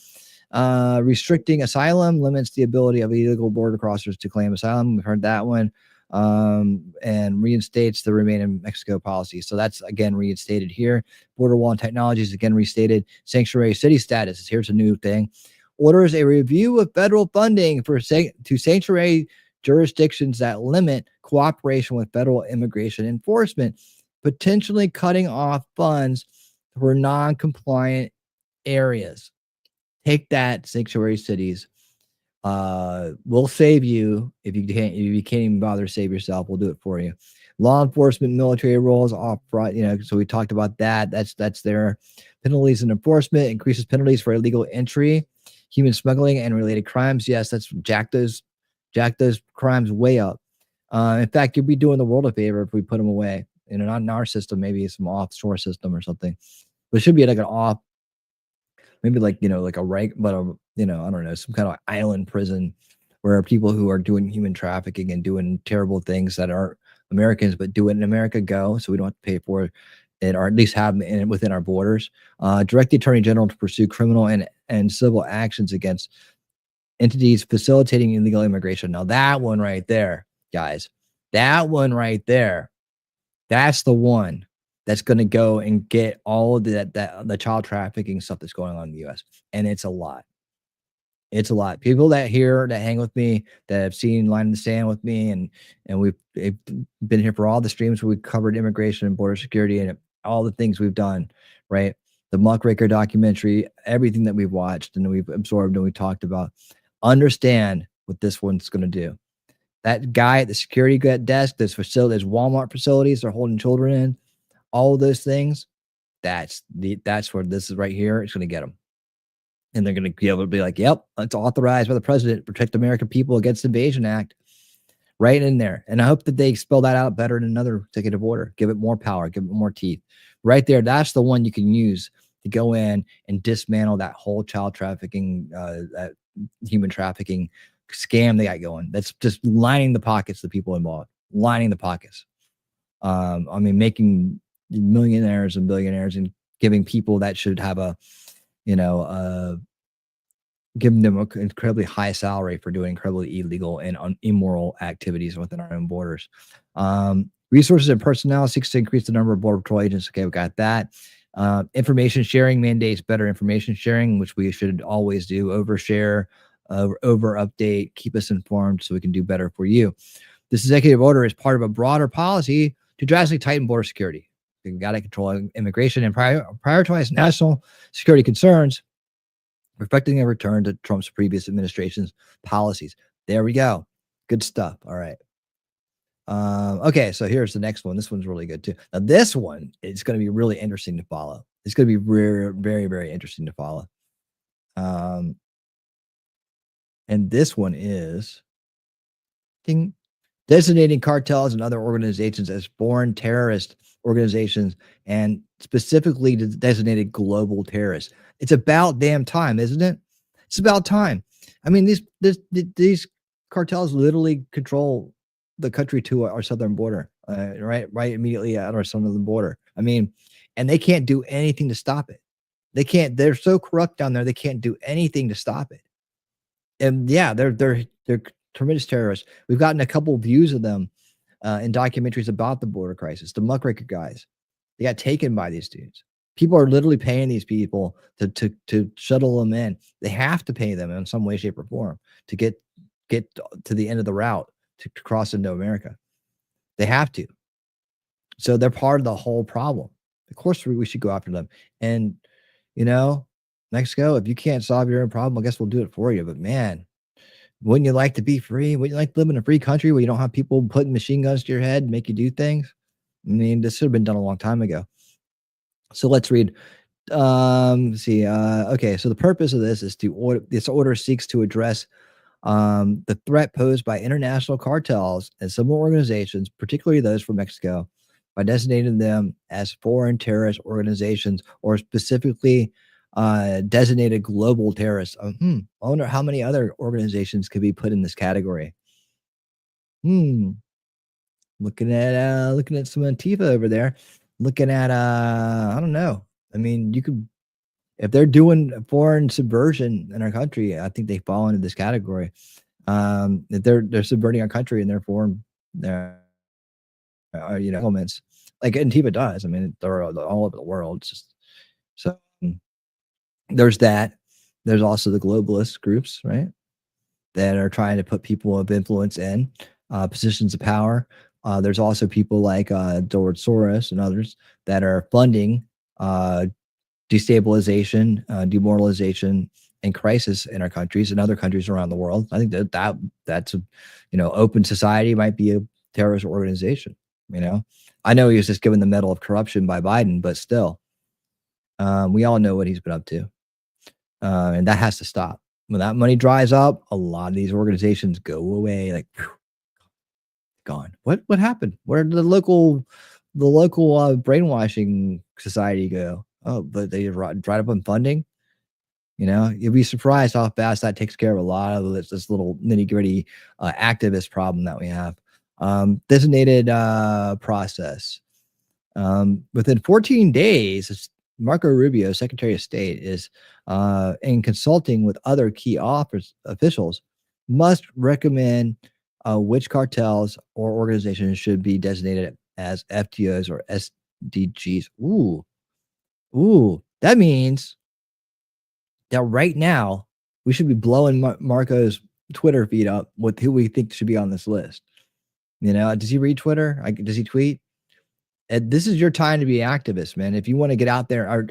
Restricting asylum limits the ability of illegal border crossers to claim asylum. We've heard that one. And reinstates the Remain in Mexico policy. So that's again reinstated here. Border wall technologies again restated. Sanctuary city status. Here's a new thing. Orders a review of federal funding to sanctuary jurisdictions that limit cooperation with federal immigration enforcement, potentially cutting off funds for non-compliant areas. Take that, sanctuary cities. We'll save you if you can't even bother to save yourself. We'll do it for you. Law enforcement, military roles off front, so we talked about that. That's their penalties and enforcement, increases penalties for illegal entry, human smuggling, and related crimes. Yes, that's jack those crimes way up. In fact, you'd be doing the world a favor if we put them away. Not in our system, maybe some offshore system or something. But it should be like an off, maybe like like a right, but I don't know, some kind of island prison where people who are doing human trafficking and doing terrible things that aren't Americans, but do it in America go, so we don't have to pay for it, or at least have them within our borders. Direct the Attorney General to pursue criminal and civil actions against entities facilitating illegal immigration. Now that one right there, guys, that one right there, that's the one that's going to go and get all of the child trafficking stuff that's going on in the U.S. And it's a lot. It's a lot. People that hang with me, that have seen Line in the Sand with me, and we've been here for all the streams where we've covered immigration and border security and all the things we've done, right? The Muckraker documentary, everything that we've watched and we've absorbed and we talked about. Understand what this one's going to do. That guy at the security desk, those Walmart facilities they're holding children in, all of those things, that's where this is right here. It's going to get them. And they're going to be able to be like, yep, it's authorized by the president, Protect American People Against Invasion Act, right in there. And I hope that they spell that out better in another executive order. Give it more power, give it more teeth. Right there, that's the one you can use to go in and dismantle that whole child trafficking, that human trafficking scam they got going. That's just lining the pockets of the people involved, lining the pockets. Making millionaires and billionaires and giving people that should have giving them an incredibly high salary for doing incredibly illegal and immoral activities within our own borders. Resources and personnel seeks to increase the number of Border Patrol agents. Okay, we got that. Information sharing mandates better information sharing, which we should always do. Overshare, over update, keep us informed so we can do better for you. This executive order is part of a broader policy to drastically tighten border security. We've got to control immigration and prioritize national security concerns, perfecting a return to Trump's previous administration's policies. There we go. Good stuff. All right. Okay, so here's the next one. This one's really good too. Now, this one is going to be really interesting to follow. It's going to be very, very, very interesting to follow. And this one is designating cartels and other organizations as foreign terrorist organizations, and specifically designated global terrorists. It's about damn time, isn't it? It's about time. I mean, these cartels literally control the country to our southern border, right immediately at our southern border. I mean, and they can't do anything to stop it. They can't. They're so corrupt down there. They can't do anything to stop it. And yeah, they're tremendous terrorists. We've gotten a couple of views of them in documentaries about the border crisis. The muckraker guys, they got taken by these dudes. People are literally paying these people to shuttle them in. They have to pay them in some way, shape, or form to get to the end of the route to cross into America. They have to. So they're part of the whole problem. Of course, we should go after them. And, you know, Mexico, if you can't solve your own problem, I guess we'll do it for you. But man, wouldn't you like to be free? Wouldn't you like to live in a free country where you don't have people putting machine guns to your head and make you do things? I mean, this should have been done a long time ago. So let's read. Okay, so the purpose of this is this order seeks to address the threat posed by international cartels and similar organizations, particularly those from Mexico, by designating them as foreign terrorist organizations, or specifically designated global terrorists. I wonder how many other organizations could be put in this category. Looking at some Antifa over there. Looking at I don't know. I mean, you could, if they're doing foreign subversion in our country, I think they fall into this category. If they're subverting our country and they're foreign, elements like Antifa does. I mean, they're all over the world. It's just so. There's that. There's also the globalist groups, right, that are trying to put people of influence in positions of power. There's also people like George Soros and others that are funding destabilization, demoralization, and crisis in our countries and other countries around the world. I think that's a, open society might be a terrorist organization. I know he was just given the medal of corruption by Biden, but still, we all know what he's been up to. And that has to stop. When that money dries up, a lot of these organizations go away, like gone. What happened? Where did the local brainwashing society go? Oh, but they dried up on funding. You'd be surprised how fast that takes care of a lot of this little nitty gritty activist problem that we have. Designated process. Within 14 days, Marco Rubio, Secretary of State, is in consulting with other key officials, must recommend which cartels or organizations should be designated as FTOs or SDGs. Ooh, that means that right now we should be blowing Marco's Twitter feed up with who we think should be on this list. Does he read Twitter? Does he tweet? This is your time to be activist, man. If you want to get out there or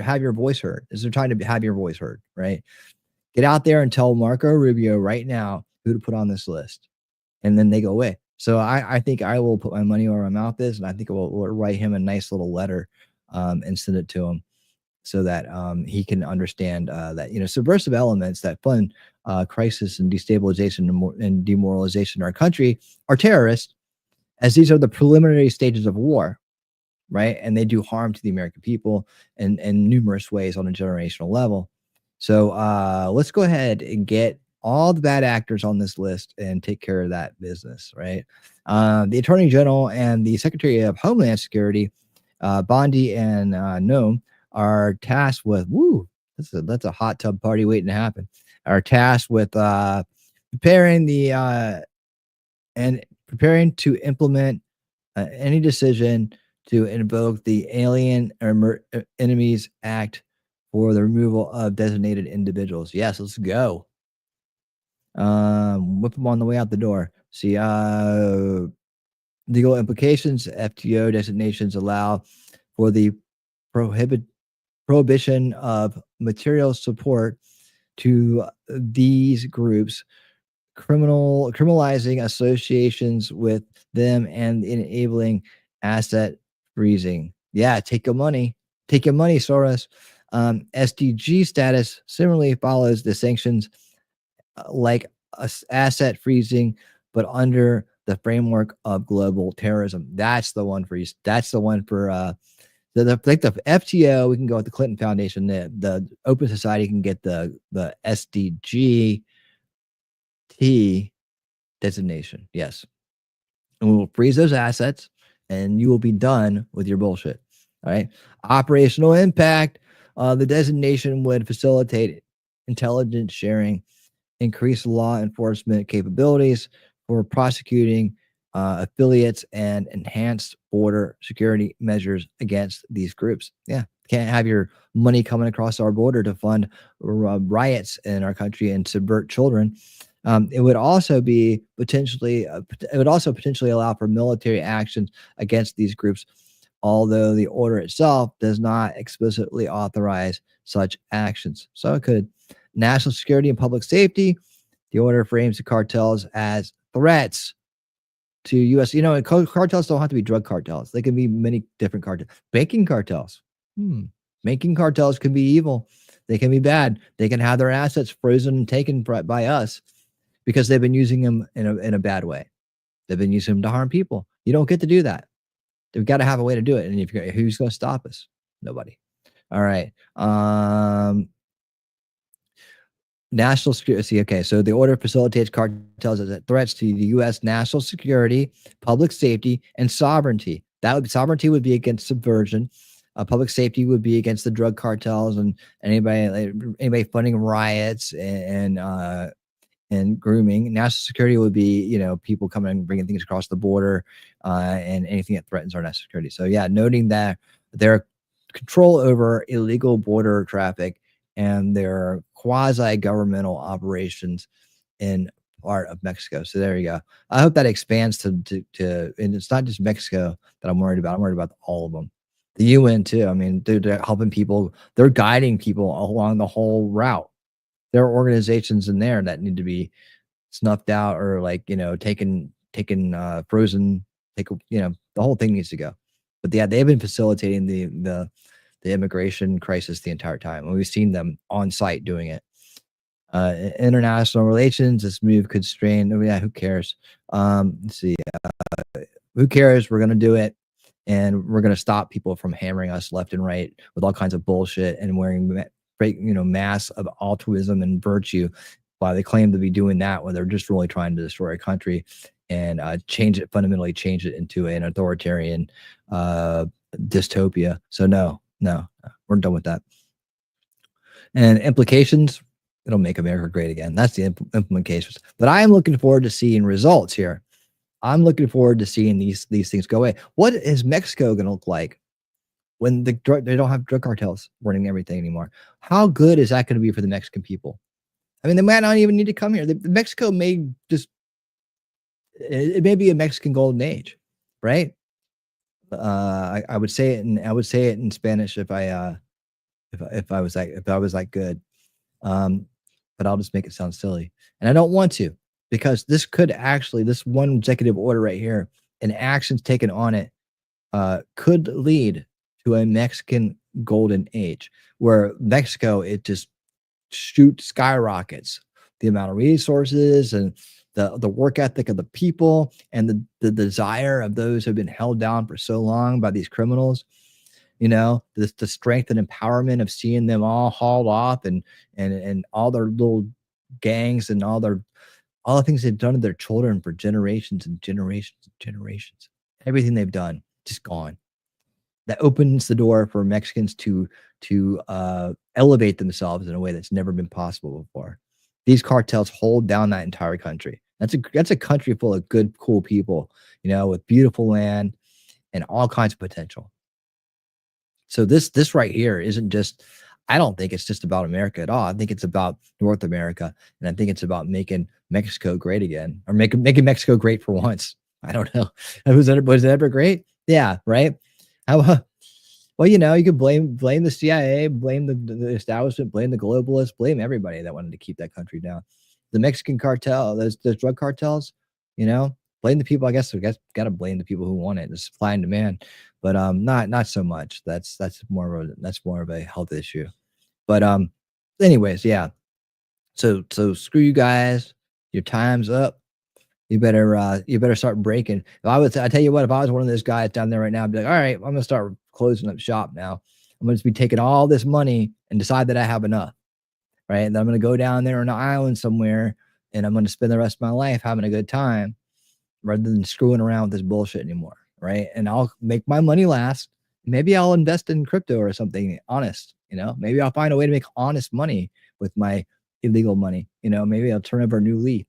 have your voice heard, this is your time to have your voice heard, right? Get out there and tell Marco Rubio right now who to put on this list, and then they go away. So I think I will put my money where my mouth is, and I think we'll write him a nice little letter and send it to him so that he can understand that subversive elements that fund crisis and destabilization and demoralization in our country are terrorists, as these are the preliminary stages of war, right? And they do harm to the American people in numerous ways on a generational level. So let's go ahead and get all the bad actors on this list and take care of that business, right? The Attorney General and the Secretary of Homeland Security, Bondi and Noem, are tasked with, that's a hot tub party waiting to happen, are tasked with preparing to implement any decision to invoke the Alien Enemies Act for the removal of designated individuals. Yes, let's go. Whip them on the way out the door. See, legal implications. FTO designations allow for the prohibition of material support to these groups criminalizing associations with them and enabling asset freezing. Yeah, take your money, Soros. SDG status similarly follows the sanctions like asset freezing, but under the framework of global terrorism. That's the one for you. That's the one for like the FTO. We can go with the Clinton Foundation. The Open Society can get the SDG designation. Yes, and we will freeze those assets, and you will be done with your bullshit. All right. Operational impact. The designation would facilitate intelligence sharing, increase law enforcement capabilities for prosecuting affiliates, and enhanced border security measures against these groups. Yeah, can't have your money coming across our border to fund riots in our country and subvert children. It would also be potentially allow for military actions against these groups, although the order itself does not explicitly authorize such actions. So it could. National security and public safety. The order frames the cartels as threats to U.S. Cartels don't have to be drug cartels. They can be many different cartels. Banking cartels. Banking cartels can be evil. They can be bad. They can have their assets frozen and taken by us because they've been using them in a bad way. They've been using them to harm people. You don't get to do that. We've got to have a way to do it. And who's going to stop us? Nobody. All right. National security. Okay, so the order facilitates cartels as threats to the U.S. national security, public safety, and sovereignty. Sovereignty would be against subversion. Public safety would be against the drug cartels and anybody funding riots and grooming. National security would be people coming and bringing things across the border and anything that threatens our national security. So yeah, noting that their control over illegal border traffic and their quasi-governmental operations in part of Mexico. So there you go. I hope that expands to and it's not just Mexico that I'm worried about. I'm worried about all of them. The UN too. I mean, they're helping people. They're guiding people along the whole route. There are organizations in there that need to be snuffed out or taken frozen. The whole thing needs to go. But yeah, they've been facilitating the immigration crisis the entire time. And we've seen them on site doing it. International relations, this move could strain. Yeah, who cares? Let's see. Who cares? We're going to do it. And we're going to stop people from hammering us left and right with all kinds of bullshit and wearing mass of altruism and virtue while they claim to be doing that when they're just really trying to destroy a country and fundamentally change it into an authoritarian dystopia. So no, we're done with that. And implications, it'll make America great again. That's the implications. But I am looking forward to seeing results here. I'm looking forward to seeing these things go away. What is Mexico going to look like when they don't have drug cartels running everything anymore? How good is that going to be for the Mexican people? I mean, they might not even need to come here. Mexico may it may be a Mexican golden age, right? I would say it in Spanish if I was that good. But I'll just make it sound silly. And I don't want to, because this one executive order right here and actions taken on it could lead to a Mexican golden age where Mexico, it just skyrockets the amount of resources and the work ethic of the people and the desire of those who have been held down for so long by these criminals. The strength and empowerment of seeing them all hauled off and all their little gangs and all the things they've done to their children for generations and generations and generations. Everything they've done, just gone. That opens the door for Mexicans to elevate themselves in a way that's never been possible before. These cartels hold down that entire country. That's a country full of good, cool people, with beautiful land and all kinds of potential. So this right here isn't just, I don't think it's just about America at all. I think it's about North America. And I think it's about making Mexico great again, or making Mexico great for once. I don't know. Was it ever great? Yeah. Right. Well, you could blame the CIA, blame the establishment, blame the globalists, blame everybody that wanted to keep that country down. the Mexican cartel, those drug cartels, you know, blame the people. I guess got to blame the people who want it. The supply and demand, but not so much. That's more of a health issue. But anyways, yeah. So screw you guys. Your time's up. You better start breaking. I tell you what, if I was one of those guys down there right now, I'd be like, all right, I'm gonna start closing up shop now. I'm gonna just be taking all this money and decide that I have enough, right? And then I'm gonna go down there on an island somewhere, and I'm gonna spend the rest of my life having a good time, rather than screwing around with this bullshit anymore, right? And I'll make my money last. Maybe I'll invest in crypto or something honest. You know, maybe I'll find a way to make honest money with my illegal money. You know, maybe I'll turn over a new leaf.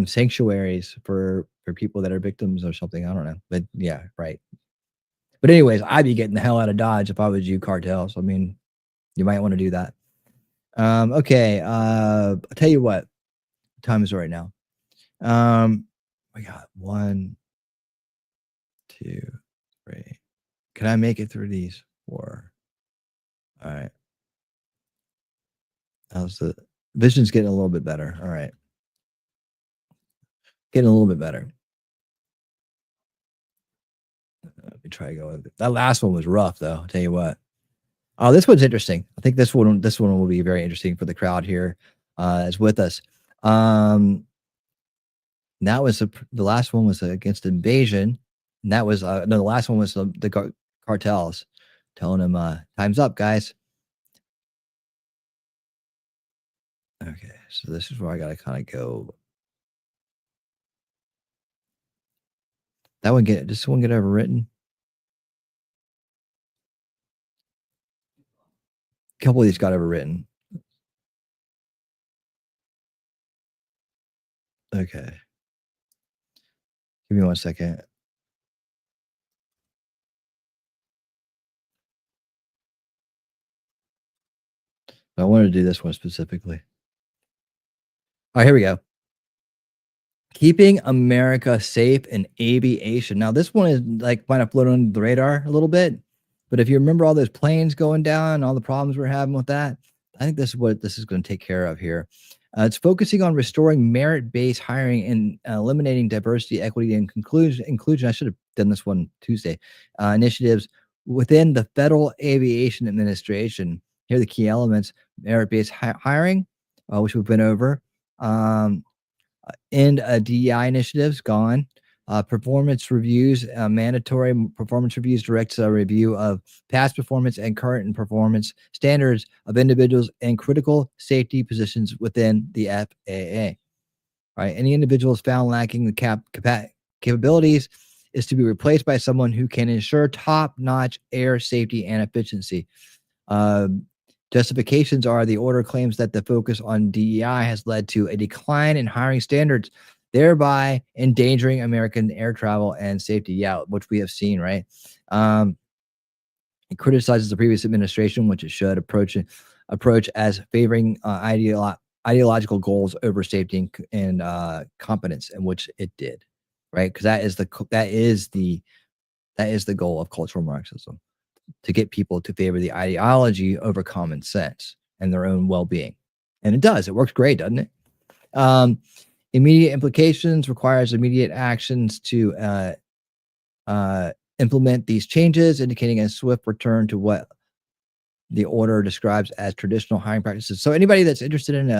Sanctuaries for people that are victims or something. I don't know, but yeah, right. But anyways, I'd be getting the hell out of Dodge if I was you, cartels. I mean, you might want to do that. Okay. I'll tell you what time is it right now. We got 1, 2, 3. Can I make it through these 4? All right. How's the vision's getting a little bit better? All right. Getting a little bit better. Let me try to go with it. That last one was rough, though. I'll tell you what. Oh, this one's interesting. I think this one will be very interesting for the crowd here, is with us. That was the last one was against invasion, and that was no, the last one was the cartels telling them time's up, guys. Okay, so this is where I gotta kind of go. Does this one get overwritten? A couple of these got overwritten. Okay. Give me 1 second. I wanted to do this one specifically. All right, here we go. Keeping America safe in aviation. Now, this one is like kind of floating under the radar a little bit, but if you remember all those planes going down and all the problems we're having with that, I think this is what this is going to take care of here. It's focusing on restoring merit-based hiring and eliminating diversity, equity, and inclusion. I should have done this one Tuesday. Initiatives within the Federal Aviation Administration. Here are the key elements: merit-based hiring, which we've been over. And DEI initiatives gone. Performance reviews, mandatory performance reviews directs a review of past performance and current performance standards of individuals in critical safety positions within the FAA. Right, any individuals found lacking the capabilities is to be replaced by someone who can ensure top-notch air safety and efficiency. Justifications are the order claims that the focus on DEI has led to a decline in hiring standards, thereby endangering American air travel and safety. Yeah, which we have seen, right? It criticizes the previous administration, which it should approach as favoring ideological goals over safety and competence, and which it did, right? Because that is the goal of cultural Marxism, to get people to favor the ideology over common sense and their own well-being. And it does. It works great, doesn't it? Immediate implications requires immediate actions to implement these changes, indicating a swift return to what the order describes as traditional hiring practices. So anybody that's interested in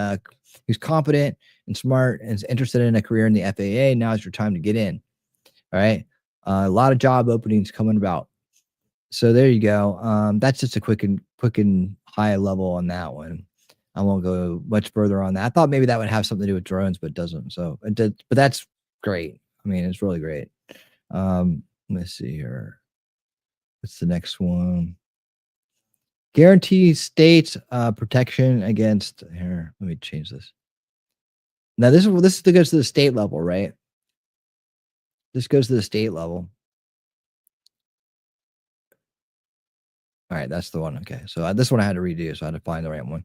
who's competent and smart and is interested in a career in the FAA, now is your time to get in. All right. A lot of job openings coming about. So there you go. That's just a quick and high level on that one. I won't go much further on that. I thought maybe that would have something to do with drones, but it doesn't. So it did, but that's great. I mean, it's really great. Let's see here. What's the next one? Guarantee states protection against here. Let me change this. Now this goes to the state level, right? This goes to the state level. All right, that's the one. Okay, so this one I had to redo, so I had to find the right one.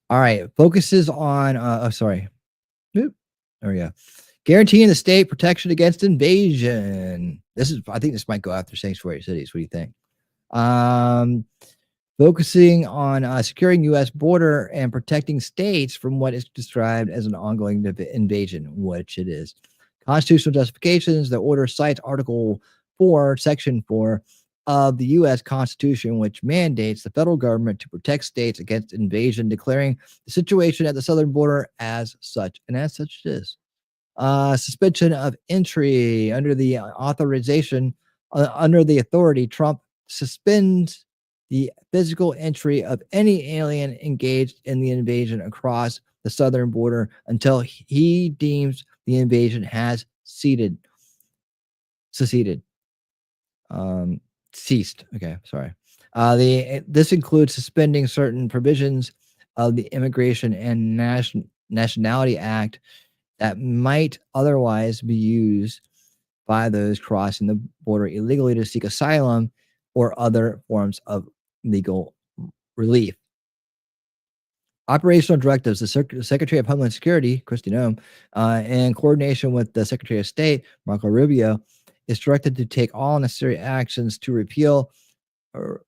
All right, focuses on. Sorry. Oop, there we go. Guaranteeing the state protection against invasion. I think this might go after sanctuary cities. What do you think? focusing on securing U.S. border and protecting states from what is described as an ongoing invasion, which it is. Constitutional justifications. The order cites Article 4, Section 4 of the U.S. Constitution, which mandates the federal government to protect states against invasion, declaring the situation at the southern border as such. And as such it is. Suspension of entry under the authorization, under the authority, Trump suspends the physical entry of any alien engaged in the invasion across the southern border until he deems the invasion has seceded. Ceased. Okay, sorry. This includes suspending certain provisions of the Immigration and Nationality Act that might otherwise be used by those crossing the border illegally to seek asylum or other forms of legal relief. Operational directives. The Secretary of Homeland Security, Kristi Noem, in coordination with the Secretary of State, Marco Rubio, is directed to take all necessary actions to repeal or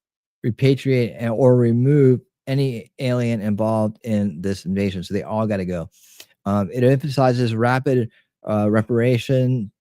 repatriate or remove any alien involved in this invasion. So they all got to go. It emphasizes rapid repatriation,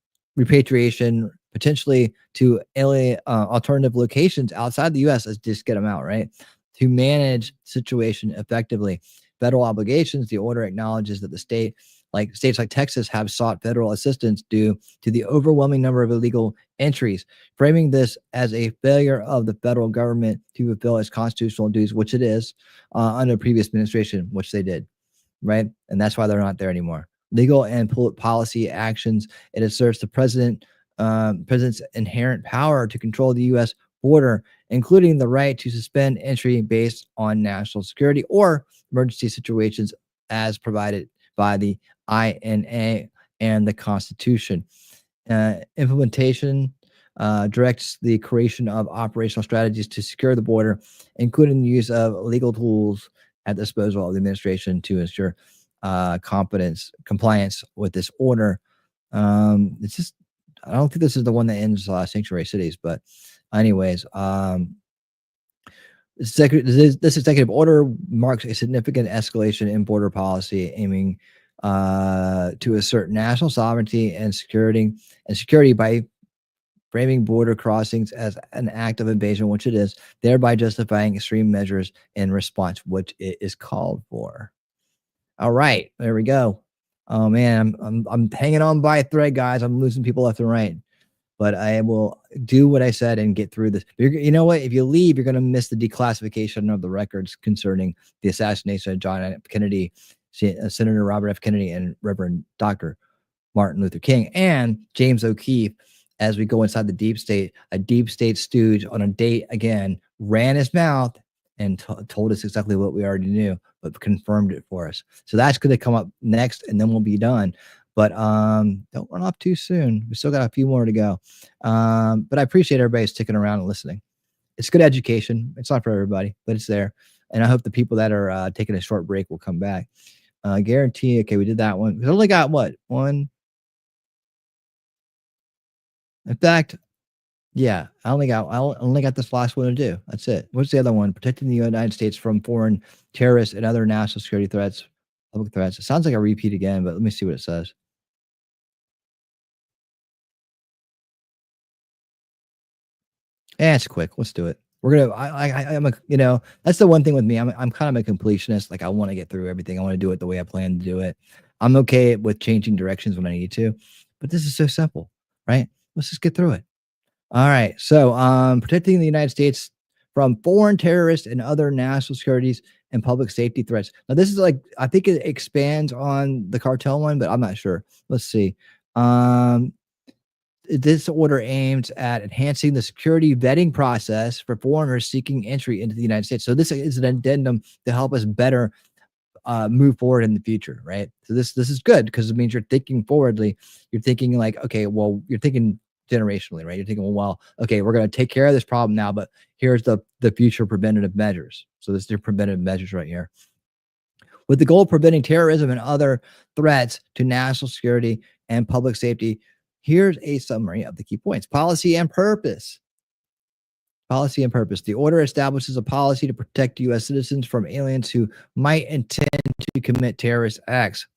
potentially to alien alternative locations outside the U.S. Let's just get them out, right? To manage situation effectively. Federal obligations. The order acknowledges that states like Texas have sought federal assistance due to the overwhelming number of illegal entries, framing this as a failure of the federal government to fulfill its constitutional duties, which it is under previous administration, which they did, right? And that's why they're not there anymore. Legal and policy actions. It asserts the president's inherent power to control the U.S. border, including the right to suspend entry based on national security or emergency situations as provided by the INA and the Constitution. Implementation directs the creation of operational strategies to secure the border, including the use of legal tools at the disposal of the administration to ensure compliance with this order. It's just, I don't think this is the one that ends sanctuary cities, but anyways, this executive order marks a significant escalation in border policy, aiming to assert national sovereignty and security by framing border crossings as an act of invasion, which it is, thereby justifying extreme measures in response, which it is called for. All right, there we go. Oh man, I'm hanging on by a thread, guys. I'm losing people left and right, but I will do what I said and get through this. You know what? If you leave, you're going to miss the declassification of the records concerning the assassination of John F. Kennedy, Senator Robert F. Kennedy, and Reverend Dr. Martin Luther King, and James O'Keefe. As we go inside the deep state, a deep state stooge on a date again ran his mouth and told us exactly what we already knew, but confirmed it for us. So that's going to come up next, and then we'll be done. But don't run off too soon. We still got a few more to go. But I appreciate everybody sticking around and listening. It's good education. It's not for everybody, but it's there. And I hope the people that are taking a short break will come back. Guarantee. Okay, we did that one. We only got what? One. In fact, yeah, I only got this last one to do. That's it. What's the other one? Protecting the United States from foreign terrorists and other national security threats, public threats. It sounds like a repeat again, but let me see what it says. Yeah, it's quick. Let's do it. We're gonna. I'm a. You know, that's the one thing with me. I'm kind of a completionist. Like I want to get through everything. I want to do it the way I plan to do it. I'm okay with changing directions when I need to, but this is so simple, right? Let's just get through it. All right. So, protecting the United States from foreign terrorists and other national securities and public safety threats. Now, this is like, I think it expands on the cartel one, but I'm not sure. Let's see. This order aims at enhancing the security vetting process for foreigners seeking entry into the United States. So this is an addendum to help us better move forward in the future, right? So this is good because it means you're thinking forwardly. You're thinking like, okay, well, you're thinking generationally, right? You're thinking, well, okay, we're going to take care of this problem now, but here's the future preventative measures. So this is your preventative measures right here. With the goal of preventing terrorism and other threats to national security and public safety, here's a summary of the key points. Policy and purpose. Policy and purpose. The order establishes a policy to protect U.S. citizens from aliens who might intend to commit terrorist acts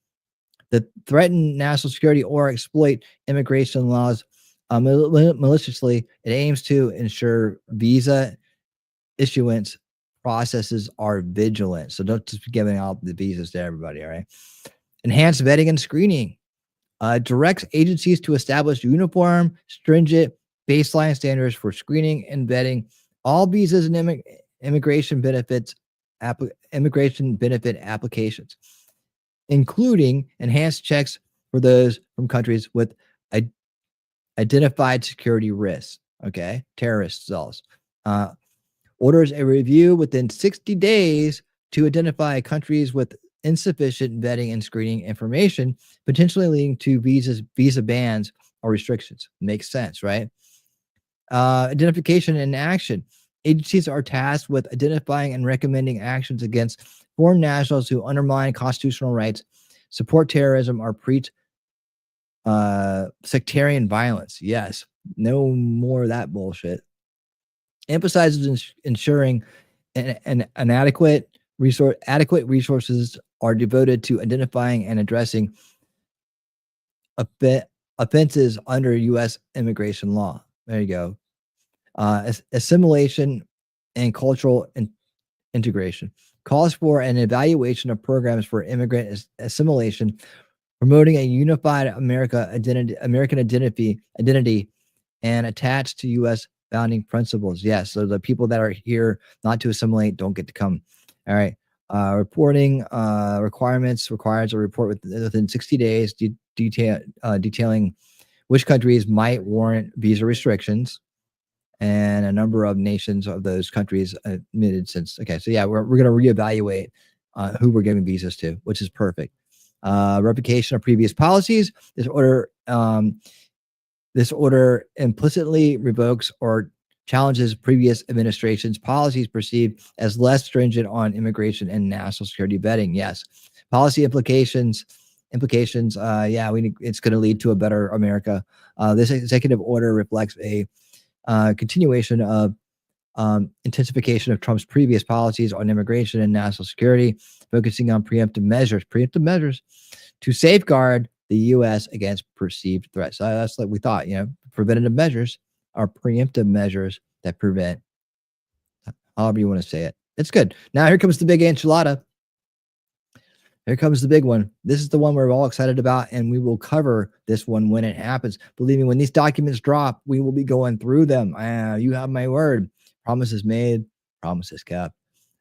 that threaten national security or exploit immigration laws maliciously. It aims to ensure visa issuance processes are vigilant. So don't just be giving out the visas to everybody, all right? Enhanced vetting and screening. Directs agencies to establish uniform, stringent baseline standards for screening and vetting all visas and immigration benefit applications, including enhanced checks for those from countries with identified security risks. Okay, terrorist cells. Orders a review within 60 days to identify countries with insufficient vetting and screening information, potentially leading to visa bans or restrictions. Makes sense, right? Identification and action. Agencies are tasked with identifying and recommending actions against foreign nationals who undermine constitutional rights, support terrorism, or preach sectarian violence. Yes, no more of that bullshit. Emphasizes ensuring an adequate resources are devoted to identifying and addressing offenses under U.S. immigration law. There you go. Assimilation and cultural integration. Calls for an evaluation of programs for immigrant assimilation, promoting a unified American identity, and attached to U.S. founding principles. Yes, so the people that are here not to assimilate don't get to come. All right. Reporting requirements requires a report within 60 days, detailing which countries might warrant visa restrictions, and a number of nations of those countries admitted since. Okay, so yeah, we're going to reevaluate who we're giving visas to, which is perfect. Revocation of previous policies. This order implicitly revokes or challenges previous administration's policies perceived as less stringent on immigration and national security vetting. Yes, policy implications. Yeah, it's going to lead to a better America. This executive order reflects a continuation of intensification of Trump's previous policies on immigration and national security, focusing on preemptive measures to safeguard the U.S. against perceived threats. That's like we thought, preventative measures are preemptive measures that prevent, however you want to say it. It's good. Now here comes the big enchilada. Here comes the big one. This is the one we're all excited about, and we will cover this one when it happens. Believe me, when these documents drop, we will be going through them. You have my word. Promises made, promises kept.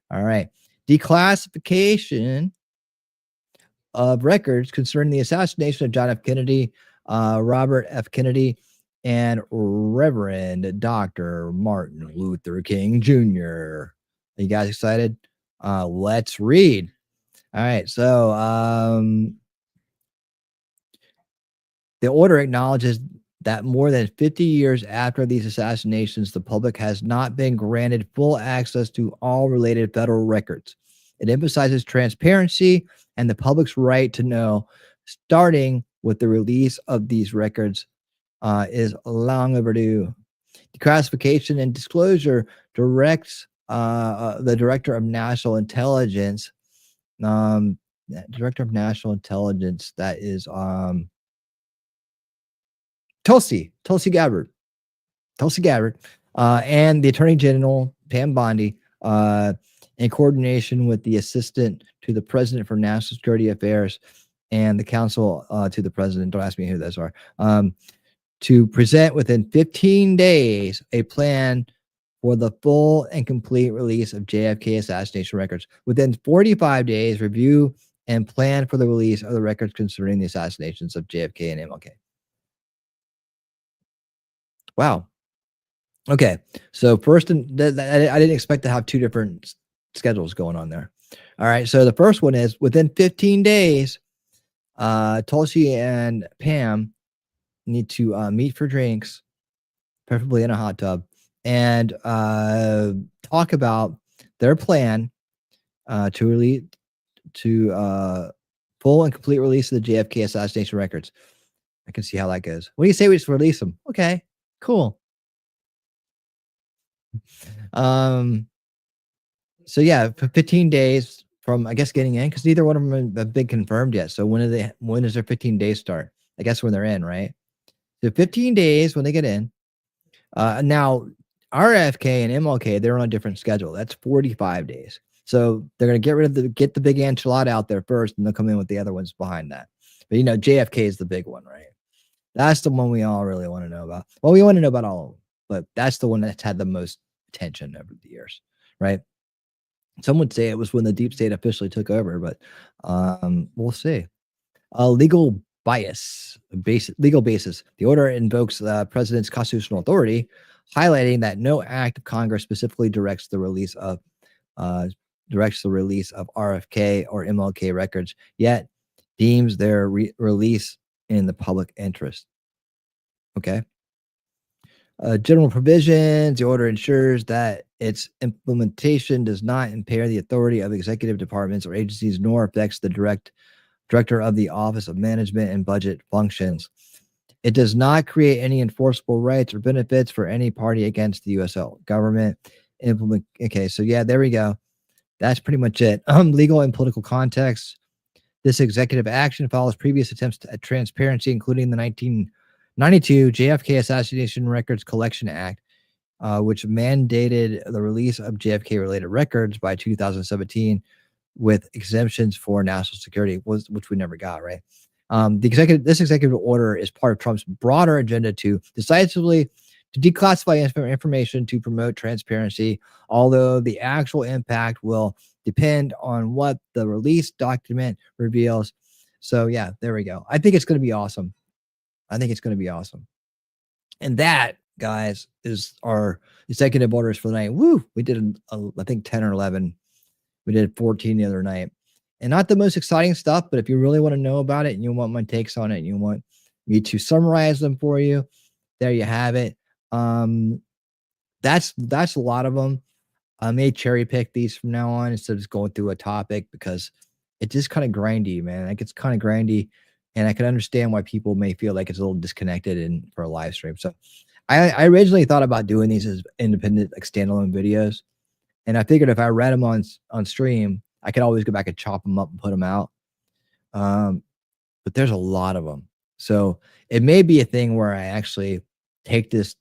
All right. Declassification of records concerning the assassination of John F. Kennedy, Robert F. Kennedy, and Reverend Dr. Martin Luther King Jr. Are you guys excited? Let's read. All right, so the order acknowledges that more than 50 years after these assassinations, the public has not been granted full access to all related federal records. It emphasizes transparency and the public's right to know, starting with the release of these records is long overdue. Declassification and disclosure directs the Director of National Intelligence. Director of National Intelligence, that is Tulsi Gabbard, and the Attorney General Pam Bondi, in coordination with the Assistant to the President for National Security Affairs and the Counsel to the President. Don't ask me who those are. To present within 15 days a plan for the full and complete release of JFK assassination records. Within 45 days, review and plan for the release of the records concerning the assassinations of JFK and MLK. Wow. Okay. So first, I didn't expect to have two different schedules going on there. All right. So the first one is within 15 days, Tulsi and Pam need to meet for drinks, preferably in a hot tub, and talk about their plan to full and complete release of the JFK assassination records. I can see how that goes. What do you say we just release them? Okay, cool. So yeah, for 15 days from I guess getting in, because neither one of them have been confirmed yet. So when does their 15 days start? I guess when they're in, right? So 15 days when they get in. Now RFK and MLK, they're on a different schedule. That's 45 days. So they're gonna get the big enchilada out there first, and they'll come in with the other ones behind that. But JFK is the big one, right? That's the one we all really want to know about. Well, we want to know about all of them, but that's the one that's had the most attention over the years, right? Some would say it was when the deep state officially took over, but we'll see. Legal legal basis. The order invokes the president's constitutional authority, highlighting that no act of Congress specifically directs the release of RFK or MLK records, yet deems their release in the public interest. Okay. General provisions. The order ensures that its implementation does not impair the authority of executive departments or agencies, nor affects the director of the Office of Management and Budget Functions. It does not create any enforceable rights or benefits for any party against the U.S. government. Okay, so yeah, there we go. That's pretty much it. Legal and political context. This executive action follows previous attempts at transparency, including the 1992 JFK Assassination Records Collection Act, which mandated the release of JFK-related records by 2017, with exemptions for national security, which we never got, right? This executive order is part of Trump's broader agenda to decisively declassify information to promote transparency, although the actual impact will depend on what the release document reveals. So yeah, there we go. I think it's going to be awesome. And that, guys, is our executive orders for the night. Woo! We did, I think, 10 or 11. We did 14 the other night. And not the most exciting stuff, but if you really want to know about it and you want my takes on it and you want me to summarize them for you, there you have it. That's a lot of them. I may cherry pick these from now on instead of just going through a topic, because it's just kind of grindy, man. Like, it's kind of grindy, and I can understand why people may feel like it's a little disconnected for a live stream. So I originally thought about doing these as independent, like, standalone videos. And I figured if I read them on stream, I could always go back and chop them up and put them out. But there's a lot of them. So it may be a thing where I actually take this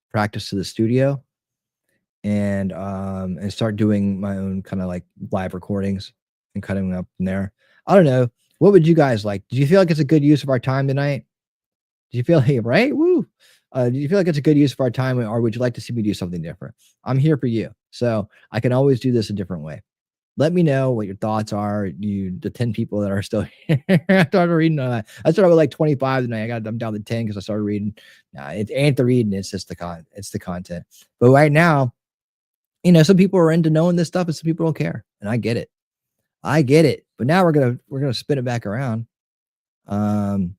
practice to the studio and start doing my own kind of like live recordings and cutting them up in there. I don't know. What would you guys like? Do you feel like it's a good use of our time tonight? Do you feel like, right? Woo. Do you feel like it's a good use of our time, or would you like to see me do something different? I'm here for you. So I can always do this a different way. Let me know what your thoughts are. The 10 people that are still here. I started reading. I started with like 25 tonight. I'm down to 10 because I started reading. It ain't the reading. It's just it's the content. But right now, some people are into knowing this stuff and some people don't care. And I get it. But now we're gonna spin it back around. And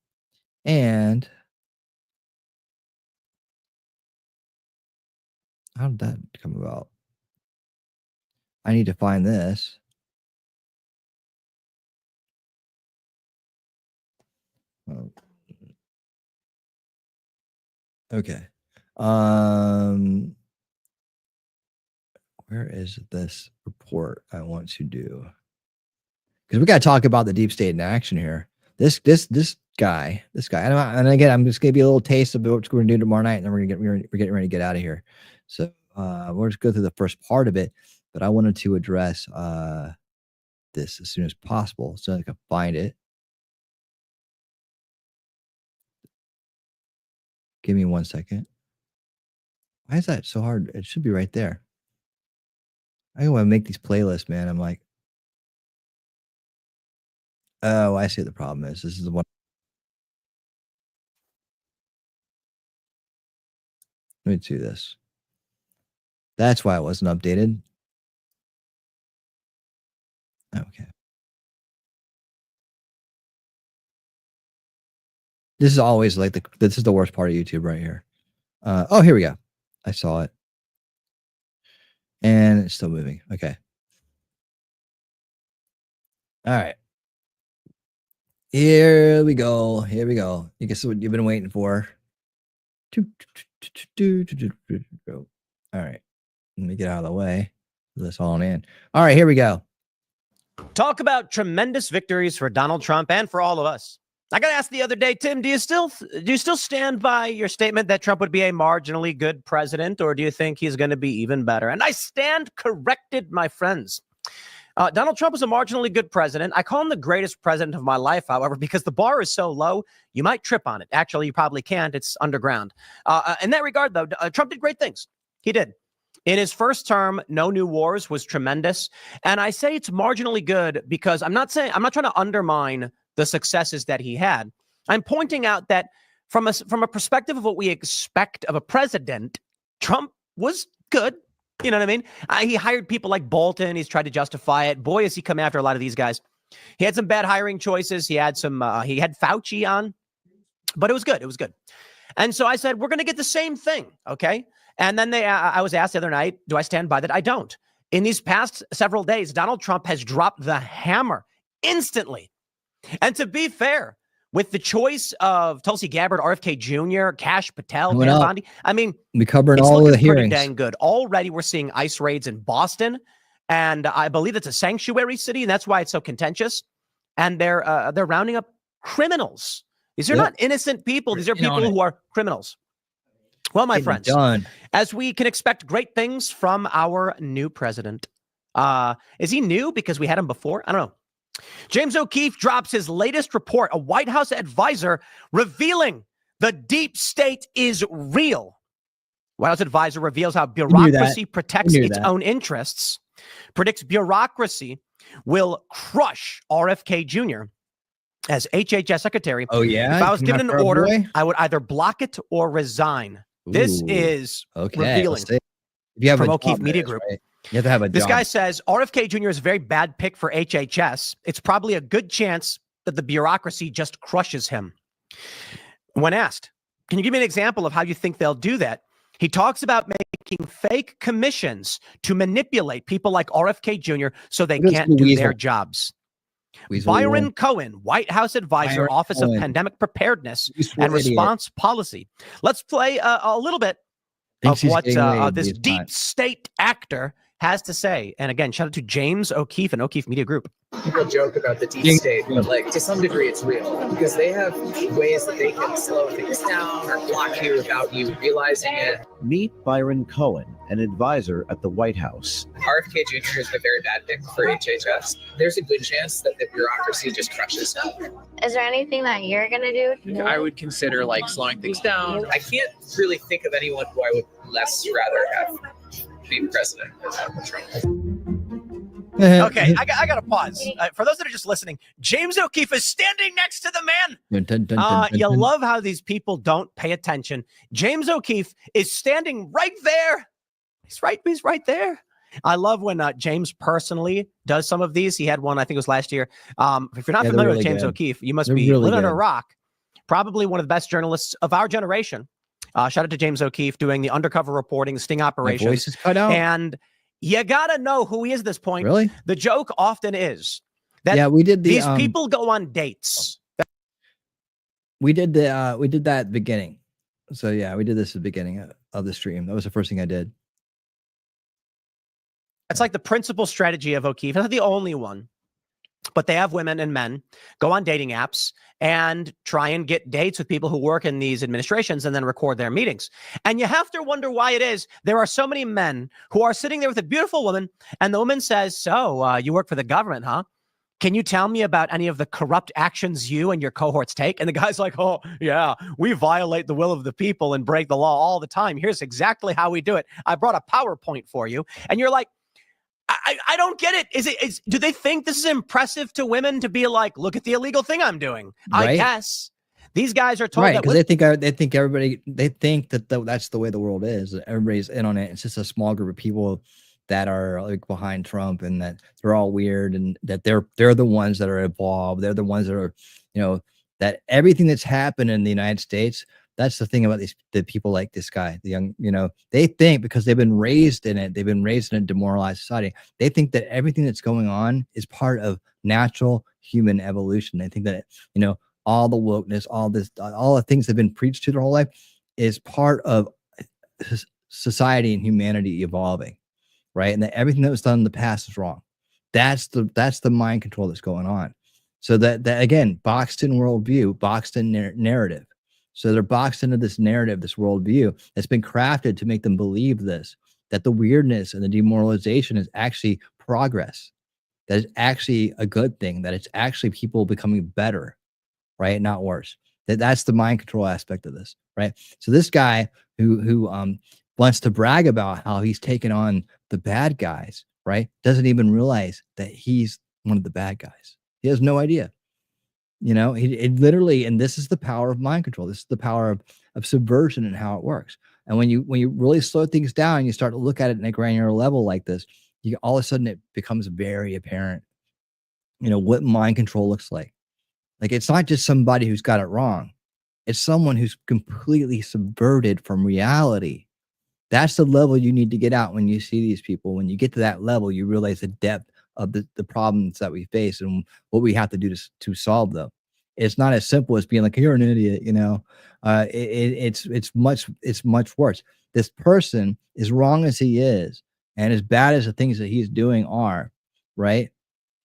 how did that come about? I need to find this. Oh. Okay. Where is this report I want to do? Because we got to talk about the deep state in action here. This guy. And again, I'm just gonna be a little taste of what we're gonna do tomorrow night, and then we're getting ready to get out of here. So we'll just go through the first part of it, but I wanted to address this as soon as possible so I can find it. Give me 1 second. Why is that so hard? It should be right there. I want to make these playlists, man. I'm like, oh, I see what the problem is. This is the one. Let me do this. That's why it wasn't updated. Okay. This is always like this is the worst part of YouTube right here. Oh, here we go. I saw it. And it's still moving. Okay. All right. Here we go. You guess what you've been waiting for. All right. Let me get out of the way. This all in. All right, here we go. Talk about tremendous victories for Donald Trump and for all of us. I got asked the other day, Tim, do you still stand by your statement that Trump would be a marginally good president, or do you think he's going to be even better? And I stand corrected, my friends. Donald Trump is a marginally good president. I call him the greatest president of my life, however, because the bar is so low, you might trip on it. Actually, you probably can't. It's underground. In that regard, though, Trump did great things. He did. In his first term, no new wars was tremendous. And I say it's marginally good because I'm not trying to undermine the successes that he had. I'm pointing out that from a perspective of what we expect of a president, Trump was good. You know what I mean? He hired people like Bolton. He's tried to justify it. Boy, has he come after a lot of these guys. He had some bad hiring choices. He had Fauci on, but it was good. It was good. And so I said, we're going to get the same thing. Okay. And then I was asked the other night, do I stand by that? I don't. In these past several days, Donald Trump has dropped the hammer instantly. And to be fair, with the choice of Tulsi Gabbard, RFK Jr., Kash Patel, Bondi, I mean, we covered it's all of the looking pretty hearings. dang good. Already we're seeing ICE raids in Boston, and I believe it's a sanctuary city, and that's why it's so contentious. And they're rounding up criminals. These are not innocent people. These are people who are criminals. Well, my friends, as we can expect great things from our new president. Is he new because we had him before? I don't know. James O'Keefe drops his latest report, a White House advisor revealing the deep state is real. White House advisor reveals how bureaucracy protects its own interests, predicts bureaucracy will crush RFK Jr. as HHS secretary. Oh, yeah? If I was given an order, I would either block it or resign. This is revealing If you have from a O'Keefe job, Media it is, Group. right? You have to have a This job. guy says RFK Jr. is a very bad pick for HHS. It's probably a good chance that the bureaucracy just crushes him. When asked, can you give me an example of how you think they'll do that? He talks about making fake commissions to manipulate people like RFK Jr. so they can't do their jobs. Byron Cohen, White House advisor, Office of Pandemic Preparedness and Response Policy. Let's play a little bit of what this deep state actor has to say. And again, shout out to James O'Keefe and O'Keefe Media Group. People joke about the deep state, but like to some degree it's real because they have ways that they can slow things down or block you without you realizing it. Meet Byron Cohen, an advisor at the White House. RFK Jr. is a very bad pick for HHS. There's a good chance that the bureaucracy just crushes him. Is there anything that you're gonna do? I would consider like slowing things down. I can't really think of anyone who I would less rather have be president. Okay, I got to pause. For those that are just listening, James O'Keefe is standing next to the man. You love how these people don't pay attention. James O'Keefe is standing right there. He's right there. I love when James personally does some of these. He had one, I think it was last year. If you're not familiar with James O'Keefe, you must be living under a rock. Probably one of the best journalists of our generation. Shout out to James O'Keefe doing the undercover reporting, sting operations. My voice is cut out. And you gotta know who he is at this point. Really? The joke often is that we did these people go on dates. We did that at the beginning. So yeah, we did this at the beginning of the stream. That was the first thing I did. It's like the principal strategy of O'Keefe. It's not the only one, but they have women and men go on dating apps and try and get dates with people who work in these administrations and then record their meetings. And you have to wonder why it is. There are so many men who are sitting there with a beautiful woman and the woman says, so you work for the government, huh? Can you tell me about any of the corrupt actions you and your cohorts take? And the guy's like, oh, yeah, we violate the will of the people and break the law all the time. Here's exactly how we do it. I brought a PowerPoint for you. And you're like, I don't get it. Do they think this is impressive to women to be like, look at the illegal thing I'm doing? Right. I guess these guys are told right, that because they think that that's the way the world is. Everybody's in on it. It's just a small group of people that are like behind Trump and that they're all weird and that they're the ones that are involved. They're the ones that are, that everything that's happened in the United States. That's the thing about the people like this guy, the young, they think because they've been raised in it, they've been raised in a demoralized society. They think that everything that's going on is part of natural human evolution. They think that, all the wokeness, all the things they've been preached to their whole life is part of society and humanity evolving. right? And that everything that was done in the past is wrong. That's the mind control that's going on. So that again, boxed in worldview, boxed in narrative. So they're boxed into this narrative, this worldview that's been crafted to make them believe this, that the weirdness and the demoralization is actually progress, that is actually a good thing, that it's actually people becoming better, right? Not worse. That's the mind control aspect of this, right? So this guy who wants to brag about how he's taken on the bad guys, right? Doesn't even realize that he's one of the bad guys. He has no idea. You know, it literally, and this is the power of mind control. This is the power of subversion and how it works. And when you really slow things down, you start to look at it in a granular level like this, you all of a sudden it becomes very apparent, you know, what mind control looks like. Like, it's not just somebody who's got it wrong. It's someone who's completely subverted from reality. That's the level you need to get out when you see these people. When you get to that level, you realize the depth of the problems that we face and what we have to do to solve them. It's not as simple as being like, you're an idiot, you know. It's much worse. This person, as wrong as he is, and as bad as the things that he's doing are, right,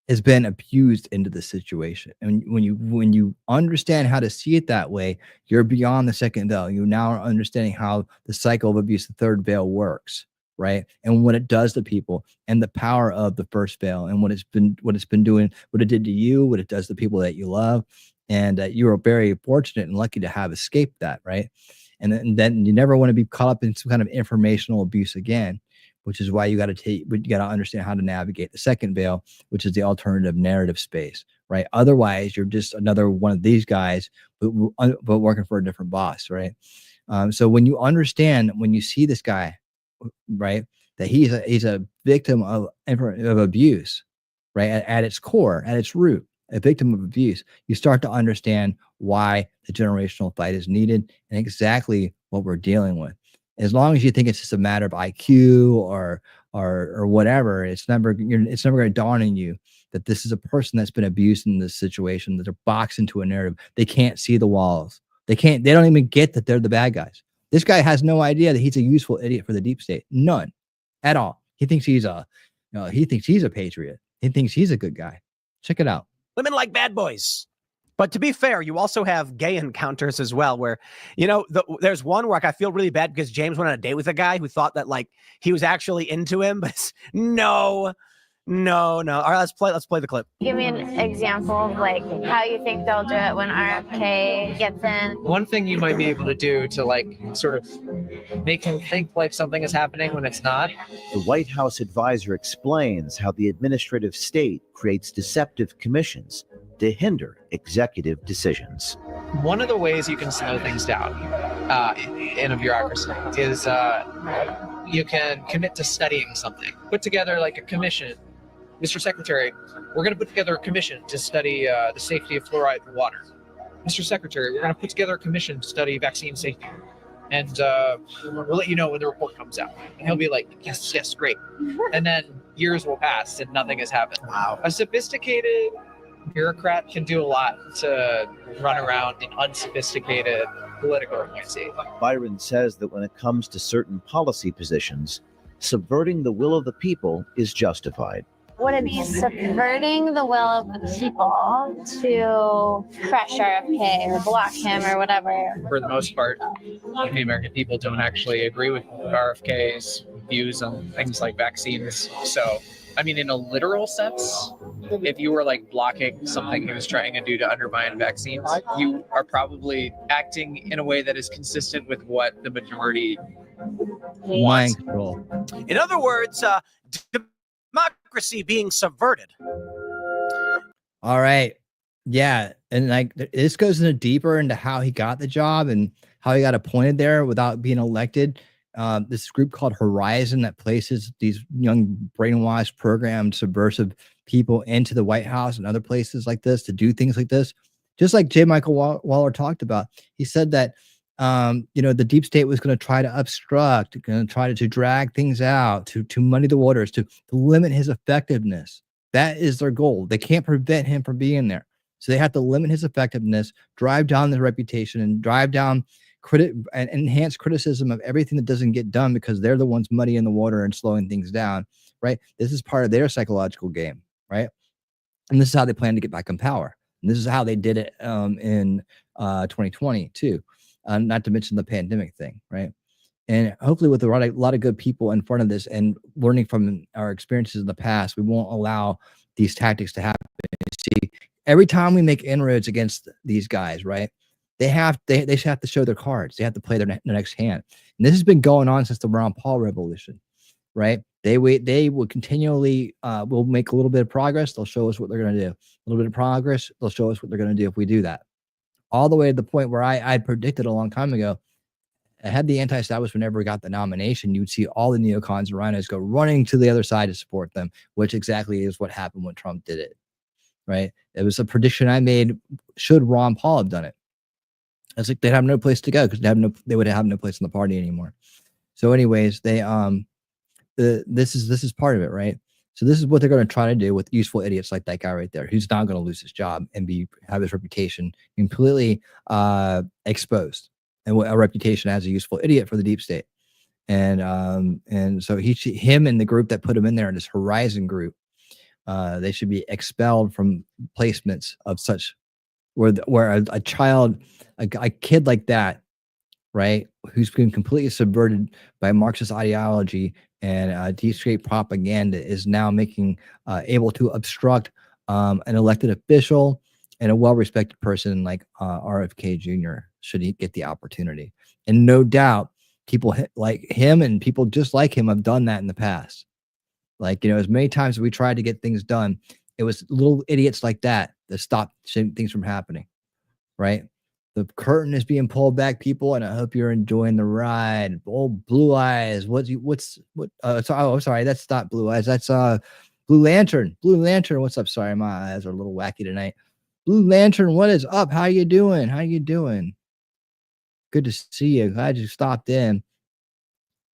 has been abused into the situation. And when you understand how to see it that way, you're beyond the second veil. You now are understanding how the cycle of abuse, the third veil, works, right? And what it does to people, and the power of the first veil, and what it's been doing, what it did to you, what it does to people that you love. And you are very fortunate and lucky to have escaped that, right? And then you never want to be caught up in some kind of informational abuse again, which is why you got to understand how to navigate the second veil, which is the alternative narrative space, right? Otherwise, you're just another one of these guys, but working for a different boss, right? So when you understand, when you see this guy, right, that he's a victim of abuse, right? At its core, at its root, a victim of abuse, you start to understand why the generational fight is needed and exactly what we're dealing with. As long as you think it's just a matter of IQ or whatever, it's never going to dawn on you that this is a person that's been abused in this situation, that they're boxed into a narrative. They can't see the walls. They don't even get that they're the bad guys. This guy has no idea that he's a useful idiot for the deep state. None at all. He thinks he's a patriot. He thinks he's a good guy. Check it out. Women like bad boys. But to be fair, you also have gay encounters as well, where, you know, there's one where I feel really bad because James went on a date with a guy who thought that like he was actually into him, but no. All right, let's play the clip. Give me an example of like how you think they'll do it when RFK gets in. One thing you might be able to do to like sort of make him think like something is happening when it's not. The White House advisor explains how the administrative state creates deceptive commissions to hinder executive decisions. One of the ways you can slow things down in a bureaucracy is you can commit to studying something. Put together like a commission. Mr. Secretary, we're going to put together a commission to study the safety of fluoride in water. Mr. Secretary, we're going to put together a commission to study vaccine safety. And we'll let you know when the report comes out. And he'll be like, yes, great. And then years will pass and nothing has happened. Wow. A sophisticated bureaucrat can do a lot to run around an unsophisticated political agency. Byron says that when it comes to certain policy positions, subverting the will of the people is justified. Would it be subverting the will of the people to crush RFK or block him or whatever? For the most part, the American people don't actually agree with RFK's views on things like vaccines. So, I mean, in a literal sense, if you were like blocking something he was trying to do to undermine vaccines, you are probably acting in a way that is consistent with what the majority wants. In other words, democracy being subverted. All right. Yeah. And like this goes deeper into how he got the job and how he got appointed there without being elected. This group called Horizon that places these young brainwashed, programmed, subversive people into the White House and other places like this to do things like this. Just like J. Michael Waller talked about, he said that, the deep state was going to try to obstruct, going to try to drag things out, to muddy the waters, to limit his effectiveness. That is their goal. They can't prevent him from being there. So they have to limit his effectiveness, drive down his reputation, and drive down and enhance criticism of everything that doesn't get done because they're the ones muddying the water and slowing things down right? This is part of their psychological game, right? And this is how they plan to get back in power. And this is how they did it in 2020 too, not to mention the pandemic thing, right? And hopefully with a lot of good people in front of this and learning from our experiences in the past, we won't allow these tactics to happen. See, every time we make inroads against these guys, right, they should have to show their cards. They have to play their next hand. And this has been going on since the Ron Paul revolution, right? They will continually will make a little bit of progress. They'll show us what they're going to do. A little bit of progress. They'll show us what they're going to do if we do that. All the way to the point where I predicted a long time ago, had the anti-establishment ever got the nomination, you would see all the neocons and rhinos go running to the other side to support them, which exactly is what happened when Trump did it, right? It was a prediction I made. Should Ron Paul have done it? It's like they'd have no place to go because they would have no place in the party anymore. So anyways, this is part of it, right? So this is what they're going to try to do with useful idiots like that guy right there, who's not going to lose his job and have his reputation completely exposed, and a reputation as a useful idiot for the deep state. And so him and the group that put him in there, in this Horizon group, they should be expelled from placements of such where a child, a kid like that, right, who's been completely subverted by Marxist ideology and deep state propaganda, is now able to obstruct an elected official and a well-respected person like RFK Jr. should he get the opportunity. And no doubt people like him and people just like him have done that in the past. Like, as many times as we tried to get things done, it was little idiots like that stopped things from happening, right? The curtain is being pulled back, people, and I hope you're enjoying the ride. Oh, Blue Eyes. Sorry, that's not Blue Eyes. That's Blue Lantern. Blue Lantern, what's up? Sorry, my eyes are a little wacky tonight. Blue Lantern, what is up? How you doing? Good to see you. Glad you stopped in.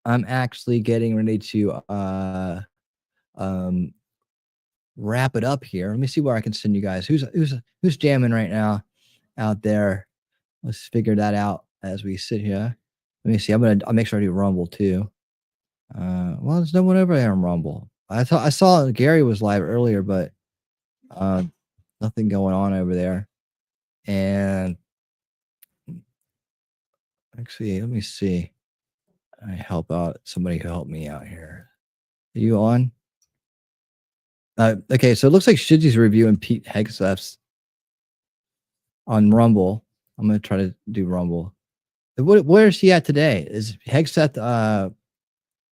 I'm actually getting ready to wrap it up here. Let me see where I can send you guys. Who's jamming right now out there? Let's figure that out as we sit here. Let me see. I'll make sure I do Rumble too. Well, there's no one over there on Rumble. I saw Gary was live earlier, but nothing going on over there. And actually, let me see. I help out somebody who helped me out here. Are you on? Okay, so it looks like Shizzy's reviewing Pete Hegseth's on Rumble. I'm gonna try to do Rumble. Where is he at today? Is Hegseth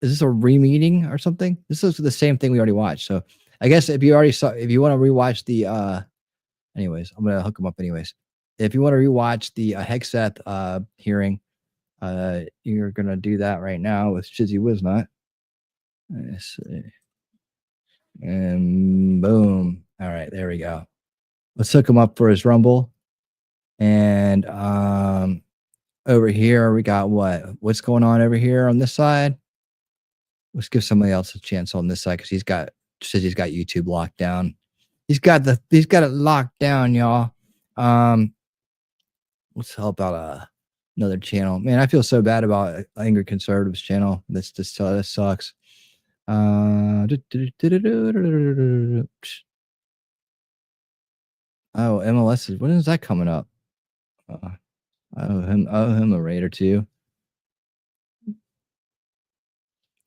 is this a re-meeting or something? This is the same thing we already watched. So I guess if you want to rewatch the anyways, I'm gonna hook him up anyways. If you want to rewatch the Hegseth hearing, you're gonna do that right now with Shizzy Wiznut. Let's see. And boom. All right, there we go. Let's hook him up for his Rumble. And over here we got what's going on over here on this side. Let's give somebody else a chance on this side because he's got YouTube locked down. He's got it locked down, y'all. Let's help out another channel. Man, I feel so bad about Angry Conservatives channel. This sucks. Oh, MLS is, when is that coming up? I owe him a raid or two.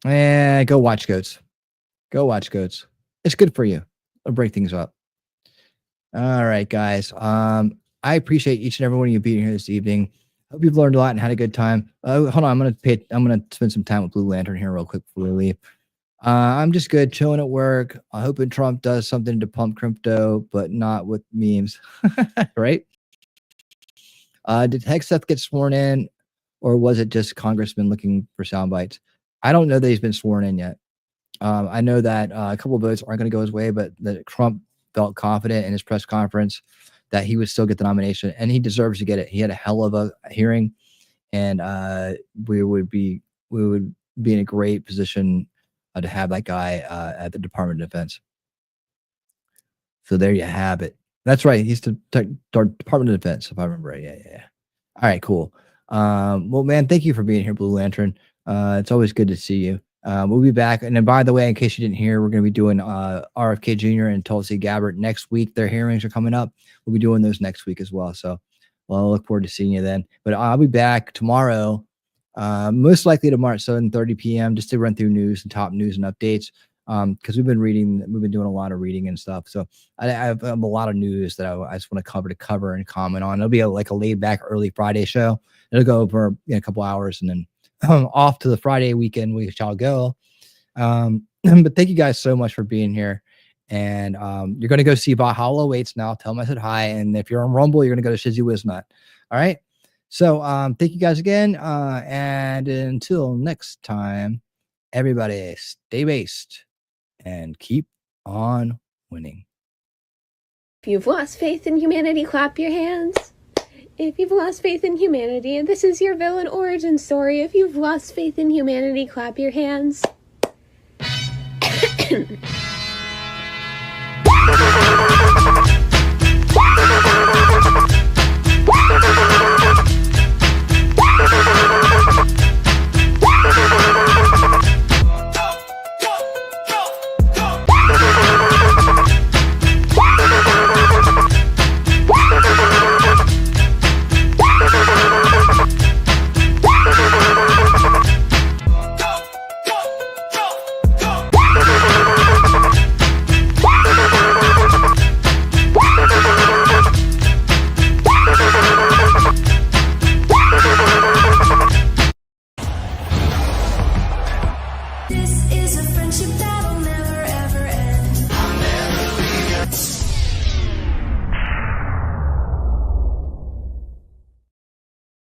And go watch Goats. It's good for you. It'll break things up. All right, guys. I appreciate each and every one of you being here this evening. Hope you've learned a lot and had a good time. Hold on, I'm gonna spend some time with Blue Lantern here real quick before we leave. I'm just good, chilling at work. I'm hoping Trump does something to pump crypto, but not with memes, right? Did Hegseth get sworn in, or was it just congressmen looking for sound bites? I don't know that he's been sworn in yet. I know that a couple of votes aren't going to go his way, but that Trump felt confident in his press conference that he would still get the nomination, and he deserves to get it. He had a hell of a hearing, and we would be in a great position to have that guy at the Department of Defense. So there you have it. That's right. He's the Department of Defense, if I remember right. Yeah. All right, cool. Well, man, thank you for being here, Blue Lantern. It's always good to see you. We'll be back. And then, by the way, in case you didn't hear, we're going to be doing RFK Jr. and Tulsi Gabbard next week. Their hearings are coming up. We'll be doing those next week as well. So, well, I look forward to seeing you then. But I'll be back tomorrow, most likely tomorrow at 7:30 p.m. just to run through news and top news and updates. Because we've been doing a lot of reading and stuff. So I have a lot of news that I just want to cover and comment on. It'll be like a laid back early Friday show. It'll go over a couple hours and then off to the Friday weekend we shall go. But thank you guys so much for being here. And you're going to go see Valhalla Waits now. Tell them I said hi. And if you're on Rumble, you're going to go to Shizzy Wiznut. All right. So thank you guys again. And until next time, everybody stay based and keep on winning. If you've lost faith in humanity, clap your hands. If you've lost faith in humanity, and this is your villain origin story, if you've lost faith in humanity, clap your hands.